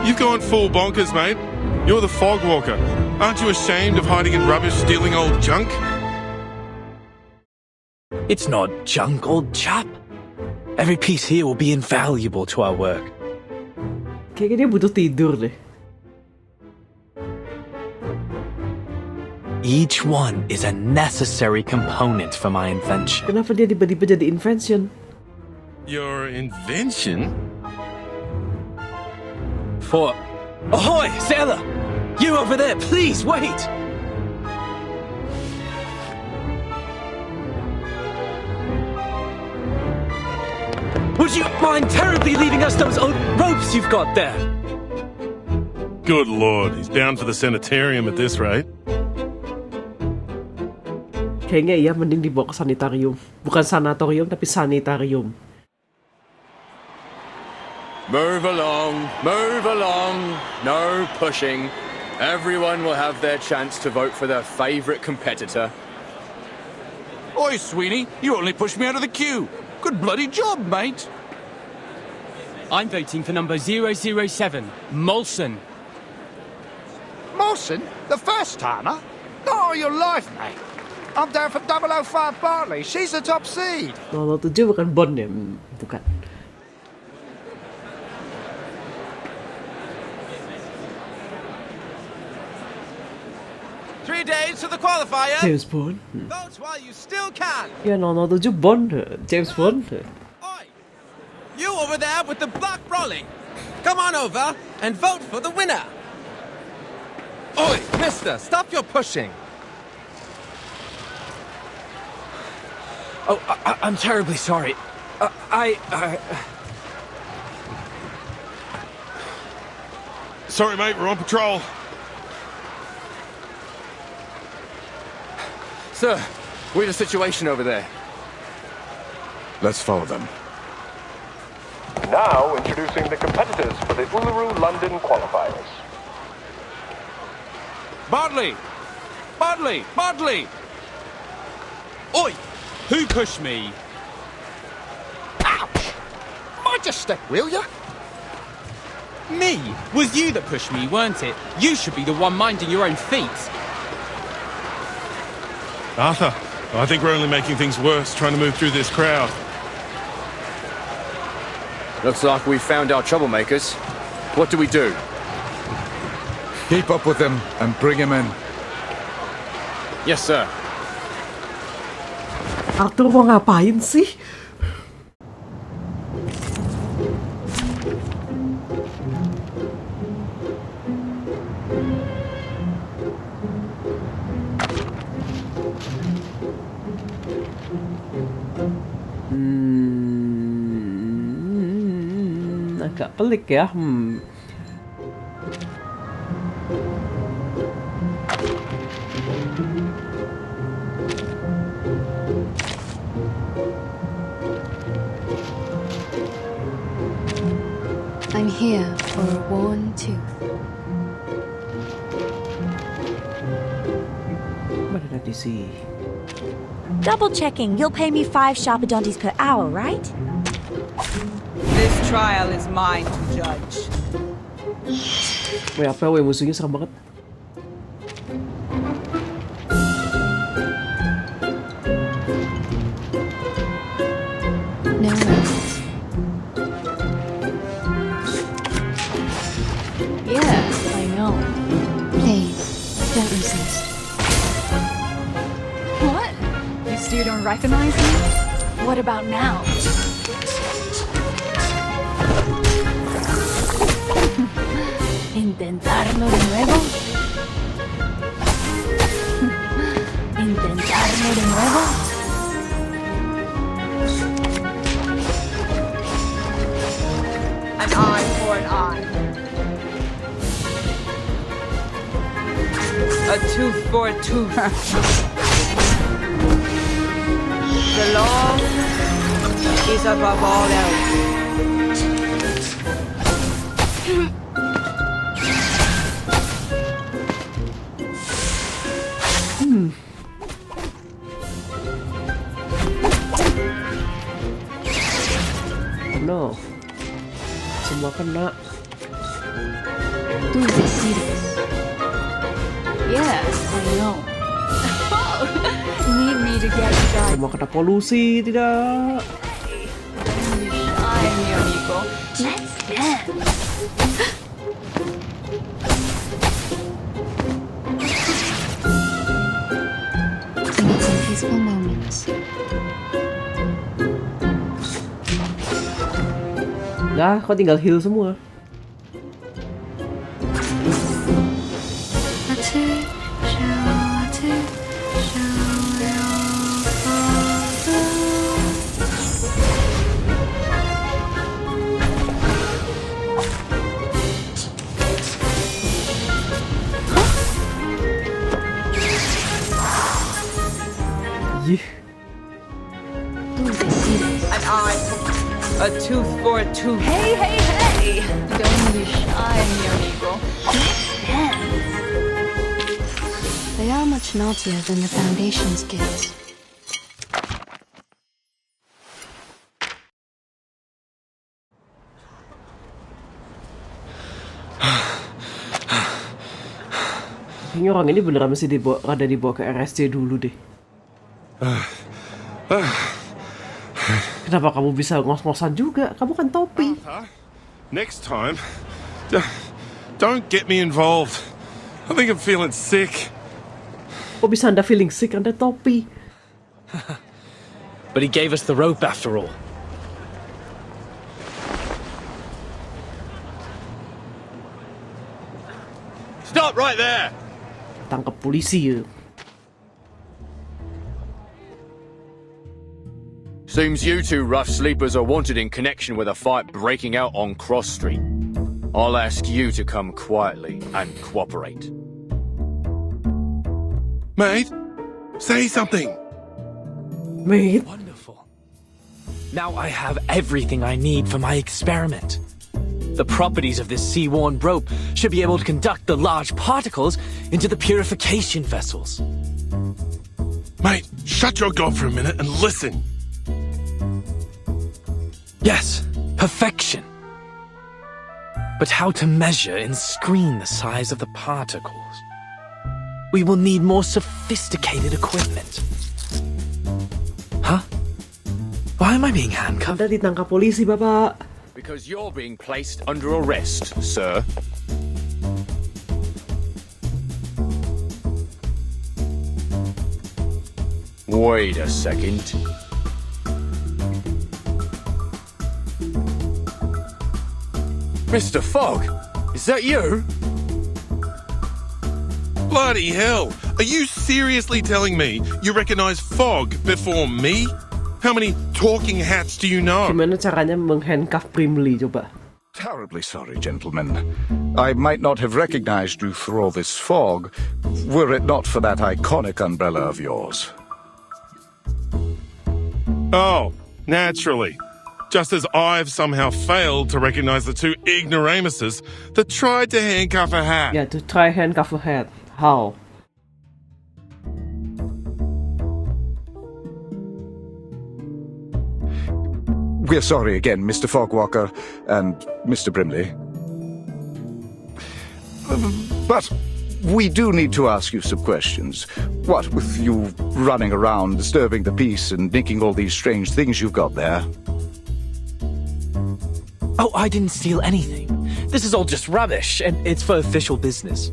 You've gone full bonkers, mate. You're the fog walker. Aren't you ashamed of hiding in rubbish, stealing old junk?
It's not junk, old chap. Every piece here will be invaluable to our work.
Kayaknya dia butuh tidur deh.
Each one is a necessary component for my invention.
Kenapa dia tiba-tiba jadi invention?
Your invention?
For... Ahoy, sailor! You over there, please wait! Would you mind terribly leaving us those old ropes you've got there?
Good lord, he's bound for the sanitarium at this rate.
Kayaknya iya mending dibawa ke sanitarium. Bukan sanatorium, tapi sanitarium.
Move along, no pushing. Everyone will have their chance to vote for their favourite competitor.
Oi, Sweeney, you only pushed me out of the queue. Good bloody job, mate.
I'm voting for number 007, Molson.
Molson? The first timer? Not all your life, mate. I'm down for 005 Bartley. She's the top seed.
007 bukan Bond ya? Bukan.
Three days to the qualifier.
James Bond.
Vote while you still can.
Ya 007 Bond. James Bond.
You over there with the black brolly. Come on over and vote for the winner. Oi, mister, stop your pushing.
Oh, I'm terribly sorry.
Sorry, mate, we're on patrol.
Sir, we have a situation over there.
Let's follow them.
Now introducing the competitors for the Uluru London qualifiers.
Bartley!
Oi! Who pushed me?
Ouch! Mind your step, will you?
Me? Was you that pushed me, weren't it? You should be the one minding your own feet.
Arthur, I think we're only making things worse trying to move through this crowd.
Looks like we found our troublemakers. What do we do?
Keep up with them and bring him in.
Yes, sir.
Arthur mau ngapain sih? Agak pelik ya.
I'm here for a worn tooth.
What did I see?
Double checking. You'll pay me 5 sharpadonties per hour, right?
This trial is mine to judge.
Weh, apa weh, musuhnya serem banget.
No rest.
Yes, I know.
Please, don't resist.
What? You still don't recognize me? What about now?
¿Intentarlo de nuevo? ¿Intentarlo de nuevo?
An eye for an eye. A tooth for a tooth. The law is above all else.
No. Semua kena.
Tú decides.
Yes, I know.
Need me to get you guys.
Semua kena polusi, tidak.
amigo. Let's dance.
Need some peaceful moments.
Dah, kau tinggal heal semua.
An eye, a tooth for a tooth.
Hey, hey, hey! Don't be shy, mi amigo. Let's dance.
They are much naughtier than the Foundation's kids.
Kayaknya orang ini beneran mesti rada dibawa ke RSC dulu deh. Kenapa kamu bisa ngos-ngosan juga? Kamu kan topi.
Next time, don't get me involved. I think I'm feeling sick.
Kok bisa Anda feeling sick? Anda topi.
But he gave us the rope after all.
Stop right there!
Tangkap polisi ya.
Seems you two rough sleepers are wanted in connection with a fight breaking out on Cross Street. I'll ask you to come quietly and cooperate.
Mate, say something.
Mate.
Wonderful. Now I have everything I need for my experiment. The properties of this sea-worn rope should be able to conduct the large particles into the purification vessels.
Mate, shut your gob for a minute and listen.
Yes, perfection. But how to measure and screen the size of the particles? We will need more sophisticated equipment. Huh? Why am I being handcuffed?
Anda ditangkap polisi, Bapak.
Because you're being placed under arrest, sir. Wait a second. Mr. Fogg, is that you?
Bloody hell! Are you seriously telling me you recognize Fogg before me? How many talking hats do you know?
Gimana caranya menghandcuff Brimley coba?
Terribly sorry, gentlemen. I might not have recognized you through all this fog, were it not for that iconic umbrella of yours.
Oh, naturally. Just as I've somehow failed to recognize the two ignoramuses that tried to handcuff a hat.
Yeah, to try handcuff a hat. How?
We're sorry again, Mr. Fogwalker and Mr. Brimley. But we do need to ask you some questions. What with you running around, disturbing the peace and nicking all these strange things you've got there?
Oh, I didn't steal anything. This is all just rubbish, and it's for official business.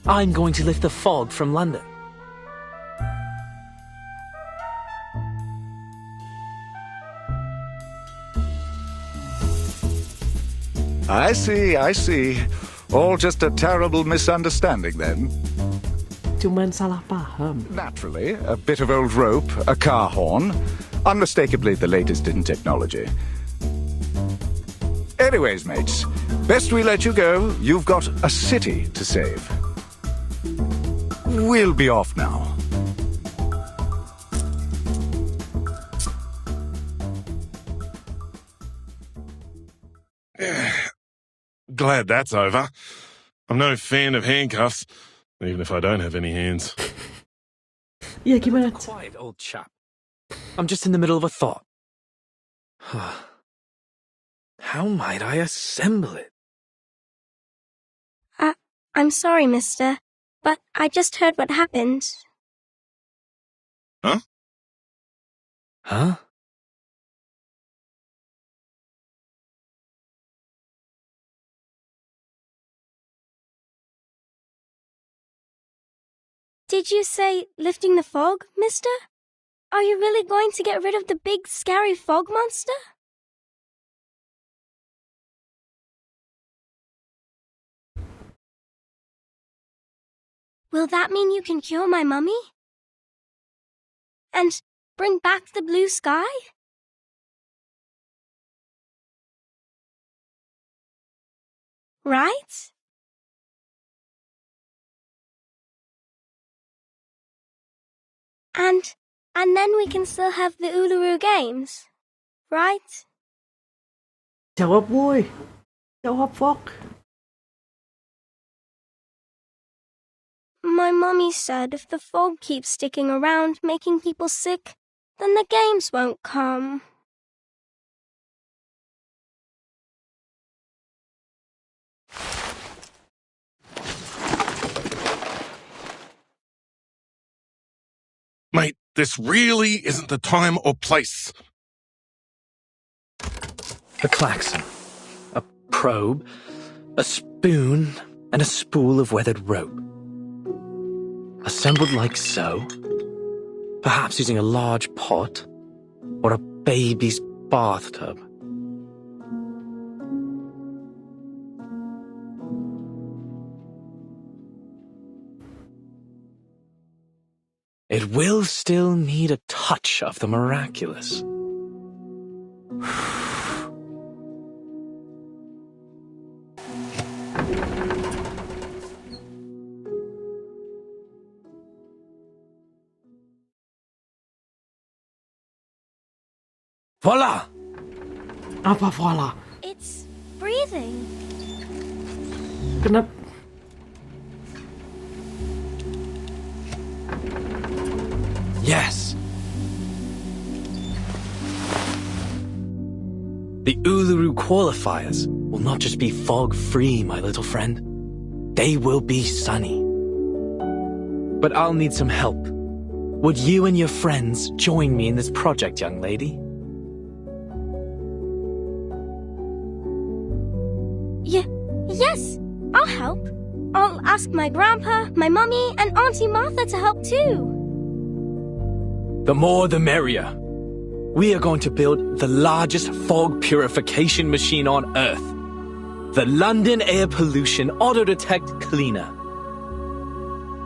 I'm going to lift the fog from London.
I see. All just a terrible misunderstanding then.
Cuman salah paham.
Naturally, a bit of old rope, a car horn, unmistakably the latest in technology. Anyways, mates, best we let you go. You've got a city to save. We'll be off now.
Glad that's over. I'm no fan of handcuffs, even if I don't have any hands.
Yeah, gimana?
Quiet, old chap. I'm just in the middle of a thought. How might I assemble it?
I'm sorry, mister, but I just heard what happened.
Huh?
Huh?
Did you say lifting the fog, mister? Are you really going to get rid of the big, scary fog monster? Will that mean you can cure my mummy? And bring back the blue sky? Right? And then we can still have the Uluru Games, right?
Jawab, boy. Jawab, Fok.
My mummy said if the fog keeps sticking around making people sick, then the games won't come.
Mate, this really isn't the time or place.
A klaxon, a probe, a spoon, and a spool of weathered rope. Assembled like so, perhaps using a large pot or a baby's bathtub. It will still need a touch of the miraculous. Voila!
Apa voila?
It's breathing.
Kenapa?
Yes. The Uluru qualifiers will not just be fog-free, my little friend. They will be sunny. But I'll need some help. Would you and your friends join me in this project, young lady?
Yes, I'll help. I'll ask my grandpa, my mummy, and Auntie Martha to help too.
The more the merrier. We are going to build the largest fog purification machine on Earth. The London Air Pollution Auto-Detect Cleaner.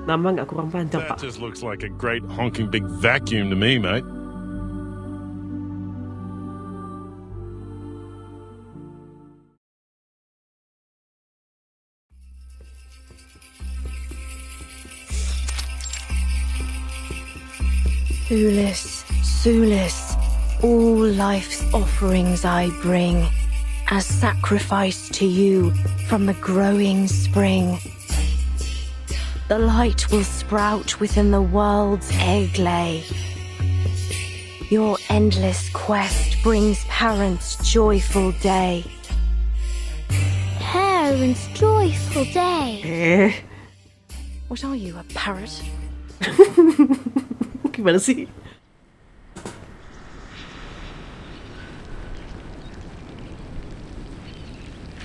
Nama nggak kurang panjang,
That
Pak.
just looks like a great honking big vacuum to me, mate.
Sulis, all life's offerings I bring, as sacrifice to you from the growing spring. The light will sprout within the world's egg lay. Your endless quest brings parents' joyful day.
Parents' joyful day.
What are you, a parrot?
Gimana sih?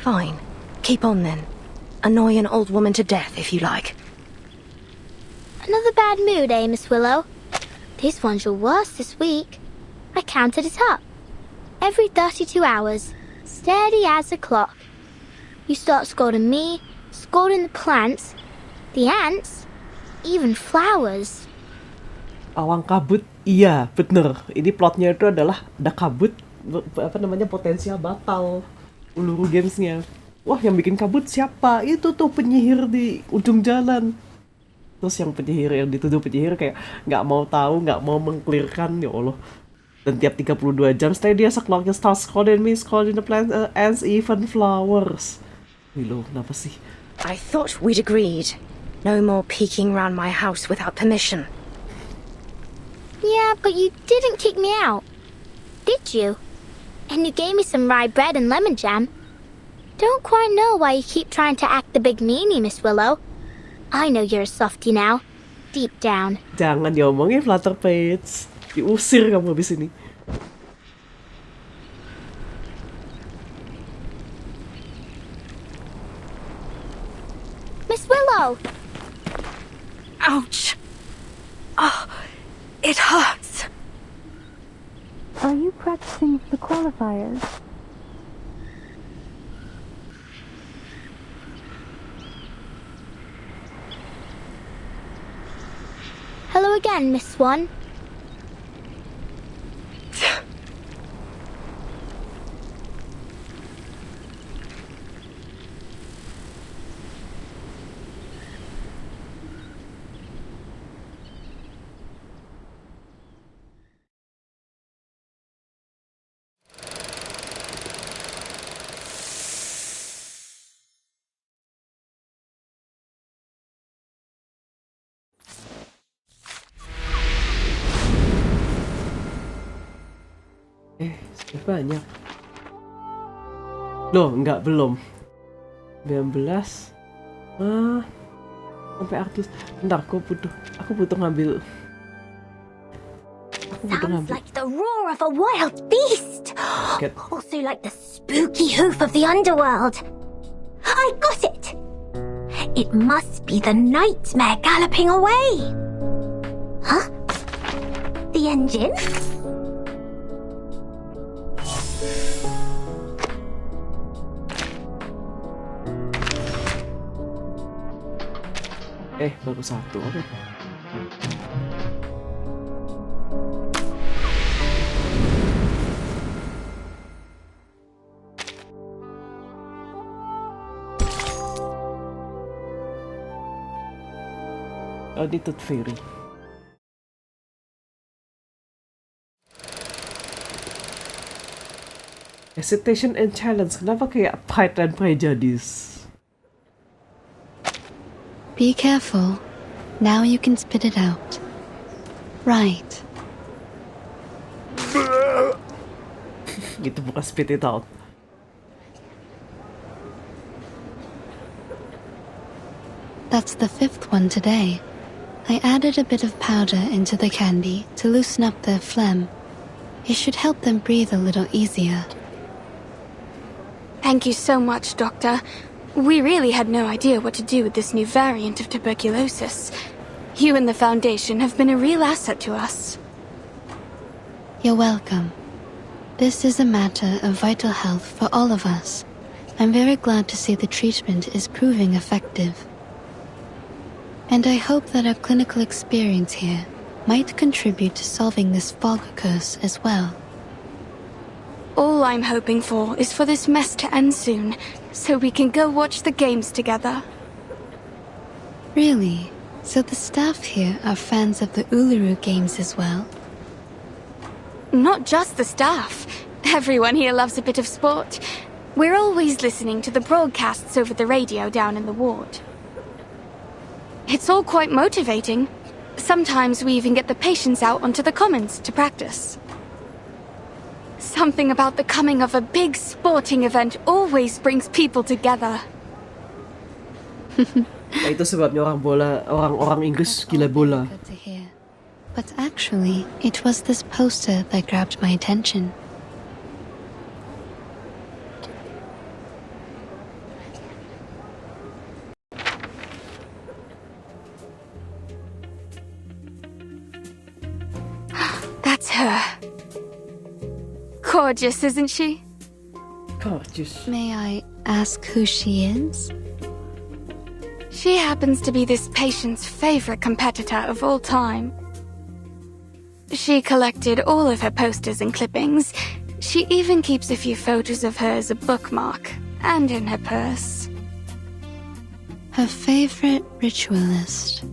Fine. Keep on then. Annoy an old woman to death if you like.
Another bad mood, eh, Miss Willow? This one's your worst this week. I counted it up. Every 32 hours, steady as a clock. You start scolding me, scolding the plants, the ants, even flowers.
Pawang kabut, iya bener. Ini plotnya itu adalah ada kabut, potensial batal Uluru Games-nya. Wah, yang bikin kabut siapa? Itu tuh penyihir di ujung jalan. Terus yang dituduh penyihir kayak nggak mau tahu, nggak mau mengklirkan, ya Allah. Dan tiap 32 jam steady as a clock starts scolding me, scolding the plants, ants, even flowers. Willow, kenapa sih?
I thought we'd agreed. No more peeking round my house without permission.
Yeah, but you didn't kick me out, did you? And you gave me some rye bread and lemon jam. Don't quite know why you keep trying to act the big meanie, Miss Willow. I know you're a softie now, deep down.
Jangan diomongin Flutterpage. Diusir kamu habis ini.
Miss Willow!
Ouch! Oh, it hurts.
Are you practicing for the qualifiers?
Hello again, Miss Swan.
Banyak. Loh, enggak, belum. 19. Sampai artis. Bentar, aku butuh ngambil.
Sounds like the roar of a wild beast. Also like the spooky hoof of the underworld. I got it. It must be the nightmare galloping away. Huh? The engine?
Baru satu. Oke. Audited Fairy. Hesitation and challenge. Kenapa kayak Pride and Prejudice?
Be careful. Now you can spit it out. Right.
Gitu bukan spit it out.
That's the 5th one today. I added a bit of powder into the candy to loosen up their phlegm. It should help them breathe a little easier.
Thank you so much, Doctor. We really had no idea what to do with this new variant of tuberculosis. You and the Foundation have been a real asset to us.
You're welcome. This is a matter of vital health for all of us. I'm very glad to see the treatment is proving effective. And I hope that our clinical experience here might contribute to solving this fog curse as well.
All I'm hoping for is for this mess to end soon, so we can go watch the games together.
Really? So the staff here are fans of the Uluru games as well?
Not just the staff. Everyone here loves a bit of sport. We're always listening to the broadcasts over the radio down in the ward. It's all quite motivating. Sometimes we even get the patients out onto the commons to practice. Something about the coming of a big sporting event always brings people together.
Itu sebabnya orang Inggris gila bola.
Good to hear. But actually, it was this poster that grabbed my attention.
That's her. Gorgeous, isn't she?
Gorgeous.
May I ask who she is?
She happens to be this patient's favorite competitor of all time. She collected all of her posters and clippings. She even keeps a few photos of her as a bookmark and in her purse.
Her favorite ritualist.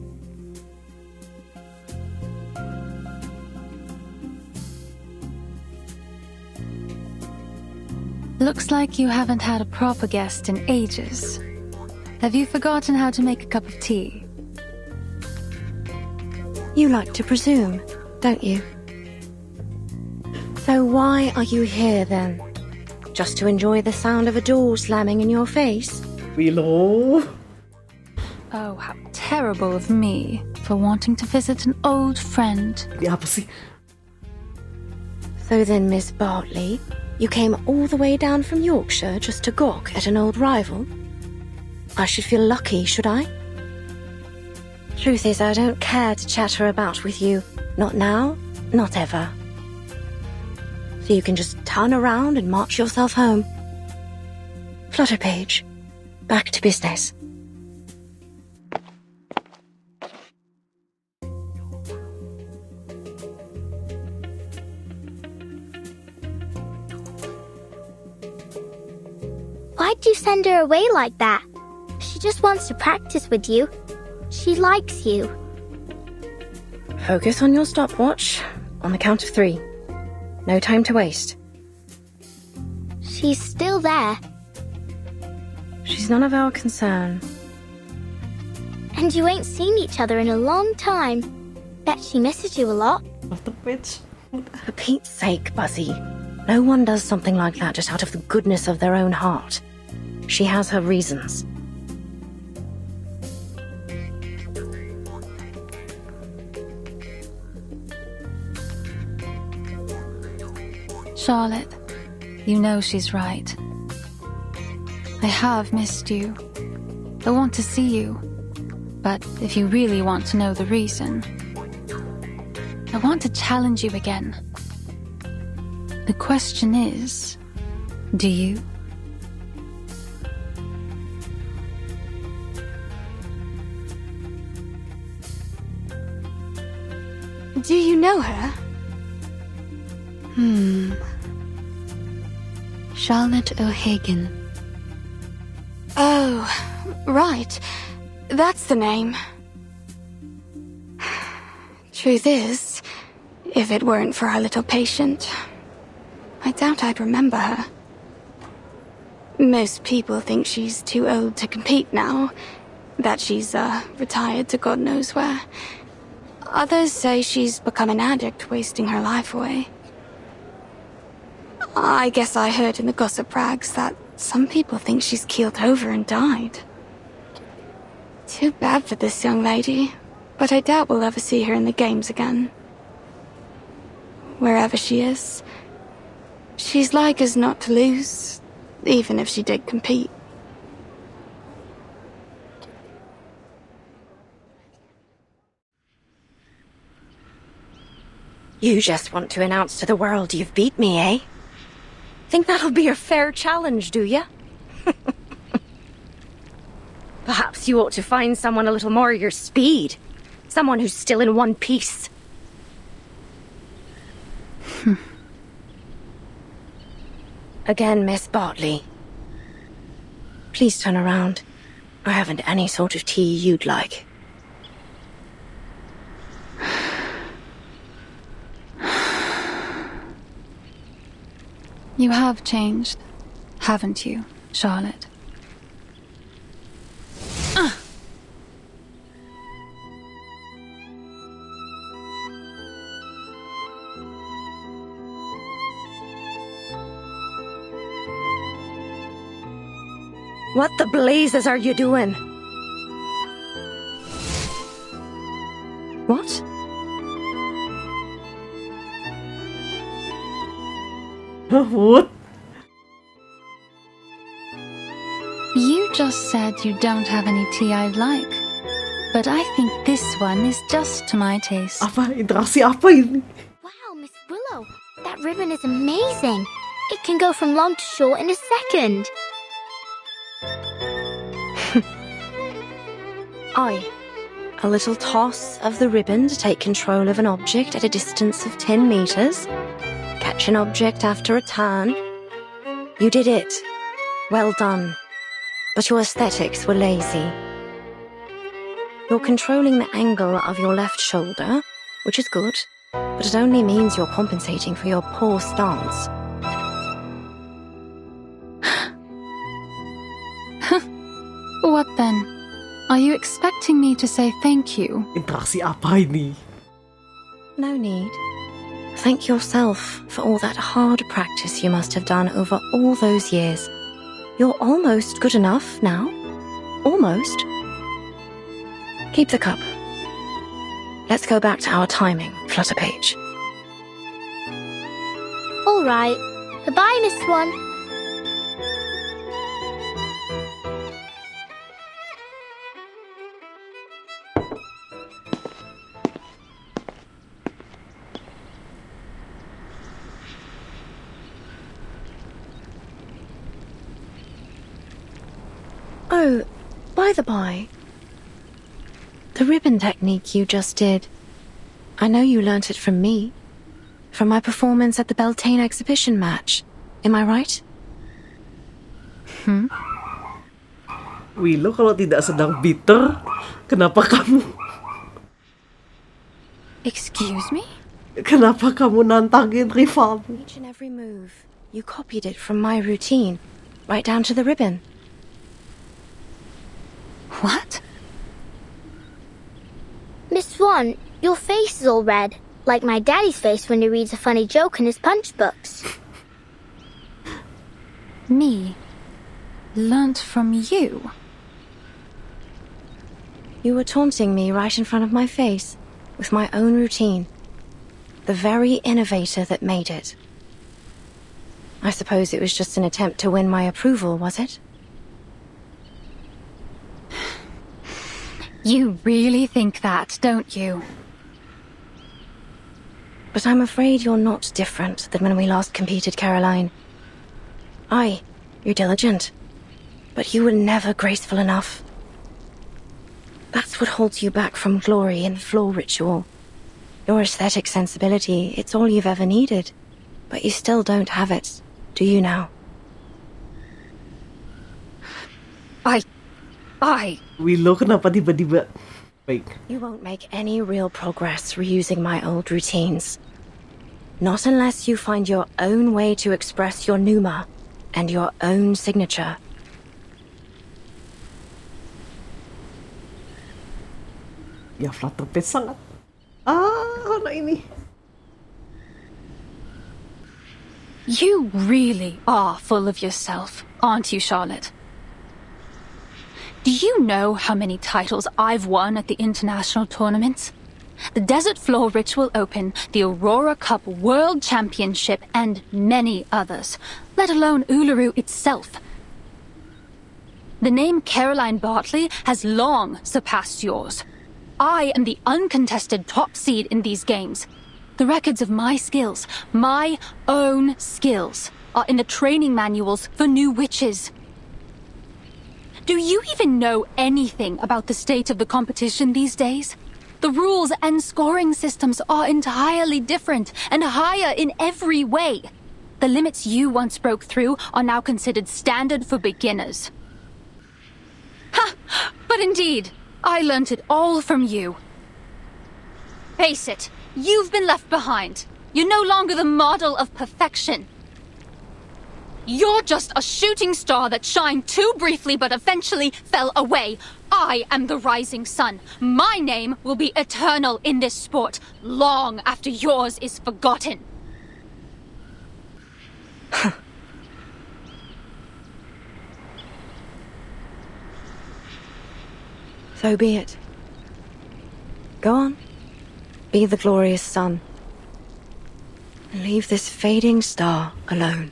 Looks like you haven't had a proper guest in ages. Have you forgotten how to make a cup of tea?
You like to presume, don't you? So why are you here then? Just to enjoy the sound of a door slamming in your face?
Willow.
Oh, how terrible of me for wanting to visit an old friend.
Ya apa sih?
So then, Miss Bartley, you came all the way down from Yorkshire just to gawk at an old rival? I should feel lucky, should I? Truth is, I don't care to chatter about with you. Not now, not ever. So you can just turn around and march yourself home. Flutterpage, back to business.
Why'd you send her away like that? She just wants to practice with you. She likes you.
Focus on your stopwatch. On the count of 3. No time to waste.
She's still there.
She's none of our concern.
And you ain't seen each other in a long time. Bet she misses you a lot.
For Pete's sake, Buzzy. No one does something like that just out of the goodness of their own heart. She has her reasons.
Charlotte, you know she's right. I have missed you. I want to see you. But if you really want to know the reason, I want to challenge you again. The question is, do you?
Do you know her?
Charlotte O'Hagan.
Oh, right. That's the name. Truth is, if it weren't for our little patient, I doubt I'd remember her. Most people think she's too old to compete now, that she's retired to God knows where. Others say she's become an addict, wasting her life away. I guess I heard in the gossip rags that some people think she's keeled over and died. Too bad for this young lady, but I doubt we'll ever see her in the games again. Wherever she is, she's like as not to lose, even if she did compete.
You just want to announce to the world you've beat me, eh? Think that'll be a fair challenge, do you? Perhaps you ought to find someone a little more your speed. Someone who's still in one piece. Again, Miss Bartley. Please turn around. I haven't any sort of tea you'd like.
You have changed, haven't you, Charlotte?
What the blazes are you doing? What?
What?
You just said you don't have any tea I'd like. But I think this one is just to my taste.
Apa? Interaksi apa ini?
Wow, Miss Willow, that ribbon is amazing. It can go from long to short in a second.
A little toss of the ribbon to take control of an object at a distance of 10 meters. Catch an object after a turn. You did it. Well done. But your aesthetics were lazy. You're controlling the angle of your left shoulder, which is good, but it only means you're compensating for your poor stance.
What then? Are you expecting me to say thank you?
Interaksi apa ini?
No need. Thank yourself for all that hard practice you must have done over all those years. You're almost good enough now. Almost. Keep the cup. Let's go back to our timing, Flutterpage.
All right. Goodbye, Miss Swan.
Oh, by the by, the ribbon technique you just did, I know you learnt it from me, from my performance at the Beltane exhibition match. Am I right?
Willow, kalau tidak sedang bitter, kenapa kamu?
Excuse me?
Kenapa kamu nantangin rivalmu?
Each and every move, you copied it from my routine, right down to the ribbon.
What?
Miss Swan, your face is all red, like my daddy's face when he reads a funny joke in his punch books.
Me? Learnt from you?
You were taunting me right in front of my face, with my own routine. The very innovator that made it. I suppose it was just an attempt to win my approval, was it?
You really think that, don't you?
But I'm afraid you're not different than when we last competed, Caroline. Aye, you're diligent, but you were never graceful enough. That's what holds you back from glory in floor ritual. Your aesthetic sensibility, it's all you've ever needed, but you still don't have it, do you now?
Willow, kenapa tiba-tiba? Baik.
You won't make any real progress reusing my old routines. Not unless you find your own way to express your pneuma and your own signature.
Ya, flutter pace sangat. Anak ini.
You really are full of yourself, aren't you, Charlotte? Do you know how many titles I've won at the international tournaments? The Desert Floor Ritual Open, the Aurora Cup World Championship, and many others, let alone Uluru itself. The name Caroline Bartley has long surpassed yours. I am the uncontested top seed in these games. The records of my skills, my own skills, are in the training manuals for new witches. Do you even know anything about the state of the competition these days? The rules and scoring systems are entirely different and higher in every way. The limits you once broke through are now considered standard for beginners. Ha! But indeed, I learnt it all from you. Face it, you've been left behind. You're no longer the model of perfection. You're just a shooting star that shined too briefly but eventually fell away. I am the rising sun. My name will be eternal in this sport, long after yours is forgotten.
So be it. Go on. Be the glorious sun. And leave this fading star alone.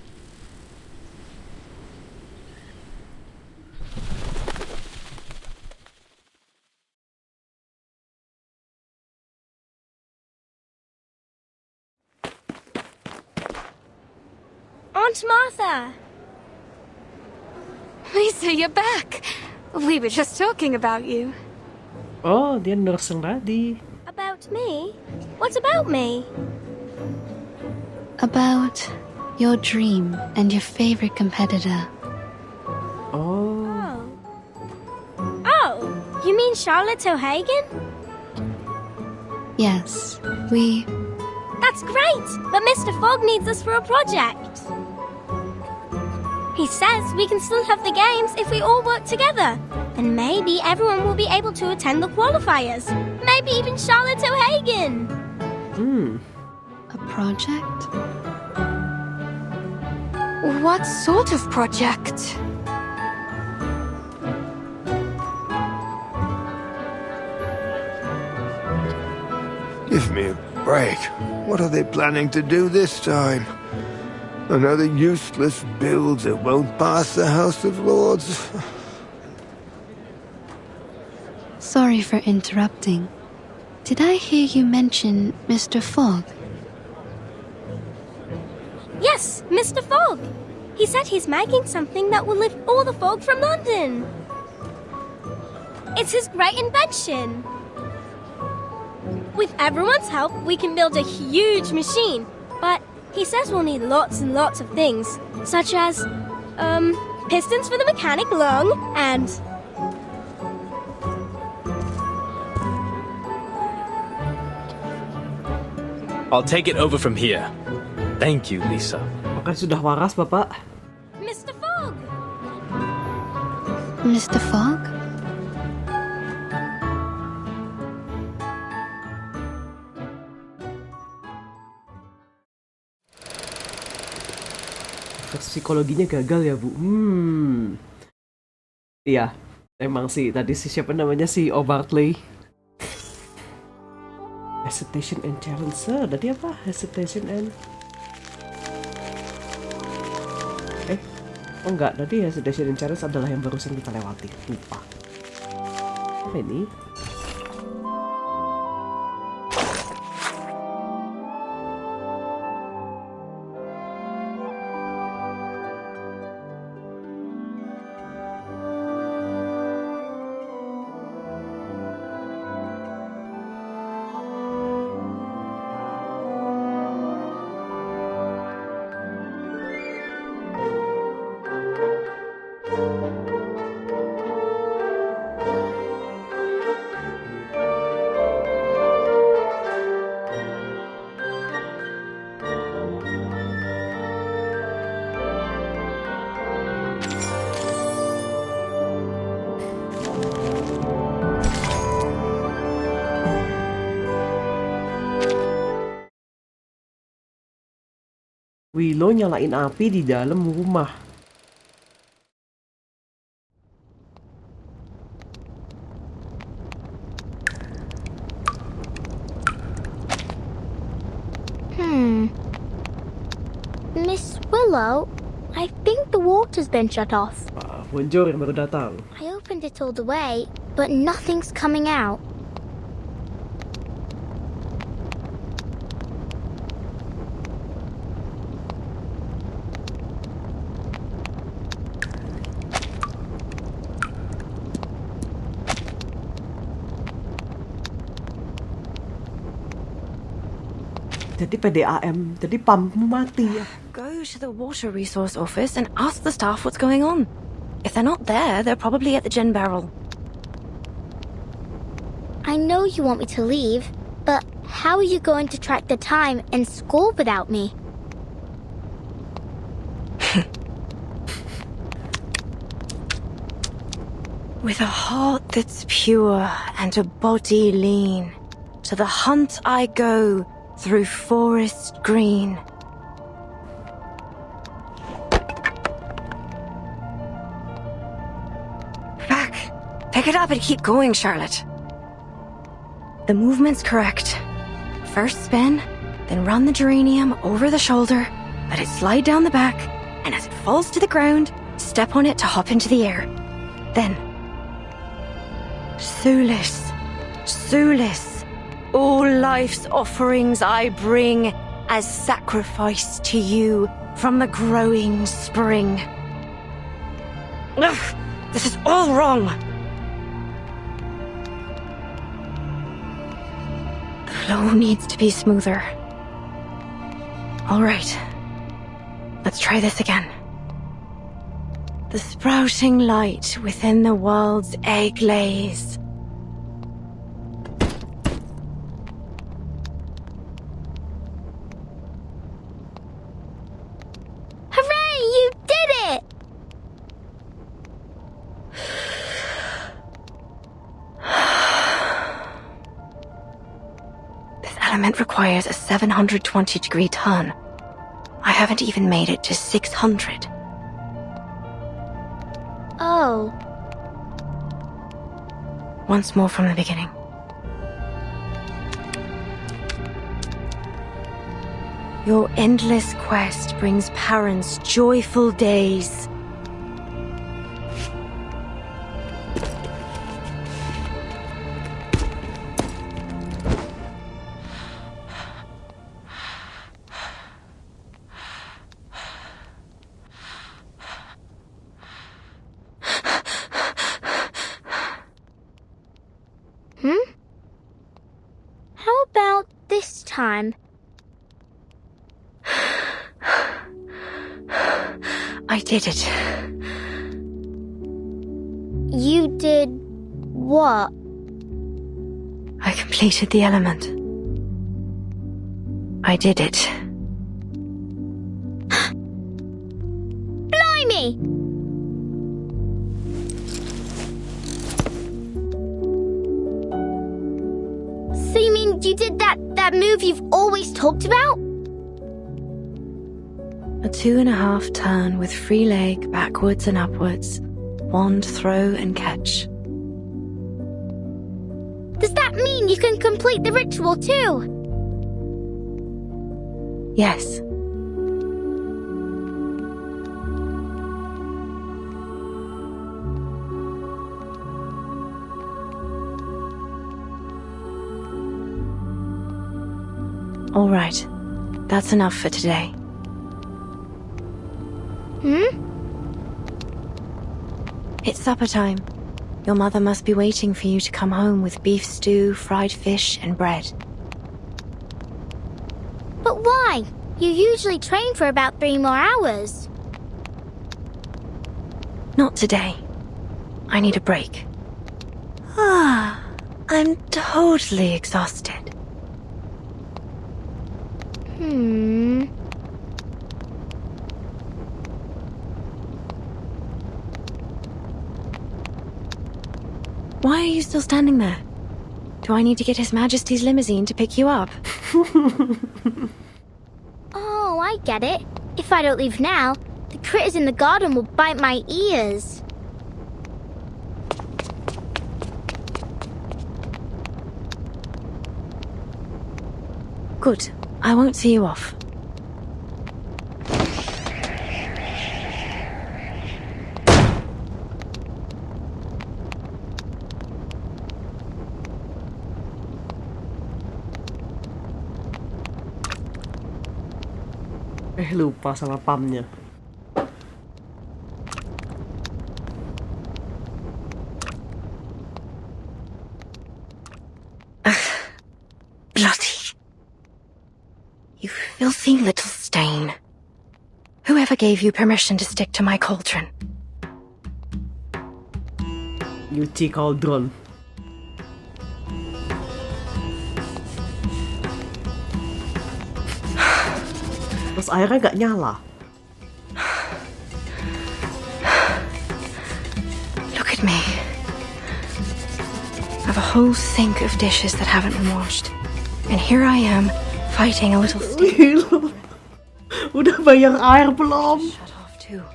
Aunt Martha!
Lisa, you're back. We were just talking about you.
Oh, dia nursing tadi.
About me? What about me?
About your dream and your favorite competitor.
Oh.
Oh, you mean Charlotte O'Hagan?
Yes,
That's great, but Mr. Fogg needs us for a project. He says we can still have the games if we all work together. And maybe everyone will be able to attend the qualifiers. Maybe even Charlotte O'Hagan.
A project?
What sort of project?
Give me a break. What are they planning to do this time? Another useless build that won't pass the House of Lords?
Sorry for interrupting. Did I hear you mention Mr. Fogg?
Yes, Mr. Fogg. He said he's making something that will lift all the fog from London.
It's his great invention. With everyone's help, we can build a huge machine. But he says we'll need lots and lots of things, such as, pistons for the mechanic lung and...
I'll take it over from here. Thank you, Lisa.
Apakah sudah waras, Bapak?
Mr. Fogg!
Mr. Fogg?
Psikologinya gagal ya, Bu. Iya, emang sih. Tadi siapa namanya si O'Bartley. Hesitation and challenge. Tadi apa? Hesitation and... Oh enggak, tadi hesitation and challenge adalah yang barusan kita lewati. Lupa. Apa ini? Willow nyalain api di dalam rumah.
Miss Willow, I think the water's been shut off.
Bonjour yang baru datang.
I opened it all the way, but nothing's coming out.
Jadi PDAM, jadi pumpmu mati ya.
Go to the water resource office and ask the staff what's going on. If they're not there, they're probably at the gin barrel.
I know you want me to leave, but how are you going to track the time and school without me?
With a heart that's pure and a body lean, to the hunt I go through forest green. Back! Pick it up and keep going, Charlotte. The movement's correct. First spin, then run the geranium over the shoulder, let it slide down the back, and as it falls to the ground, step on it to hop into the air. Then, Sulis, Sulis, all life's offerings I bring as sacrifice to you from the growing spring. Ugh, this is all wrong. The flow needs to be smoother. All right, let's try this again. The sprouting light within the world's egg lays.
Hooray! You did it!
This element requires a 720-degree turn. I haven't even made it to 600.
Oh.
Once more from the beginning. Your endless quest brings parents joyful days.
about this time?
I did it.
You did what?
I completed the element. I did it.
Blimey! So you mean you did that move you've always talked about?
A 2.5 turn with free leg backwards and upwards, wand throw and catch.
Does that mean you can complete the ritual too?
Yes. All right. That's enough for today. It's supper time. Your mother must be waiting for you to come home with beef stew, fried fish, and bread.
But why? You usually train for about 3 more hours.
Not today. I need a break. I'm totally exhausted. Why are you still standing there? Do I need to get His Majesty's limousine to pick you up?
Oh, I get it. If I don't leave now, the critters in the garden will bite my ears.
Good. I won't see you off.
Lupa sama pamnya.
Bloody. You filthy little stain. Whoever gave you permission to stick to my cauldron?
Nyuci cauldron. Terus airnya gak nyala.
Look at me. I have a whole sink of dishes that haven't been washed. And here I am, fighting a little stain.
Udah bayar air belum?
Shut off too.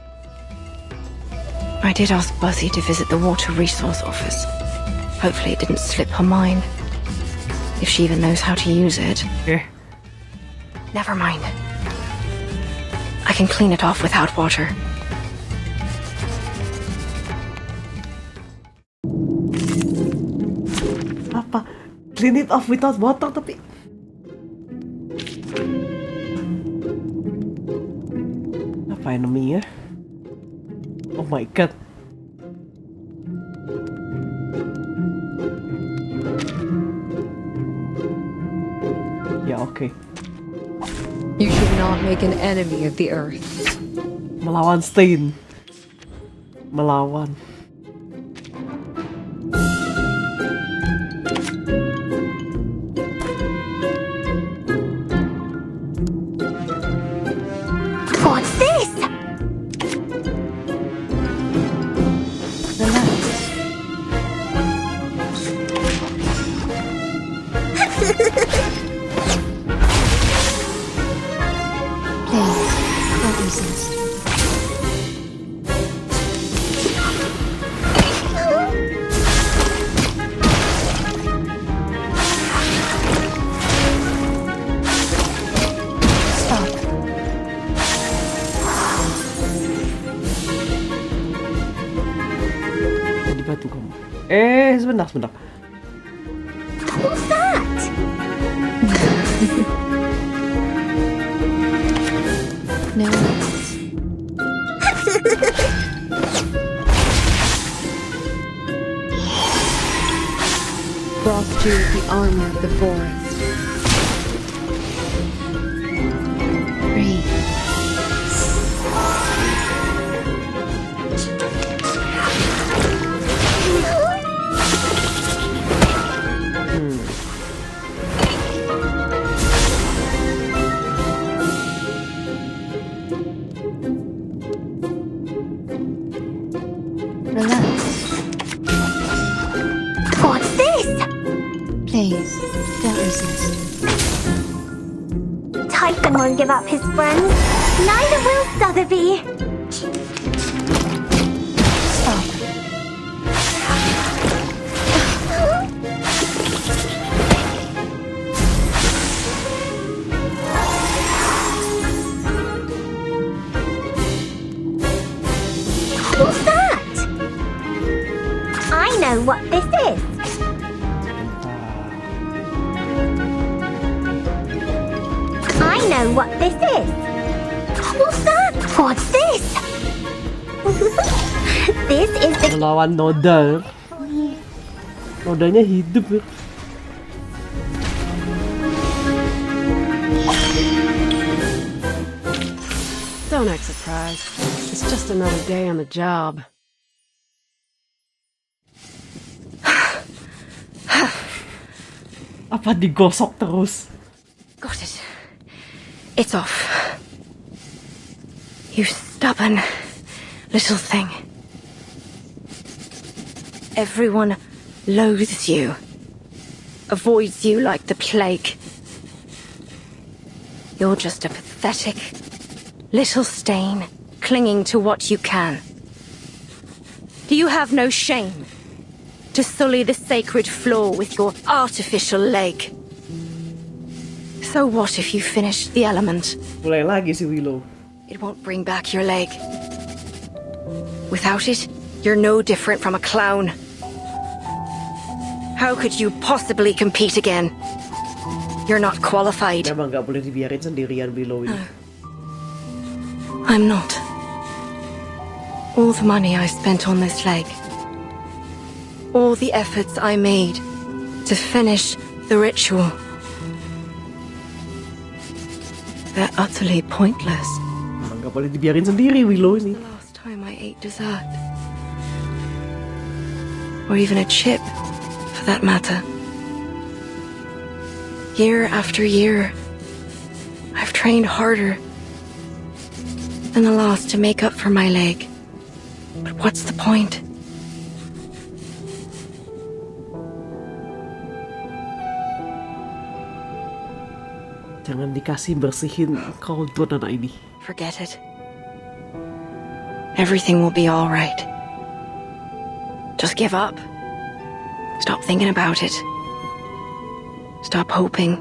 I did ask Buzzy to visit the Water Resource Office. Hopefully it didn't slip her mind. If she even knows how to use it. Never mind. I can clean it off without water.
Apa? Clean it off without water tapi... Apa namanya? Oh my god. Ya, oke.
You should not make an enemy of the earth.
Melawan stain. Melawan.
What's this?
Sebentar.
What's that?
No. Frost you the armor of the forest.
nuisance.
Typhon won't give up his friends. Neither will Sotheby.
Stop.
What's that? I know what this is. I know what this is. What's that? What's this? This is the...
Melawan noda. Nodanya hidup ya.
Don't act surprised. It's just another day on the job.
Apa digosok terus?
Got it. It's off. You stubborn little thing. Everyone loathes you. Avoids you like the plague. You're just a pathetic little stain clinging to what you can. Do you have no shame to sully the sacred floor with your artificial leg? So what if you finish the element?
Mulai lagi si Willow.
It won't bring back your leg. Without it, you're no different from a clown. How could you possibly compete again? You're not qualified.
Memang nggak boleh dibiarin sendirian Willow ini.
I'm not. All the money I spent on this leg, all the efforts I made to finish the ritual, they're utterly pointless.
Memang nggak boleh dibiarin sendiri Willow ini.
The last time I ate dessert, or even a chip, for that matter. Year after year, I've trained harder than the last to make up for my leg. But what's the point?
Jangan dikasih bersihin cauldron anak ini.
Forget it. Everything will be all right. Just give up. Stop thinking about it. Stop hoping.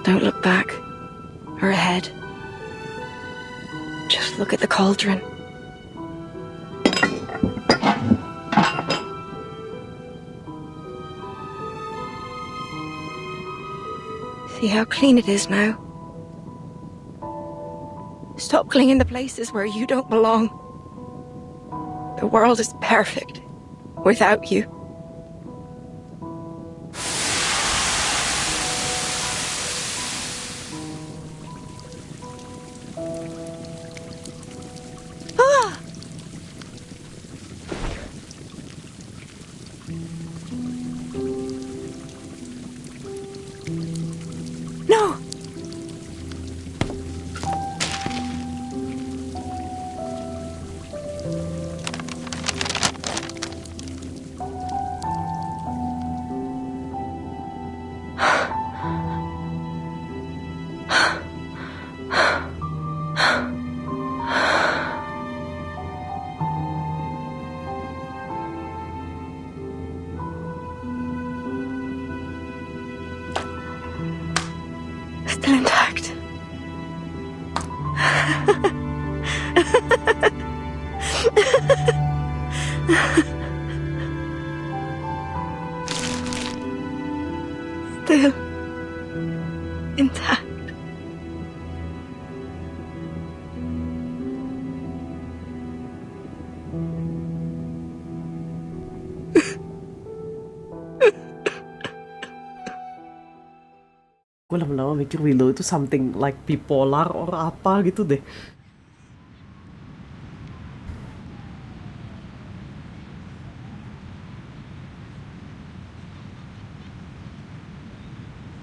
Don't look back or ahead. Just look at the cauldron. See how clean it is now? Stop clinging to places where you don't belong. The world is perfect without you. No! Still intact. Still intact.
Gue lama-lama mikir Willow itu something like bipolar or apa gitu deh.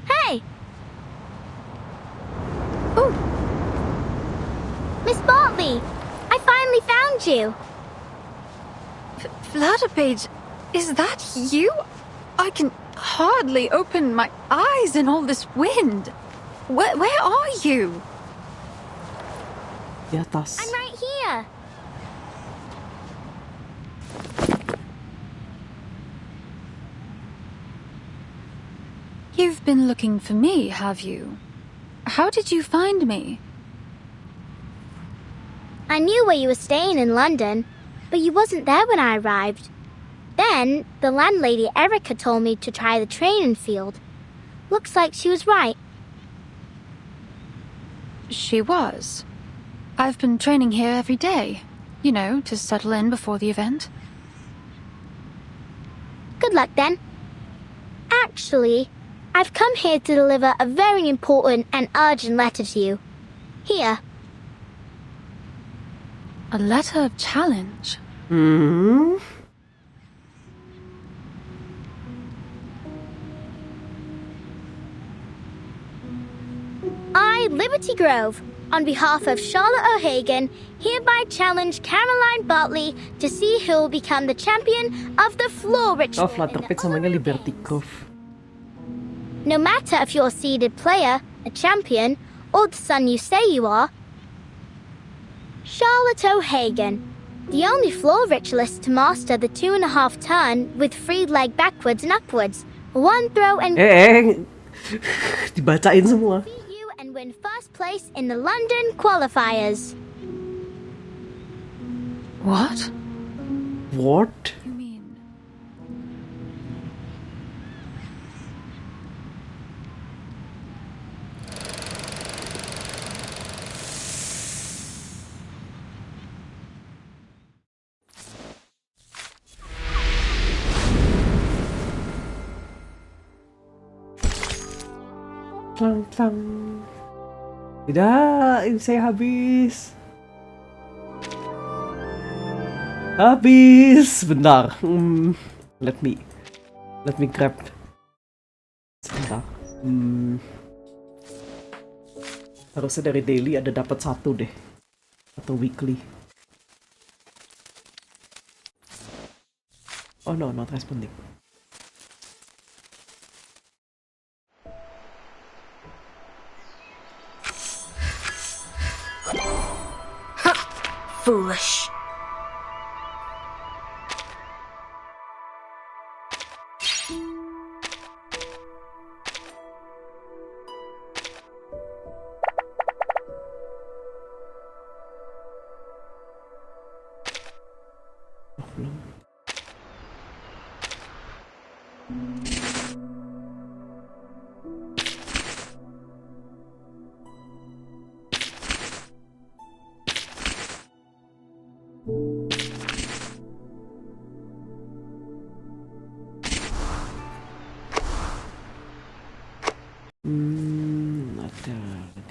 Hey! Ooh! Miss Bartley! I finally found you!
Flatterpage, is that you? I can
hardly opened my eyes in all this wind. Where are you?
Di atas.
I'm right here.
You've been looking for me, have you? How did you find me?
I knew where you were staying in London, but you wasn't there when I arrived. Then, the landlady Erica told me to try the training field. Looks like she was right.
She was. I've been training here every day, you know, to settle in before the event.
Good luck then. Actually, I've come here to deliver a very important and urgent letter to you. Here.
A letter of challenge?
Hmm.
I, Liberty Grove, on behalf of Charlotte O'Hagan, hereby challenge Caroline Bartley to see who will become the champion of the floor ritual.
Oh, Flutterpit samanya Liberty Grove.
No matter if you're a seeded player, a champion, or the son you say you are, Charlotte O'Hagan, the only floor ritualist to master the 2.5 turn with free leg backwards and upwards, one throw and
dibacain semua.
you and win first place in the London qualifiers.
What?
What? Clang. Tidak, ini saya habis. Habis. Bentar. Let me grab. Sebentar. Harusnya dari daily ada dapat 1 deh. Atau weekly. Oh no, not responding.
Foolish.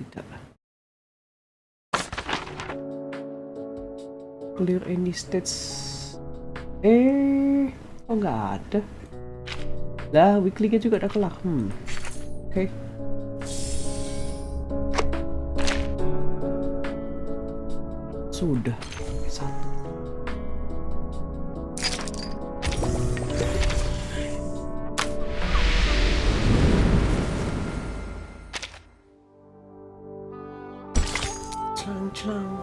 Tidak. Clear any stats. Oh nggak ada. Lah, weekly-nya juga udah kelar. Oke. Sudah. 1. Clang.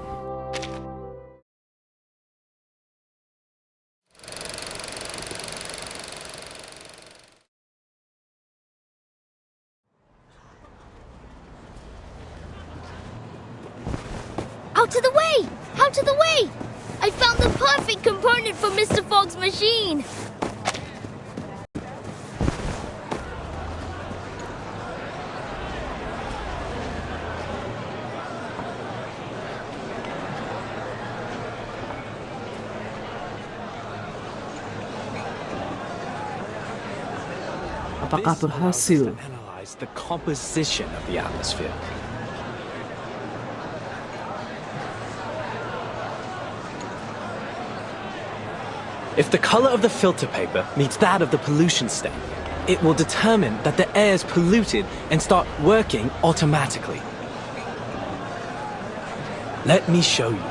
Out of the way! Out of the way! I found the perfect component for Mr. Fogg's machine!
Apakah berhasil?
Analyze the composition of the atmosphere. If the color of the filter paper meets that of the pollution stain, it will determine that the air is polluted and start working automatically. Let me show you.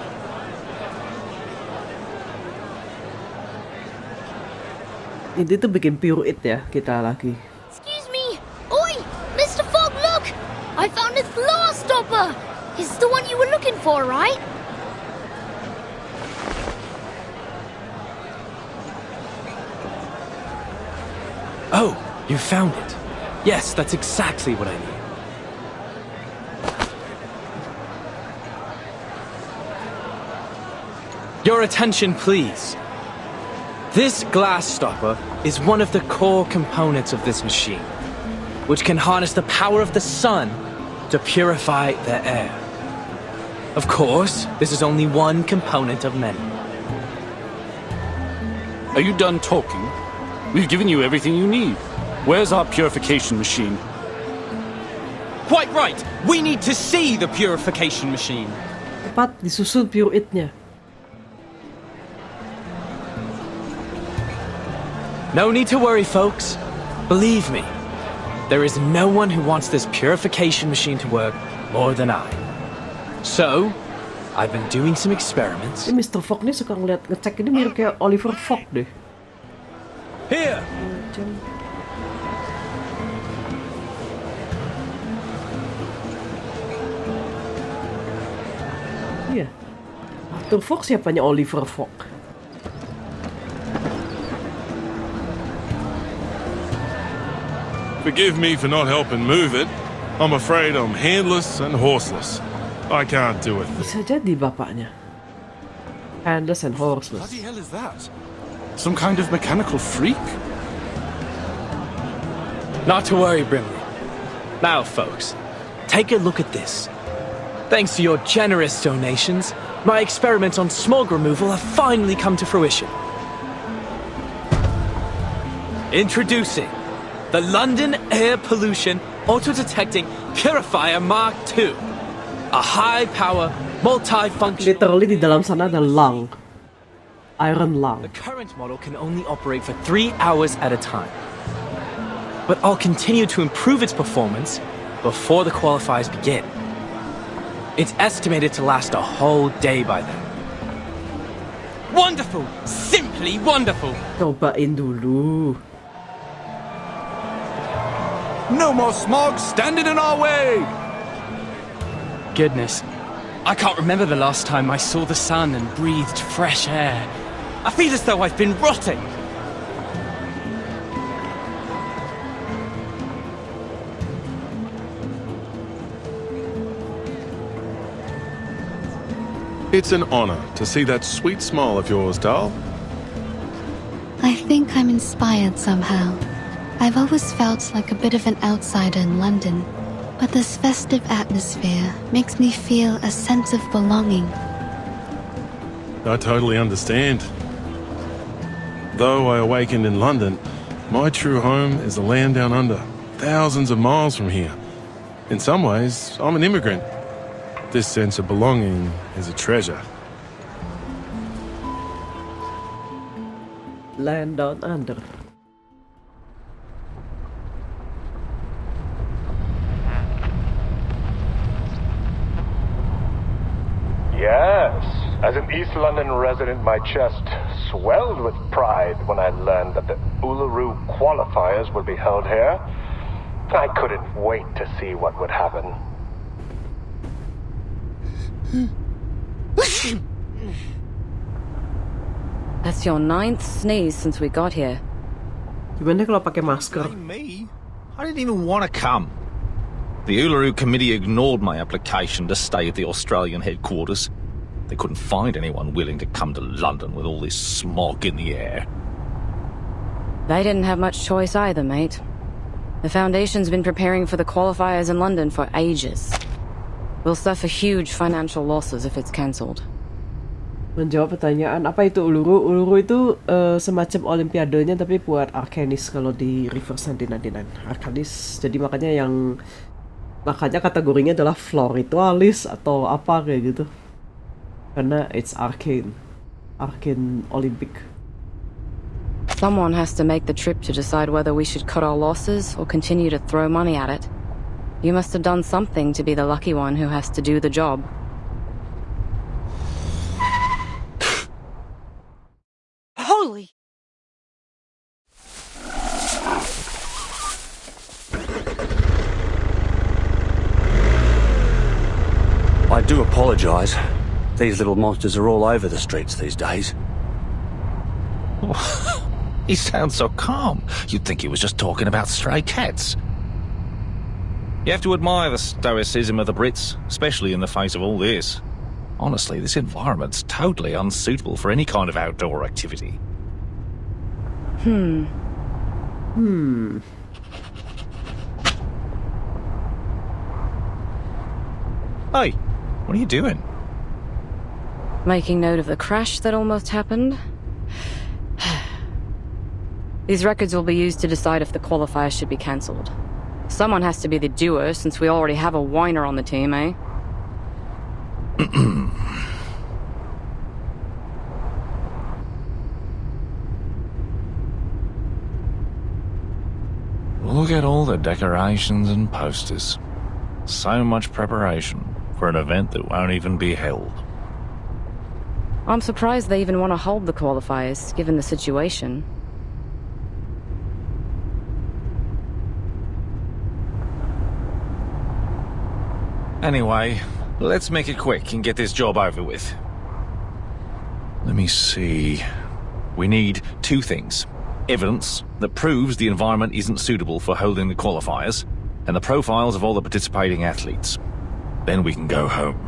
Ini tuh bikin pure it ya kita lagi.
I found a glass stopper! It's the one you were looking for, right?
Oh, you found it. Yes, that's exactly what I need. Your attention, please. This glass stopper is one of the core components of this machine, which can harness the power of the sun to purify the air. Of course, this is only one component of many.
Are you done talking? We've given you everything you need. Where's our purification machine?
Quite right! We need to see the purification machine.
Tepat disusul pure it-nya.
No need to worry, folks. Believe me, there is no one who wants this purification machine to work more than I. So, I've been doing some experiments.
Ini Mr. Fogg nih suka ngecek ini mirip kayak Oliver Fogg deh.
Here!
Iya. Arthur Fogg siapanya Oliver Fogg?
Forgive me for not helping move it. I'm afraid I'm handless and horseless. I can't do it.
Bisa jadi bapaknya. Handless and horseless.
What the hell is that? Some kind of mechanical freak?
Not to worry, Brimley. Now, folks, take a look at this. Thanks to your generous donations, my experiments on smog removal have finally come to fruition. Introducing the London Air Pollution Auto-Detecting Purifier Mark II. A high-power, multi-function...
Literally di dalam sana ada lung. Iron lung.
The current model can only operate for 3 hours at a time. But I'll continue to improve its performance before the qualifiers begin. It's estimated to last a whole day by then.
Wonderful! Simply wonderful!
Cobain dulu.
No more smog standing in our way!
Goodness, I can't remember the last time I saw the sun and breathed fresh air. I feel as though I've been rotting.
It's an honor to see that sweet smile of yours, Dal.
I think I'm inspired somehow. I've always felt like a bit of an outsider in London, but this festive atmosphere makes me feel a sense of belonging.
I totally understand. Though I awakened in London, my true home is the land down under, thousands of miles from here. In some ways, I'm an immigrant. This sense of belonging is a treasure.
Land down under.
Yes, as an East London resident, my chest swelled with pride when I learned that the Uluru qualifiers would be held here. I couldn't wait to see what would happen.
That's your 9th sneeze since we got here.
Gimana kalau pakai masker?
Me? I didn't even want to come. The Uluru committee ignored my application to stay at the Australian headquarters. They couldn't find anyone willing to come to London with all this smog in the air.
They didn't have much choice either, mate. The Foundation's been preparing for the qualifiers in London for ages. We'll suffer huge financial losses if it's cancelled.
Menjawab pertanyaan, apa itu Uluru? Uluru itu semacam olimpiadenya tapi buat Arcanis kalau di Reverse 1999. Arcanis, jadi makanya kategorinya adalah floor ritualis atau apa kayak gitu. Karena it's arcane. Arcane Olympic.
Someone has to make the trip to decide whether we should cut our losses or continue to throw money at it. You must have done something to be the lucky one who has to do the job.
Holy!
do apologise. These little monsters are all over the streets these days.
He sounds so calm. You'd think he was just talking about stray cats. You have to admire the stoicism of the Brits, especially in the face of all this. Honestly, this environment's totally unsuitable for any kind of outdoor activity. Hey, what are you doing?
Making note of the crash that almost happened. These records will be used to decide if the qualifiers should be cancelled. Someone has to be the doer, since we already have a whiner on the team, eh?
Look at all the decorations and posters. So much preparation for an event that won't even be held.
I'm surprised they even want to hold the qualifiers, given the situation.
Anyway, let's make it quick and get this job over with. Let me see. We need 2 things. Evidence that proves the environment isn't suitable for holding the qualifiers, and the profiles of all the participating athletes. Then we can go home.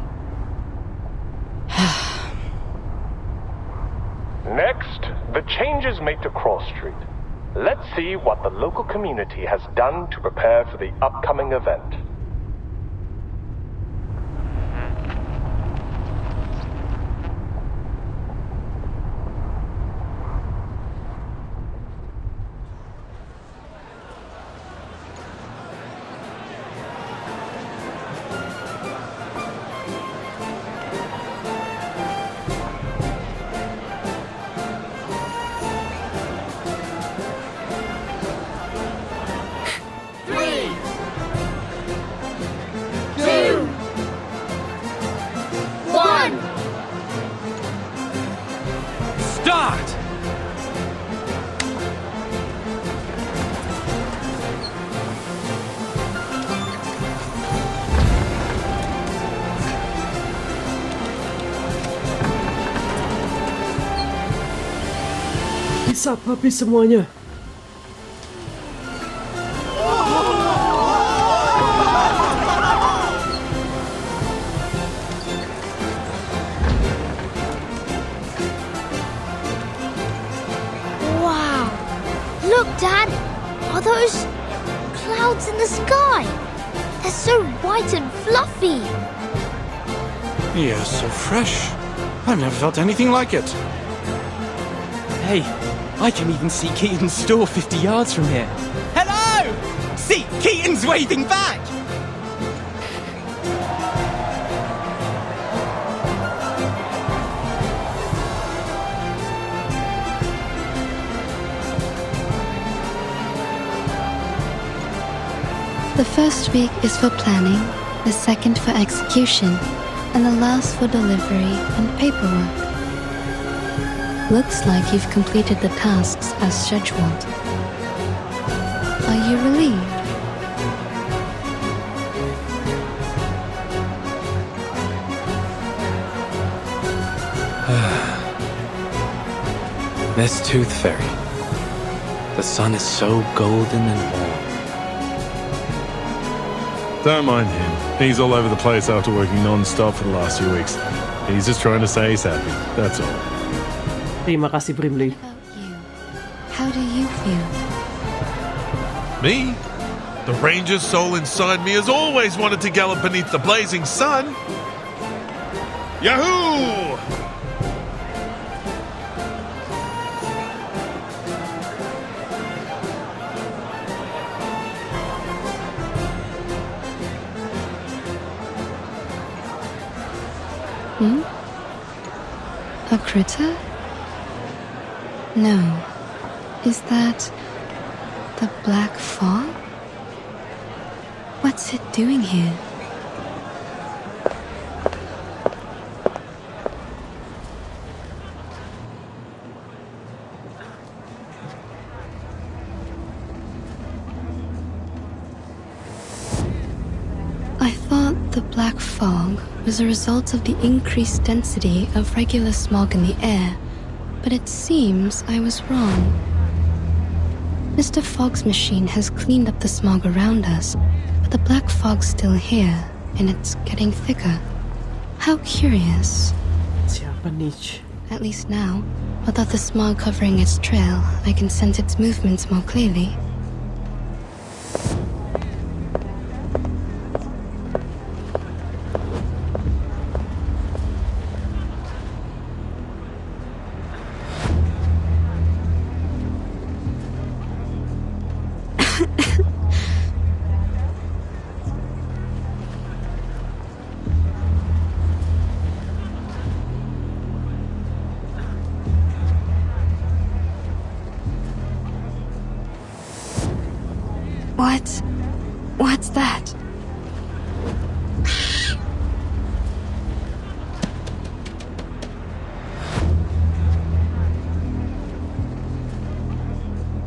Next, the changes made to Cross Street. Let's see what the local community has done to prepare for the upcoming event.
Hisap habis semuanya.
Wow! Look, Dad! Are those clouds in the sky? They're so white and fluffy!
Yes, so fresh. I've never felt anything like it.
Hey, I can even see Keaton's store 50 yards from here. Hello! See, Keaton's waving back!
The first week is for planning, the second for execution, and the last for delivery and paperwork. Looks like you've completed the tasks as scheduled. Are you relieved?
This Tooth Fairy. The sun is so golden and warm.
Don't mind him. He's all over the place after working non-stop for the last few weeks. He's just trying to say he's happy, that's all.
Terima kasih, Brimley.
How do you feel?
Me? The ranger soul inside me has always wanted to gallop beneath the blazing sun. Yahoo!
A critter? No. Is that the black fog? What's it doing here? I thought the the black fog was a result of the increased density of regular smog in the air, but it seems I was wrong. Mr. Fogg's machine has cleaned up the smog around us, but the black fog's still here, and it's getting thicker. How curious.
Siapa Niche?
At least now, without the smog covering its trail, I can sense its movements more clearly. What's that?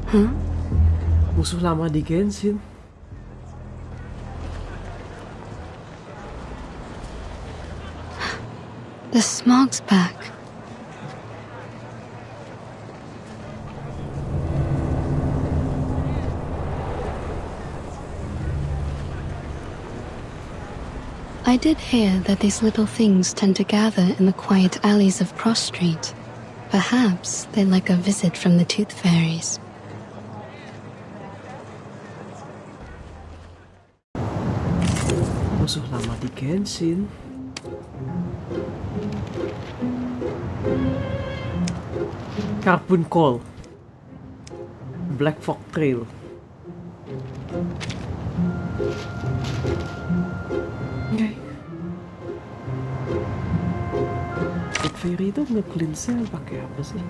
Huh?
Musuh lama di Genshin.
The smog's back. I did hear that these little things tend to gather in the quiet alleys of Cross Street. Perhaps they'd like a visit from the Tooth Fairies.
Musuh lama di Genshin. Carbon Coal, Black Fog Trail. Okay. Tooth Fairy itu nge-cleanse-nya pakai apa sih?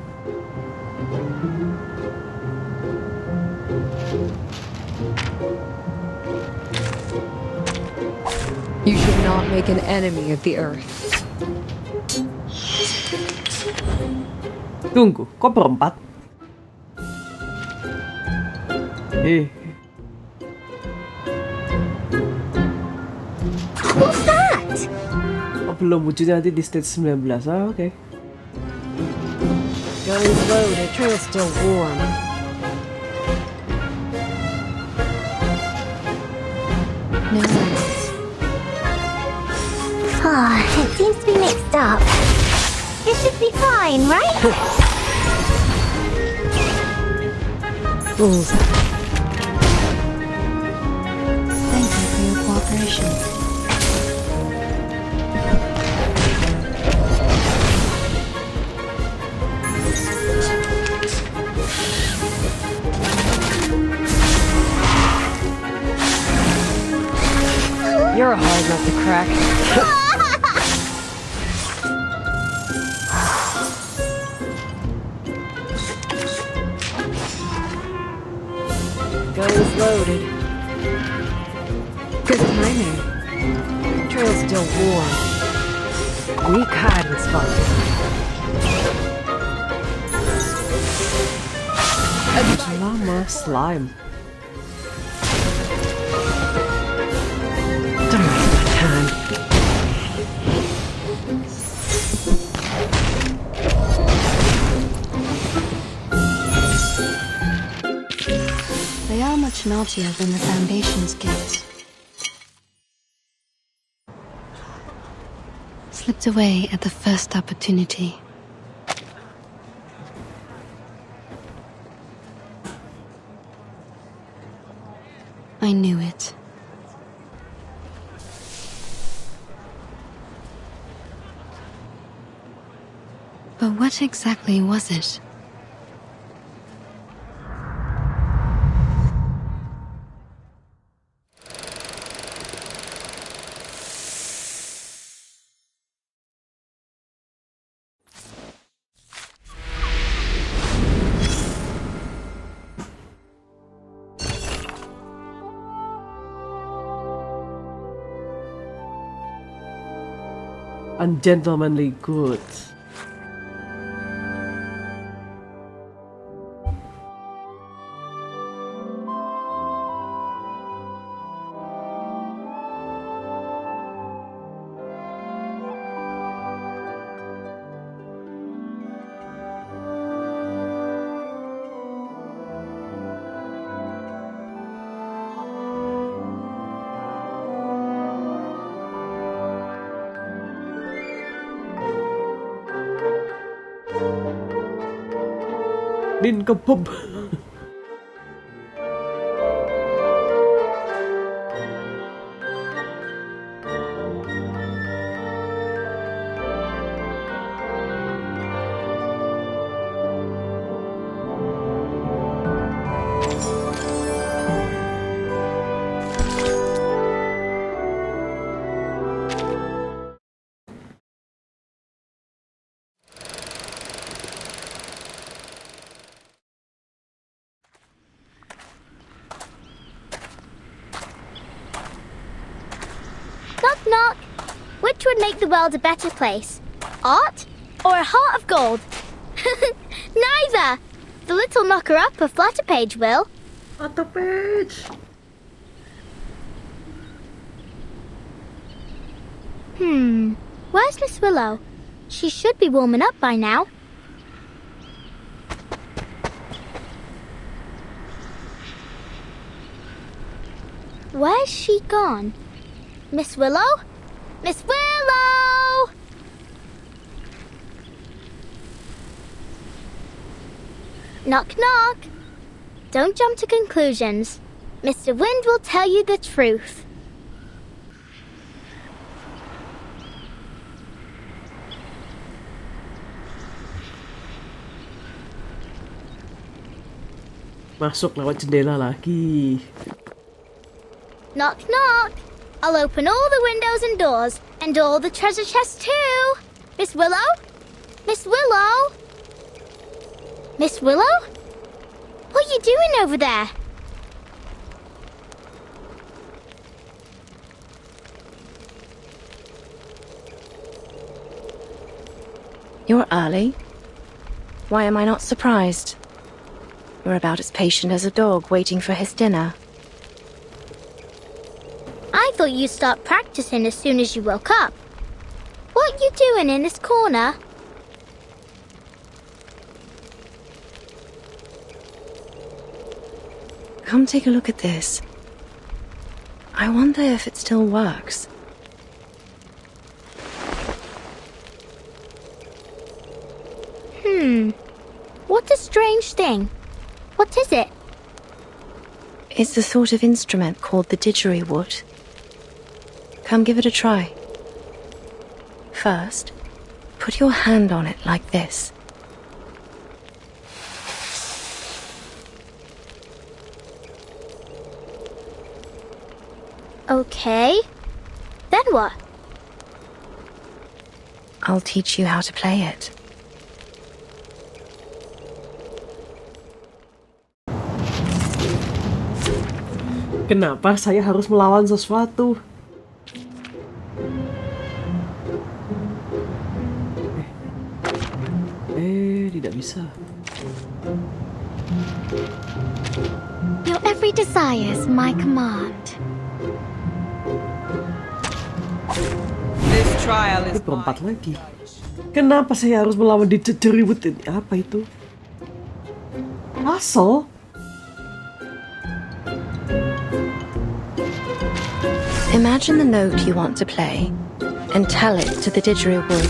You should not make an enemy of the earth.
Tunggu, kok berempat?
What's that?
Oh, belum wujudnya nanti di stage 19. Ah, oke.
Gun's loaded, trail's still warm.
No worries.
It seems to be mixed up. It should be fine, right?
Thank you for your cooperation.
You're a hard nut to crack. Gun's loaded. Good timing. Trail's still warm. Weak hiding spot.
Lama slime.
Don't waste my time.
They are much naughtier than the Foundation's kids. Slipped away at the first opportunity. I knew it. But what exactly was it?
Ungentlemanly goods. Ninkepub.
Knock, knock. Which would make the world a better place? Art or a heart of gold? Neither. The little knocker-upper Flutterpage will.
Flutterpage.
Where's Miss Willow? She should be warming up by now. Where's she gone? Miss Willow? Miss Willow! Knock, knock. Don't jump to conclusions. Mr. Wind will tell you the truth.
Masuk lewat jendela lagi.
Knock, knock. I'll open all the windows and doors, and all the treasure chests too. Miss Willow? Miss Willow? Miss Willow? What are you doing over there?
You're early. Why am I not surprised? You're about as patient as a dog waiting for his dinner.
I thought you'd start practicing as soon as you woke up. What are you doing in this corner?
Come take a look at this. I wonder if it still works.
What a strange thing. What is it?
It's the sort of instrument called the didgeridoo. Come give it a try. First, put your hand on it like this.
Okay. Then what?
I'll teach you how to play it.
Kenapa saya harus melawan sesuatu? Tidak bisa.
Your every desire is my command.
This trial is
Berempat lagi. Kenapa saya harus melawan didgeridoo ini? Apa itu? Puzzle?
Imagine the note you want to play and tell it to the didgeridoo.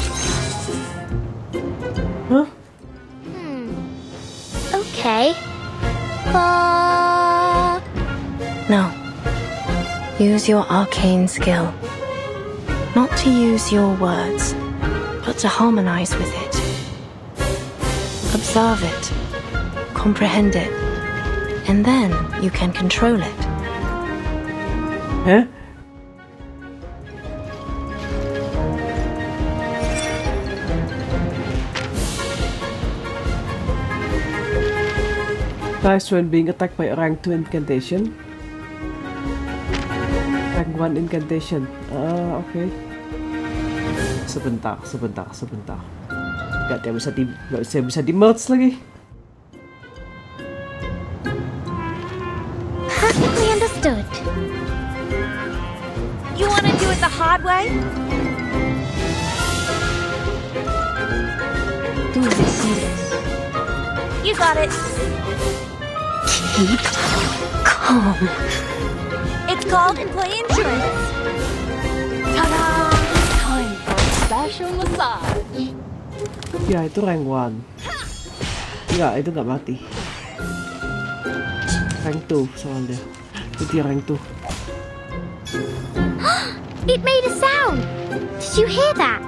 Huh?
Okay.
No. Use your arcane skill. Not to use your words, but to harmonize with it. Observe it. Comprehend it. And then you can control it.
Huh? Dies when being attacked by a rank 2 incantation. Rank 1 incantation. Okay. Sebentar. Gak bisa di merge lagi.
Perfectly understood.
You want to do it the hard way?
Do this.
You got it.
Keep calm.
It's called employee insurance.
Ta-da! Time for a special massage.
Ya, itu rank 1. Enggak, itu nggak mati. Rank 2 soalnya. Itu rank 2.
It made a sound! Did you hear that?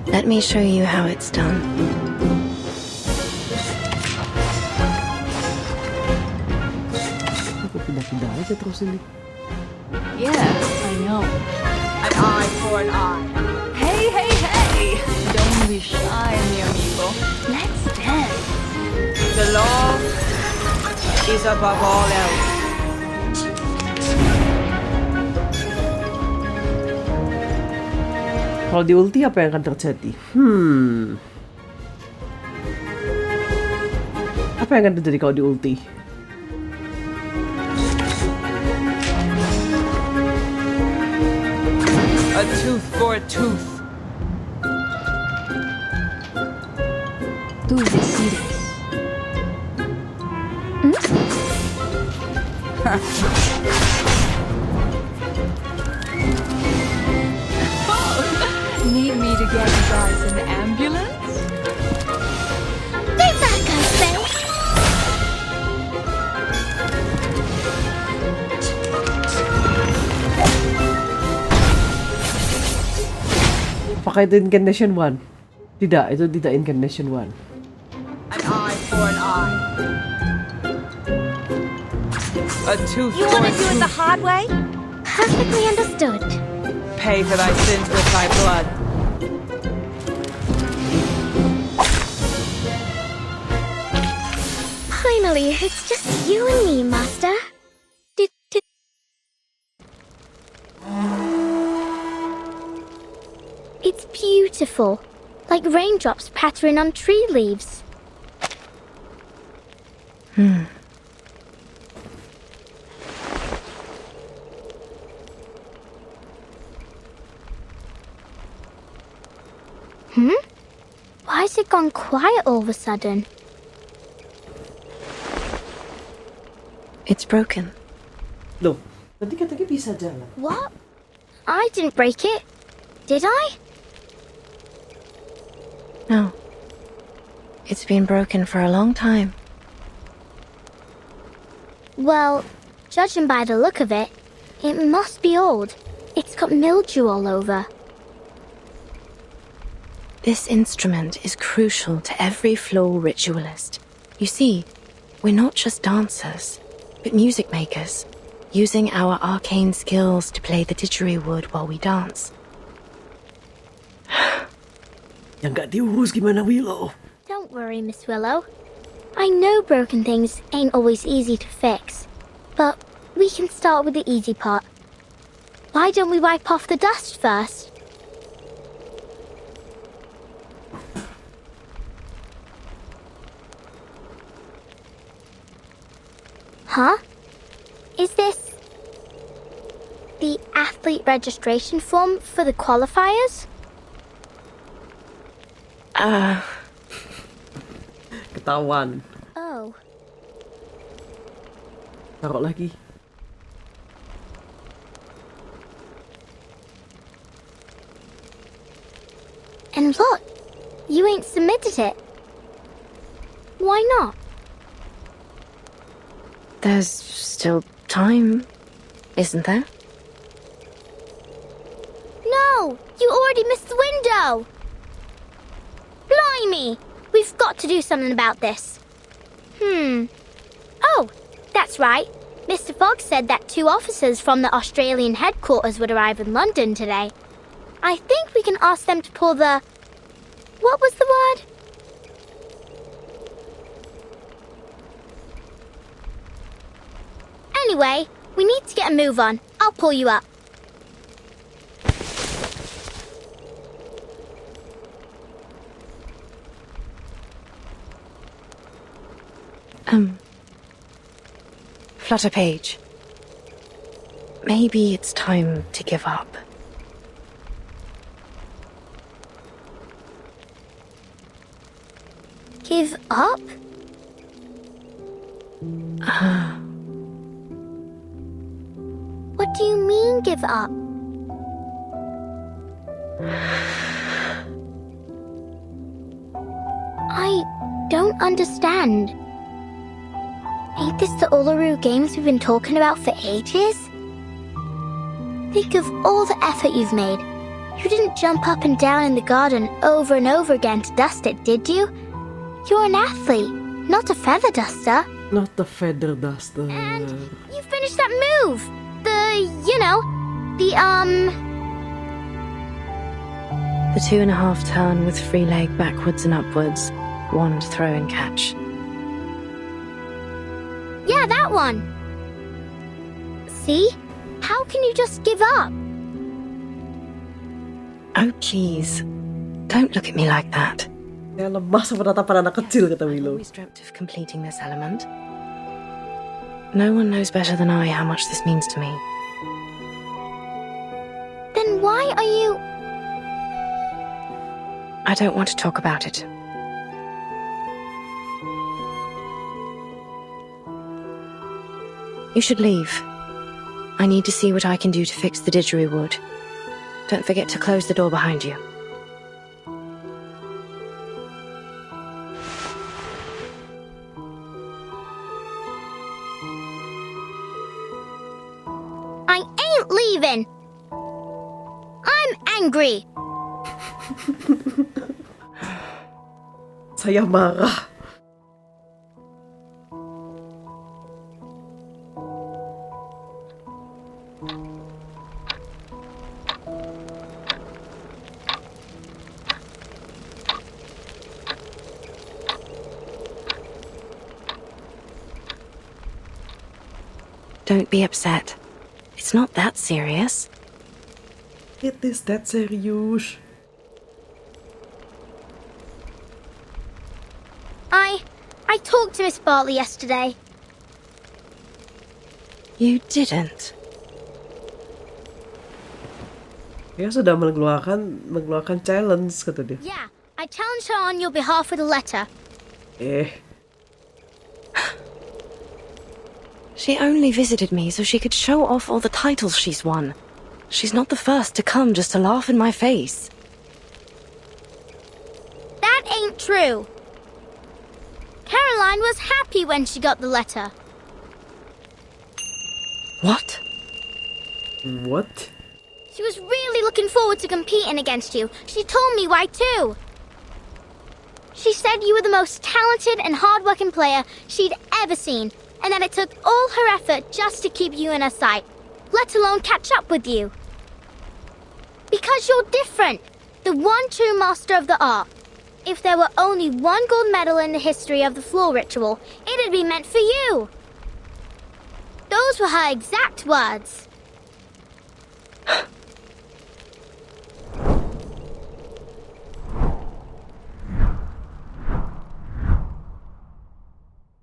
Let me show you how it's done.
Aku pindah-pindah aja terus ini.
Yes, I know. An eye for an eye. Hey, hey, hey! Don't be shy, mi amigo. Let's dance. The law is above all else.
Kalau di ulti apa yang akan terjadi? Apa yang akan terjadi kalau di ulti?
A tooth for a tooth.
Tú decides.
Need me to get you guys an ambulance?
Take that, Ghostface!
Apakah itu Incarnation 1? Tidak, itu tidak Incarnation 1.
An eye for an eye. A tooth
You
for
want
a
to do it the
tooth.
hard way?
Perfectly understood.
Pay for thy sins with thy blood.
Finally, it's just you and me, Master. It's beautiful, like raindrops pattering on tree leaves. Why has it gone quiet all of a sudden?
It's broken.
Loh, tadi katanya bisa jalan.
What? I didn't break it, did I?
No. It's been broken for a long time.
Well, judging by the look of it, it must be old. It's got mildew all over.
This instrument is crucial to every floor ritualist. You see, we're not just dancers, but music makers, using our arcane skills to play the didgeridoo while we dance.
Yang gak diurus gimana, Willow?
Don't worry, Miss Willow. I know broken things ain't always easy to fix, but we can start with the easy part. Why don't we wipe off the dust first? Huh? Is this the athlete registration form for the qualifiers?
Ketahuan.
Oh.
Taruh lagi.
And look, you ain't submitted it. Why not?
There's still time, isn't there?
No! You already missed the window! Blimey! We've got to do something about this. Oh, that's right. Mr. Fogg said that 2 officers from the Australian headquarters would arrive in London today. I think we can ask them to pull the... What was the word? Anyway, we need to get a move on. I'll pull you up.
Flutter Page. Maybe it's time to give up.
Give up? What do you mean, give up? I don't understand. Ain't this the Uluru games we've been talking about for ages? Think of all the effort you've made. You didn't jump up and down in the garden over and over again to dust it, did you? You're an athlete, not a feather duster.
Not the feather duster.
And you finished that move.
The 2.5 turn with free leg backwards and upwards, wand throw and catch.
Yeah, that one. See? How can you just give up?
Oh, please. Don't look at me like that.
Ya lemah sama tatapan anak kecil, kata
I
Willow.
always dreamt of completing this element. No one knows better than I how much this means to me.
Then why are you...
I don't want to talk about it. You should leave. I need to see what I can do to fix the didgeridoo. Don't forget to close the door behind you.
I ain't leaving. I'm angry.
Saya marah.
Don't be upset. It's not that serious.
It is that serious.
I talked to Miss Bartley yesterday.
You didn't.
Dia sudah mengeluarkan challenge, kata dia.
Yeah, I challenged her on your behalf with a letter.
She only visited me so she could show off all the titles she's won. She's not the first to come just to laugh in my face.
That ain't true. Caroline was happy when she got the letter.
What?
What?
She was really looking forward to competing against you. She told me why too. She said you were the most talented and hard-working player she'd ever seen, and that it took all her effort just to keep you in her sight, let alone catch up with you. Because you're different, the one true master of the art. If there were only one gold medal in the history of the floor ritual, it'd be meant for you. Those were her exact words.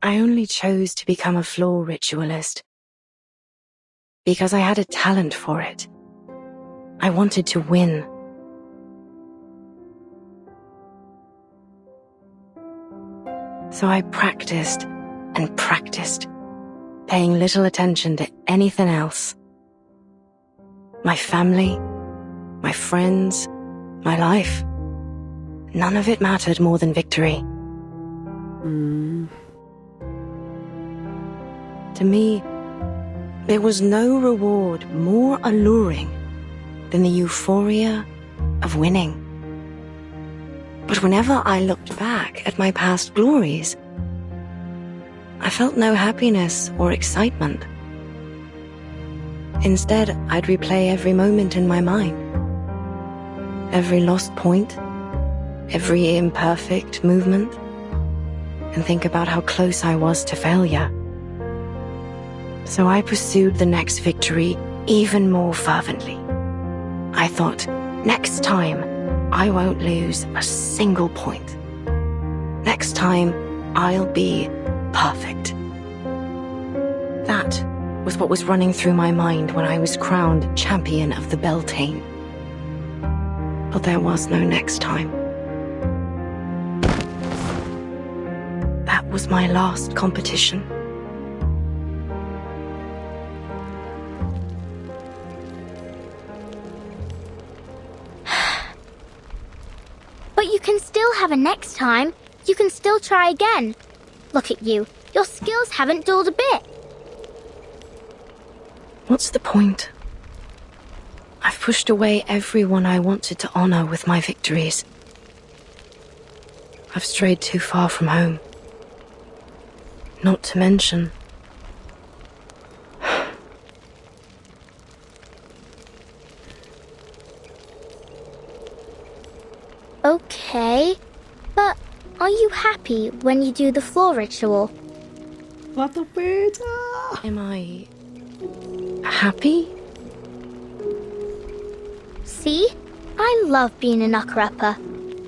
I only chose to become a floor ritualist because I had a talent for it. I wanted to win. So I practiced and practiced, paying little attention to anything else. My family, my friends, my life. None of it mattered more than victory. To me, there was no reward more alluring than the euphoria of winning. But whenever I looked back at my past glories, I felt no happiness or excitement. Instead, I'd replay every moment in my mind. Every lost point, every imperfect movement, and think about how close I was to failure. So I pursued the next victory even more fervently. I thought, next time, I won't lose a single point. Next time, I'll be perfect. That was what was running through my mind when I was crowned champion of the Beltane. But there was no next time. That was my last competition.
But you can still have a next time. You can still try again. Look at you. Your skills haven't dulled a bit.
What's the point? I've pushed away everyone I wanted to honor with my victories. I've strayed too far from home. Not to mention...
Okay, but are you happy when you do the floor ritual?
Am I... happy?
See? I love being a knocker-upper.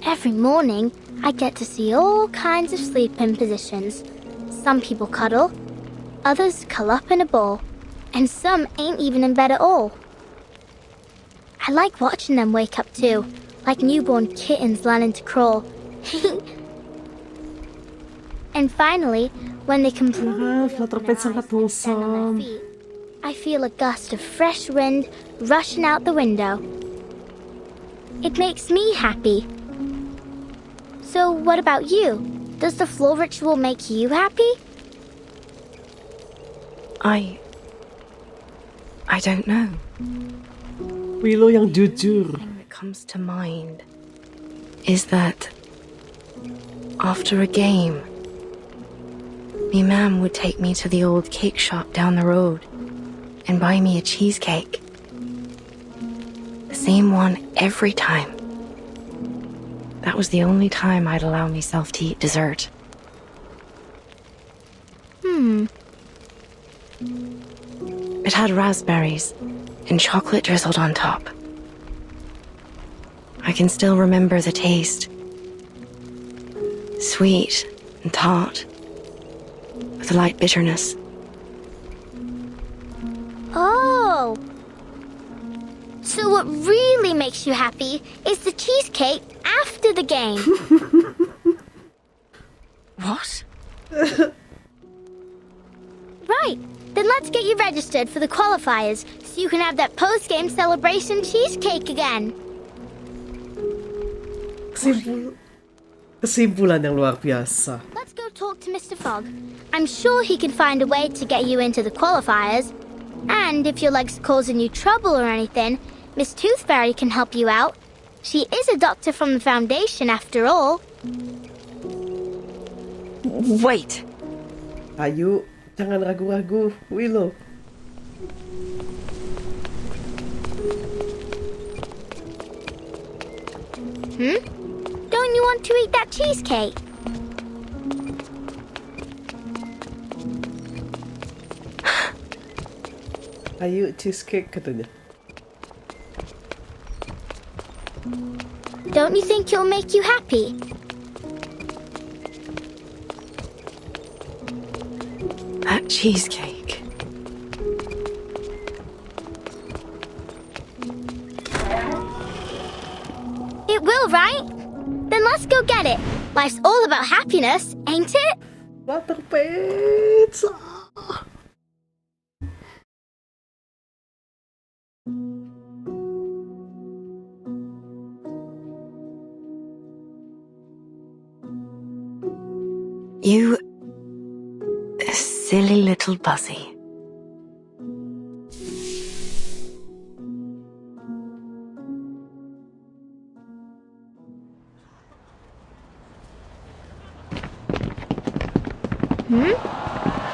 Every morning, I get to see all kinds of sleep-in positions. Some people cuddle, others curl up in a ball, and some ain't even in bed at all. I like watching them wake up too, like newborn kittens learning to crawl. And finally, when they completely stand on their feet, I feel a gust of fresh wind rushing out the window. It makes me happy. So what about you? Does the floor ritual make you happy?
I don't know.
Willow yang jujur.
What comes to mind is that after a game, me mum would take me to the old cake shop down the road and buy me a cheesecake. The same one every time. That was the only time I'd allow myself to eat dessert. It had raspberries and chocolate drizzled on top. I can still remember the taste. Sweet and tart, with a light bitterness.
Oh! So what really makes you happy is the cheesecake after the game.
What?
Right. Then let's get you registered for the qualifiers so you can have that post-game celebration cheesecake again.
Kesimpulan yang luar biasa.
Let's go talk to Mr. Fogg. I'm sure he can find a way to get you into the qualifiers. And if your leg's causing you trouble or anything, Miss Tooth Fairy can help you out. She is a doctor from the Foundation after all.
Wait.
Ayo, jangan ragu-ragu, Willow.
Don't you want to eat that cheesecake?
Ayo, cheesecake katanya.
Don't you think it'll make you happy?
That cheesecake.
It will, right? Then let's go get it. Life's all about happiness, ain't it?
Butter pizza.
You silly little Buzzy.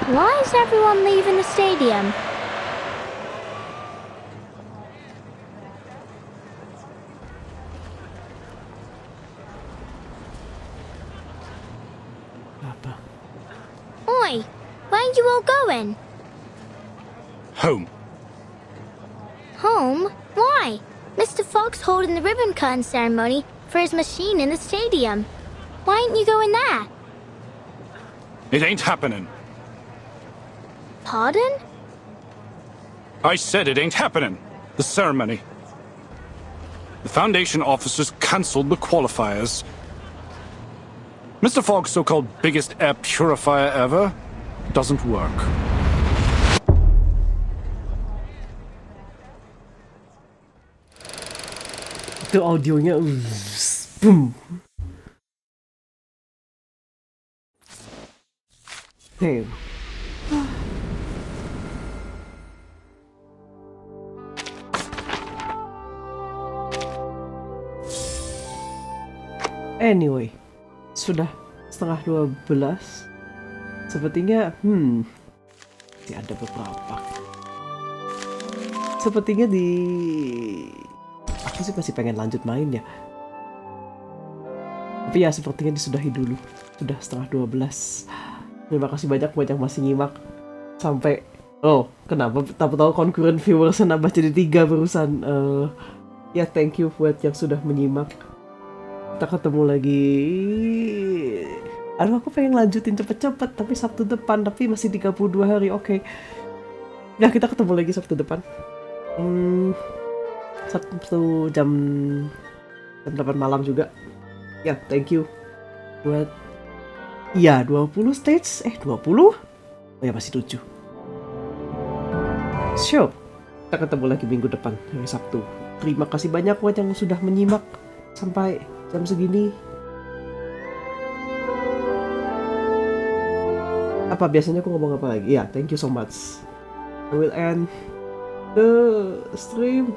Why is everyone leaving the stadium? Oi, where are you all going?
Home.
Home? Why? Mr. Fogg's holding the ribbon cutting ceremony for his machine in the stadium. Why ain't you going there?
It ain't happening.
Pardon?
I said it ain't happening. The ceremony. The Foundation officers cancelled the qualifiers. Mr. Fogg's so-called biggest air purifier ever doesn't work.
Itu audionya boom. Oke. Anyway, sudah setengah 12. Sepertinya, masih ada beberapa. Sepertinya aku sih masih pengen lanjut main ya. Tapi ya sepertinya disudahi dulu. Sudah setengah 12. Terima kasih banyak buat yang masih nyimak sampai. Oh, kenapa tahu concurrent viewers nambah jadi 3 barusan. Ya thank you buat yang sudah menyimak. Kita ketemu lagi. Aduh, aku pengen lanjutin cepet-cepet, tapi Sabtu depan, tapi masih 32 hari, oke. Nah, kita ketemu lagi Sabtu depan. Sabtu jam 8 malam juga. Ya, thank you buat 20 stage. 20? Oh ya, masih 7. Sure. Kita ketemu lagi minggu depan, hari Sabtu. Terima kasih banyak buat yang sudah menyimak sampai jam segini. Apa biasanya aku ngomong apa lagi? Ya, thank you so much. I will end the stream.